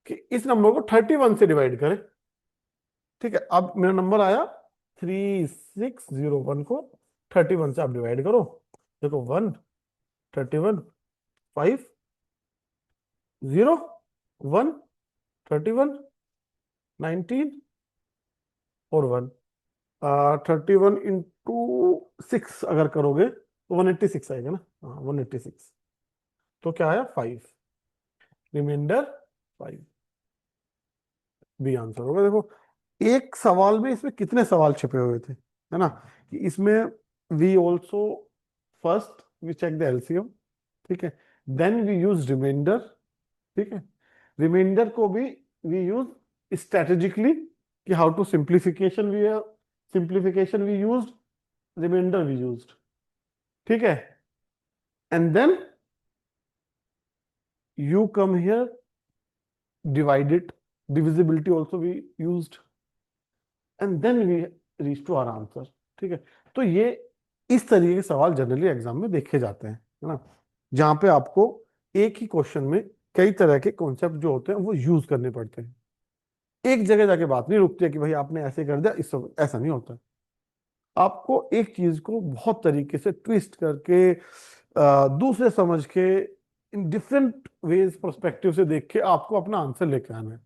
कि इस नंबर को 31 से डिवाइड करें। ठीक है, अब मेरा नंबर आया 3601 को 31 से आप डिवाइड करो। देखो 1, 31, 5, 0, 1, 31, 19 और 1। 31 इंटू 6 अगर करोगे तो 186 आएगा ना। हाँ 186, तो क्या आया 5, रिमाइंडर 5 भी आंसर होगा। देखो एक सवाल में इसमें कितने सवाल छिपे हुए थे, है ना, कि इसमें we also first we check the LCM. ठीक है, देन वी यूज रिमाइंडर। ठीक है, रिमाइंडर को भी वी यूज स्ट्रेटेजिकली, कि how to simplification we use, reminder we use. ठीक है, and then you come here, divide it, divisibility also we used, and then we reach to our answer। ठीक है, तो ये इस तरीके के सवाल जनरली एग्जाम में देखे जाते हैं, है ना, जहां पे आपको एक ही क्वेश्चन में कई तरह के कॉन्सेप्ट जो होते हैं वो यूज करने पड़ते हैं। एक जगह जाके बात नहीं रुकती है कि भाई आपने ऐसे कर दिया, इस ऐसा नहीं होता। आपको एक चीज को बहुत तरीके से ट्विस्ट करके, दूसरे समझ के, इन डिफरेंट वेज पर्सपेक्टिव से देख के आपको अपना आंसर लेके आना है।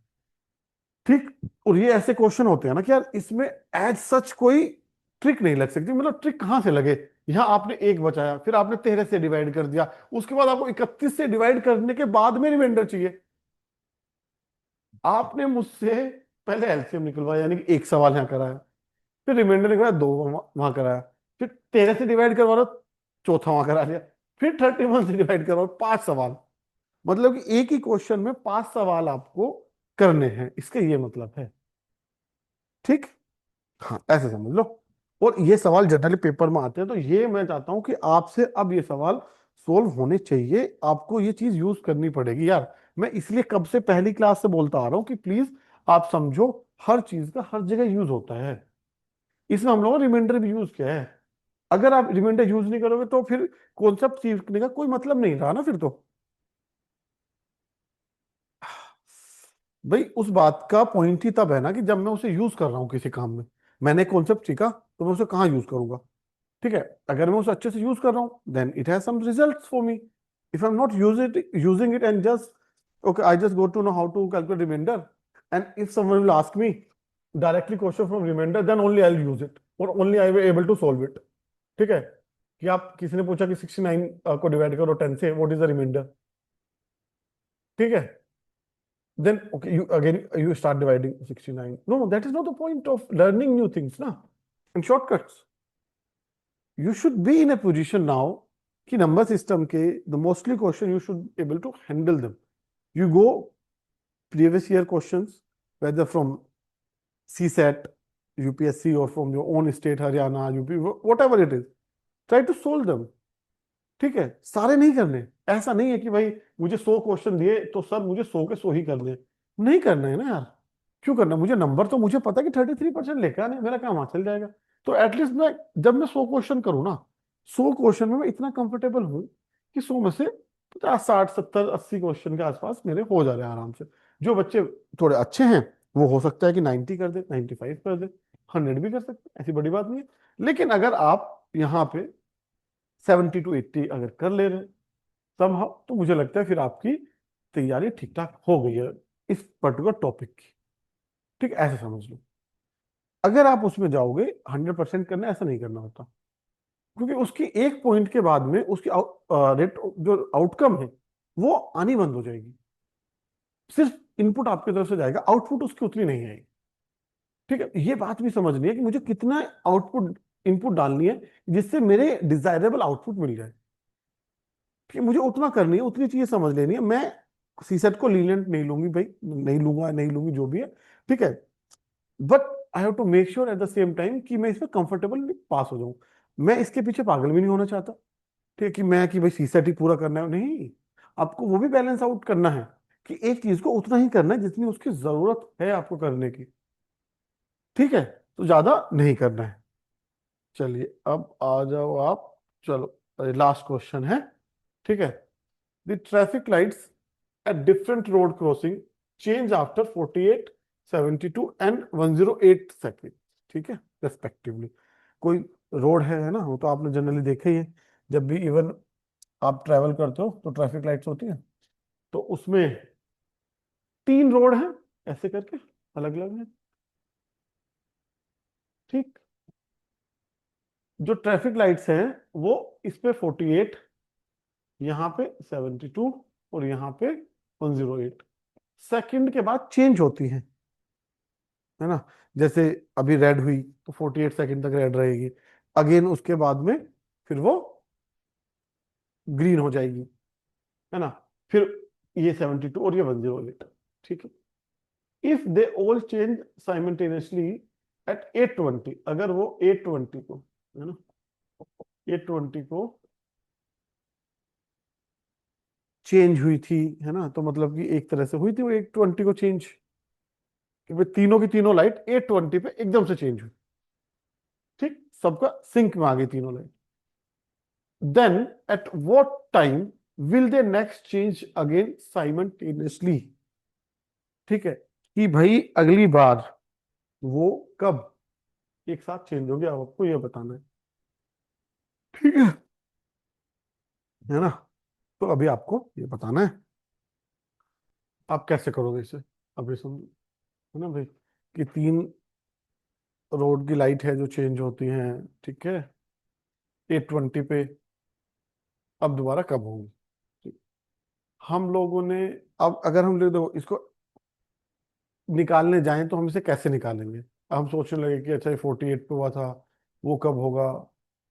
ठीक, और ये ऐसे क्वेश्चन होते हैं ना कि यार इसमें एज सच कोई ट्रिक नहीं लग सकती। मतलब ट्रिक कहाँ से लगे, यहाँ आपने एक बचाया, फिर आपने 13 से डिवाइड कर दिया, उसके बाद आपको 31 से डिवाइड करने के बाद में रिमाइंडर चाहिए। आपने मुझसे पहले एलसीएम निकलवाया, यानी कि एक सवाल यहाँ कराया, फिर रिमाइंडर निकलवाया, दो वहां कराया, फिर 13 से डिवाइड करवा रहा, चौथा वहां करा लिया, फिर 31 से डिवाइड करवा, 5 सवाल। मतलब कि एक ही क्वेश्चन में 5 सवाल आपको करने हैं, इसका ये मतलब है। ठीक, हाँ ऐसे समझ लो। और ये सवाल जनरली पेपर में आते हैं, तो ये मैं चाहता हूं कि आपसे अब ये सवाल सोल्व होने चाहिए, आपको ये चीज यूज करनी पड़ेगी यार। मैं इसलिए कब से पहली क्लास से बोलता आ रहा हूं कि प्लीज आप समझो, हर चीज का हर जगह यूज होता है। इसमें हम लोगों ने रिमाइंडर भी यूज किया है। अगर आप रिमाइंडर यूज नहीं करोगे तो फिर कॉन्सेप्ट सीखने का कोई मतलब नहीं रहा ना फिर तो। भाई उस बात का पॉइंट ही तब है ना कि जब मैं उसे यूज कर रहा हूँ किसी काम में। मैंने कॉन्सेप्ट सीखा तो मैं उसे कहाँ यूज करूंगा, ठीक है, अगर मैं उसे अच्छे से यूज कर रहा हूँ then it has some results for me. If I am not using it and just okay, I just go to know how to calculate remainder, and if someone will ask me directly question from remainder, then only I'll use it or only I will able to solve it. ठीक है, कि आप किसी ने पूछा कि 69 को divide करो 10 से, व्हाट इज द रिमाइंडर. ठीक है, then okay, you again you start dividing 69. No, that is not the point of learning new things na, and shortcuts. You should be in a position now कि number system के the mostly question you should able to handle them. You go previous year questions, whether from CSAT, UPSC, or from your own state, Haryana, UP, whatever it is, try to solve them. ठीक है, सारे नहीं करने. ऐसा नहीं है कि भाई मुझे 100 क्वेश्चन दिए तो सब मुझे 100 के 100 ही करने. नहीं करना है ना यार. क्यों करना. मुझे नंबर तो मुझे पता है कि 33% लेकर आने, मेरा काम हाथ चल जाएगा. तो एटलीस्ट मैं जब मैं 100 क्वेश्चन करूँ ना, 100 क्वेश्चन में मैं इतना कंफर्टेबल हूँ कि 100 में से 50, 60, 70, 80 क्वेश्चन के आसपास मेरे हो जा रहे हैं आराम से. जो बच्चे थोड़े अच्छे हैं वो हो सकता है कि 90 कर दे, 95 कर दे, 100 भी कर सकते हैं, ऐसी बड़ी बात नहीं है. लेकिन अगर आप यहाँ पे 70 to 80 अगर कर ले रहे समहाउ, तो मुझे लगता है फिर आपकी तैयारी ठीक ठाक हो गई है इस पर्टिकुलर टॉपिक की. ठीक, ऐसे समझ लो. अगर आप उसमें जाओगे 100% करना, ऐसा नहीं करना होता, क्योंकि उसकी एक पॉइंट के बाद में उसकी रेट जो आउटकम है वो आनी बंद हो जाएगी. सिर्फ इनपुट आपकी तरफ से जाएगा, आउटपुट उसकी उतनी नहीं आएगी. ठीक है, ये बात भी समझनी है कि मुझे कितना आउटपुट इनपुट डालनी है जिससे मेरे डिजायरेबल आउटपुट मिल जाए. कि मुझे उतना करनी है, उतनी चीजें समझ लेनी है. मैं सीसेट को लीनियंट नहीं लूंगी भाई, नहीं लूंगा, नहीं लूंगी, जो भी है. ठीक है, but I have to make sure at the same time कि मैं इसमें कंफर्टेबल पास हो जाऊं. मैं इसके पीछे पागल भी नहीं होना चाहता. ठीक है, कि मैं कि भाई सीसेट ही पूरा करना है, नहीं. आपको वो भी बैलेंस आउट करना है कि एक चीज को उतना ही करना है जितनी उसकी जरूरत है आपको करने की. ठीक है, तो ज्यादा नहीं करना है. चलिए अब आ जाओ आप. चलो लास्ट क्वेश्चन है. ठीक है, the traffic lights at different road crossing change after 48, 72 and 108 seconds. ठीक है, रेस्पेक्टिवली. कोई रोड है ना, वो तो आपने जनरली देखा ही है. जब भी इवन आप ट्रैवल करते हो तो ट्रैफिक लाइट्स होती है, तो उसमें 3 रोड हैं ऐसे करके, अलग अलग हैं. ठीक, जो ट्रैफिक लाइट्स हैं वो इस पे 48, यहाँ पे 72 और यहाँ पे 108 सेकंड के बाद चेंज होती हैं, है ना. जैसे अभी रेड हुई तो 48 सेकंड तक रेड रहेगी. अगेन उसके बाद में फिर वो ग्रीन हो जाएगी, है ना. फिर ये 72 और ये 108. ठीक है, if they all change simultaneously eight 820, अगर वो 820 को, है ना, 820 को चेंज हुई थी, है ना, तो मतलब कि एक तरह से हुई थी वो 820 को चेंज, कि भाई तीनों की तीनों लाइट 820 पे एकदम से चेंज हुई. ठीक, सबका सिंक में आ गई तीनों light. Then at what time will they next change again simultaneously. ठीक है, कि भाई अगली बार वो कब एक साथ चेंज हो गया, आपको ये बताना है. ठीक है ना. तो अभी आपको ये बताना है आप कैसे करोगे इसे. अभी सुन, है ना भाई, कि 3 रोड की लाइट है जो चेंज होती हैं. ठीक है, 820 पे, अब दोबारा कब होंगी. ठीक, हम लोगों ने, अब अगर हम ले दो इसको निकालने जाएं तो हम इसे कैसे निकालेंगे. हम सोचने लगे कि अच्छा ये 48 पे हुआ था, वो कब होगा.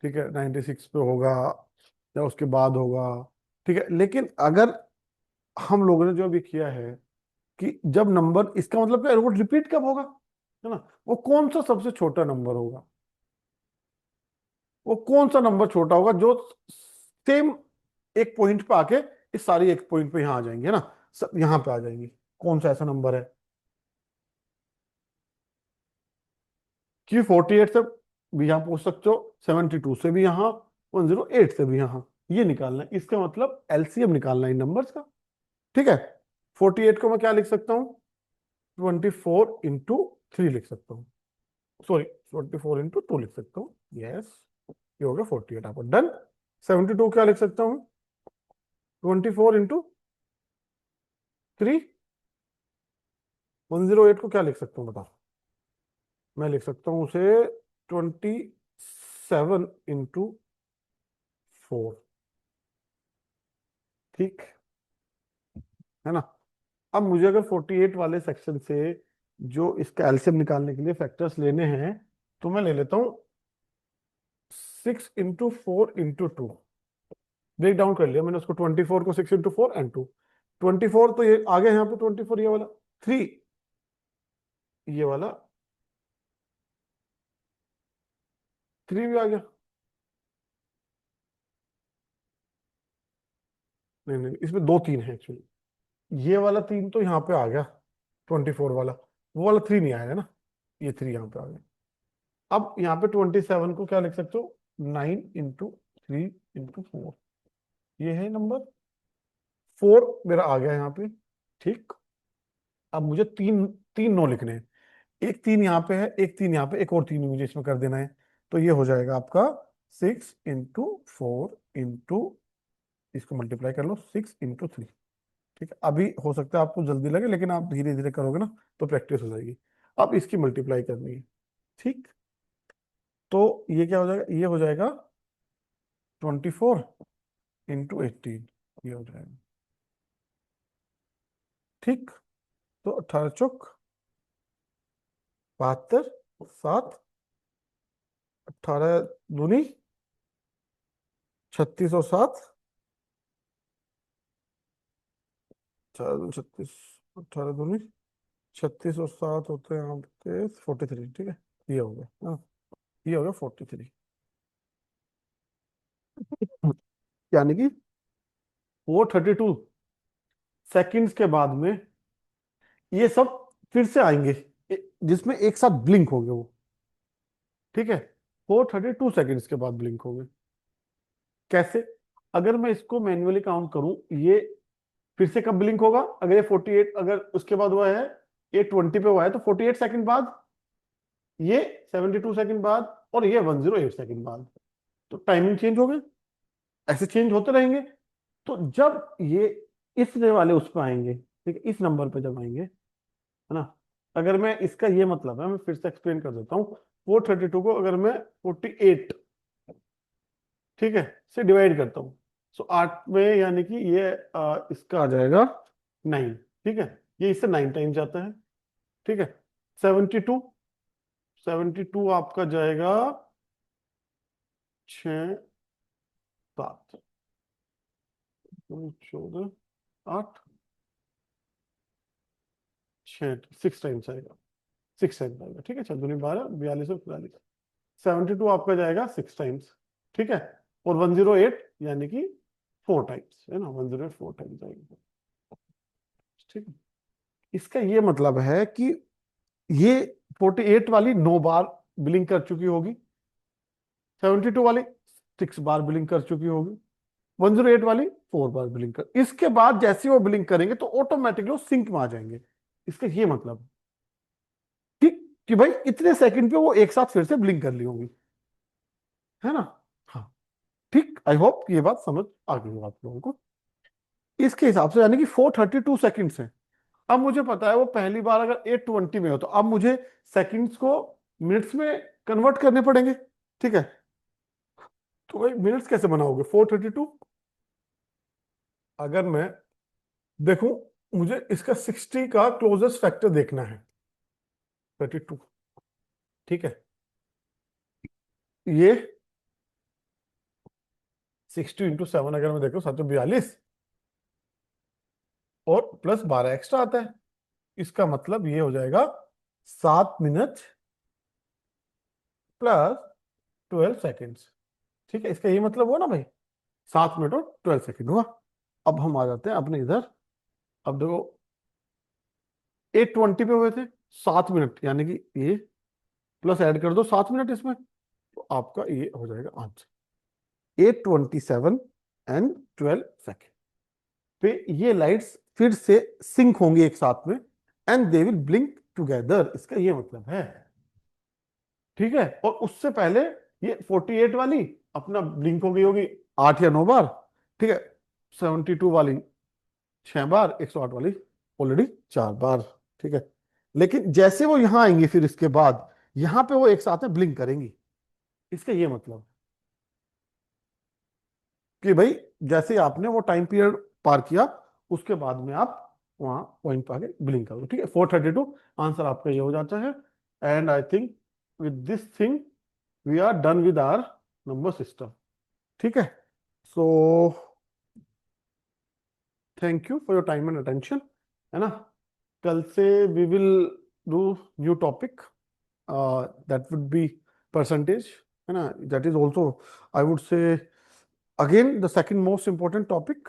ठीक है, 96 पे होगा या उसके बाद होगा. ठीक है, लेकिन अगर हम लोगों ने जो अभी किया है कि जब नंबर, इसका मतलब क्या, वो रिपीट कब होगा, है ना. वो कौन सा सबसे छोटा नंबर होगा, वो कौन सा नंबर छोटा होगा जो सेम एक पॉइंट पे आके इस सारी एक पॉइंट पे यहाँ आ जाएंगे, है ना, सब यहाँ पे आ जाएंगी. कौन सा ऐसा नंबर है कि 48 से भी यहाँ पूछ सकते हो, 72 से भी यहाँ, 108 से भी यहाँ. ये निकालना है, इसका मतलब एलसीएम निकालना है इन नंबर्स का. ठीक है, 48 को मैं क्या लिख सकता हूँ, 24 into 3 लिख सकता हूँ. सॉरी, 24 into 2 लिख सकता हूँ. यस, ये हो गया 48 आपका डन। 72 क्या लिख सकता हूँ, 24 × 3, 108 को क्या लिख सकता हूँ बताओ। मैं लिख सकता हूँ उसे 27 × 4, ठीक है ना। अब मुझे अगर 48 वाले सेक्शन से जो इसका एलसीएम निकालने के लिए फैक्टर्स लेने हैं, तो मैं ले लेता हूँ 6 × 4 × 2। ब्रेक डाउन कर लिया मैंने उसको, 24 को 6 × 4 and 2। 24 तो ये आ गया यहाँ पे, 24 ये वाला, 3 ये वाला, 3 भी आ गया। नहीं नहीं, इसमें दो 3 है एक्चुअली। ये वाला 3 तो यहाँ पे आ गया, 24 वाला, वो वाला 3 नहीं आया है ना, ये 3 यहाँ पे आ गया। अब यहाँ पे 27 को क्या लिख सकते हो, 9 × 3 × 4, ये है नंबर 4 मेरा आ गया यहाँ पे, ठीक। अब मुझे तीन तीन 9 लिखने हैं, एक 3 यहाँ पे है, एक 3 यहाँ पे, एक और 3 मुझे इसमें कर देना है। तो ये हो जाएगा आपका 6 × 4 × इसको मल्टीप्लाई कर लो 6 × 3, ठीक है। अभी हो सकता है आपको जल्दी लगे, लेकिन आप धीरे धीरे करोगे ना तो प्रैक्टिस हो जाएगी। अब इसकी मल्टीप्लाई करनी है, ठीक। तो ये क्या हो जाएगा, ये हो जाएगा 24 × 18, ये हो जाएगा, ठीक। तो 18 × 4 = 72, 7 18 दूनी 36 और 7 36, 18 दूनी 36 और 7 होते हैं आपके 43, ठीक है। ये हो गया, हाँ, ये हो गया 43, यानी कि 432 सेकंड्स के बाद में ये सब फिर से आएंगे, जिसमें एक साथ ब्लिंक होंगे वो, ठीक है। 432 सेकंड्स के बाद ब्लिंक होंगे। कैसे, अगर मैं इसको मैन्युअली काउंट करूं, ये फिर से कब ब्लिंक होगा, अगर ये 48 अगर उसके बाद हुआ है, ये 20 पे हुआ है, तो 48 सेकंड बाद, ये 72 सेकंड बाद, और ये 108 सेकंड बाद, तो टाइमिंग चेंज हो गई। ऐसे चेंज होते रहेंगे। तो जब ये इस वाले उस पर आएंगे, ठीक है, इस नंबर पे जब आएंगे, है ना, अगर मैं इसका ये मतलब है, मैं फिर से एक्सप्लेन कर देता हूँ। 432 को अगर मैं 48, ठीक है, से डिवाइड करता हूँ, सो 8 में, यानी कि ये इसका आ जाएगा 9, ठीक है। ये इससे 9 टाइम जाता है, ठीक है। 72, 72 आपका जाएगा 6 7 14 8 6, 6 टाइम्स आएगा, 6 टाइम्स आएगा, ठीक है। 6 × 2 = 12, 42 और 42, 72 आपका जाएगा 6 टाइम्स, ठीक है। और 108 यानी कि 4 टाइम्स, है ना, 108 4 टाइम्स आएगा, ठीक है। इसका ये मतलब है कि ये 48 वाली 9 बार ब्लिंक कर चुकी होगी, 72 वाली 6 बार ब्लिंक कर चुकी होगी, 108 वाली 4 बार ब्लिंक कर, इसके बाद जैसे वो ब्लिंक करेंगे तो ऑटोमेटिकली वो सिंक में आ जाएंगे। इसका ये मतलब है, ठीक, कि भाई इतने सेकंड पे वो एक साथ फिर से ब्लिंक कर ली होंगी, है ना। हाँ, ठीक, आई होप ये बात समझ आ गई आप लोगों को। इसके हिसाब से यानी कि 432 सेकंड्स है। अब मुझे पता है वो पहली बार अगर 820 में हो, तो अब मुझे सेकंड्स को मिनट्स में कन्वर्ट करने पड़ेंगे, ठीक है। तो भाई मिनट्स कैसे बनाओगे 432, अगर मैं देखूं, मुझे इसका 60 का क्लोजेस्ट फैक्टर देखना है, 32, ठीक है। ये 60 × 7 अगर मैं देखूं 742, और प्लस 12 एक्स्ट्रा आता है, इसका मतलब ये हो जाएगा 7 मिनट प्लस 12 सेकेंड्स, ठीक है। इसका ये मतलब हुआ ना भाई, 7 मिनट और 12 सेकेंड हुआ। अब हम आ जाते हैं अपने इधर। अब देखो 820 पे हुए थे 7 मिनट, यानी कि ये प्लस ऐड कर दो 7 मिनट इसमें, तो आपका ये हो जाएगा आंसर 827 and 12 सेकेंड पे ये लाइट्स फिर से सिंक होंगी एक साथ में, and they will blink together, इसका ये मतलब है, ठीक है। और उससे पहले ये 48 वाली अपना ब्लिंक हो गई होगी 8 या 9 बार, ठीक है। 72 वाली 6 बार, 108 वाली ऑलरेडी 4 बार, ठीक है। लेकिन जैसे वो यहां आएंगी फिर इसके बाद यहां पे वो एक साथ में ब्लिंक करेंगी। इसका ये मतलब कि भाई जैसे ही आपने वो टाइम पीरियड पार किया उसके बाद में आप वहां पॉइंट पे आके ब्लिंक करो, ठीक है। 432 आंसर आपका ये हो जाता है। And I think with this thing we are done with our number system, ठीक है। So thank you for your time and attention, है ना। कल से we will do new topic, that would be percentage, है ना। That is also I would say again the second most important topic,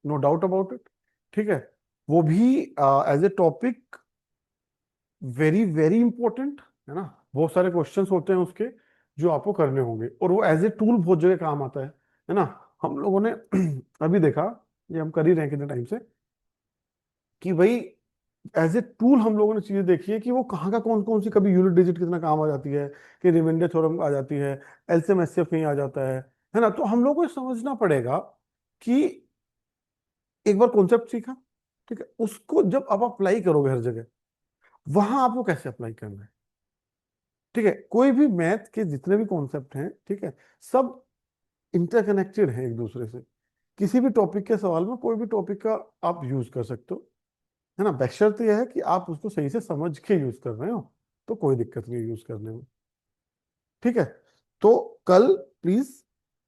no doubt about it, ठीक है। वो भी as a topic very very important, है ना। बहुत सारे क्वेश्चंस होते हैं उसके जो आपको करने होंगे, और वो एज ए टूल बहुत जगह काम आता है ना। हम लोगों ने अभी देखा, ये हम कर ही रहे हैं कितने टाइम से, कि भाई एज ए टूल हम लोगों ने चीजें देखी है कि वो कहाँ का कौन कौन सी, कभी यूनिट डिजिट कितना काम आ जाती है, कि रिमाइंडर थ्योरम आ जाती है, एलसीएम एचसीएफ कहीं आ जाता है ना। तो हम लोगों को ये समझना पड़ेगा कि एक बार कॉन्सेप्ट सीखा, ठीक है, उसको जब आप अप्लाई करोगे हर जगह, वहां आपको कैसे अप्लाई करना है, ठीक है। कोई भी मैथ के जितने भी कॉन्सेप्ट हैं, ठीक है, सब इंटरकनेक्टेड हैं एक दूसरे से। किसी भी टॉपिक के सवाल में कोई भी टॉपिक का आप यूज कर सकते हो, है ना। बशर्ते यह है कि आप उसको सही से समझ के यूज कर रहे हो, तो कोई दिक्कत नहीं यूज करने में, ठीक है। तो कल प्लीज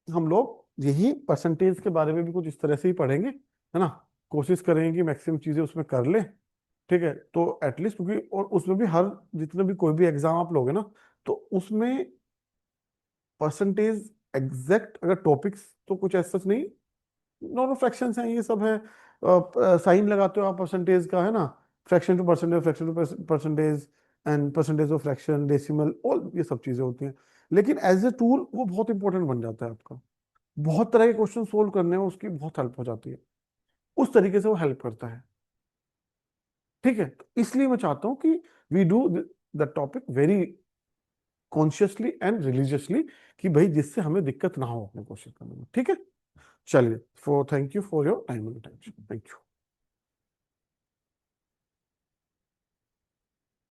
हम लोग यही परसेंटेज के बारे में भी कुछ इस तरह से ही पढ़ेंगे, है ना। कोशिश करेंगे कि मैक्सिमम चीजें उसमें कर ले, ठीक है। तो एटलीस्ट क्योंकि और उसमें भी हर जितने भी कोई भी एग्जाम आप लोगे ना, तो उसमें परसेंटेज एग्जैक्ट अगर टॉपिक्स तो कुछ ऐसा नहीं, नॉर्मल फ्रैक्शंस हैं, ये सब है। साइन लगाते हो आप परसेंटेज का, है ना। Fraction to percentage, fraction to percentage, and percentage of fraction, decimal, all ये सब चीजें होती हैं। लेकिन एज ए टूल वो बहुत इंपॉर्टेंट बन जाता है आपका। बहुत तरह के क्वेश्चन सोल्व करने में उसकी बहुत हेल्प हो जाती है, उस तरीके से वो हेल्प करता है, ठीक है। तो इसलिए मैं चाहता हूँ कि we do the topic very consciously and religiously, कि भाई जिससे हमें दिक्कत ना हो अपने क्वेश्चन करने में, ठीक है। चलिए, for thank you for your time and attention, thank you.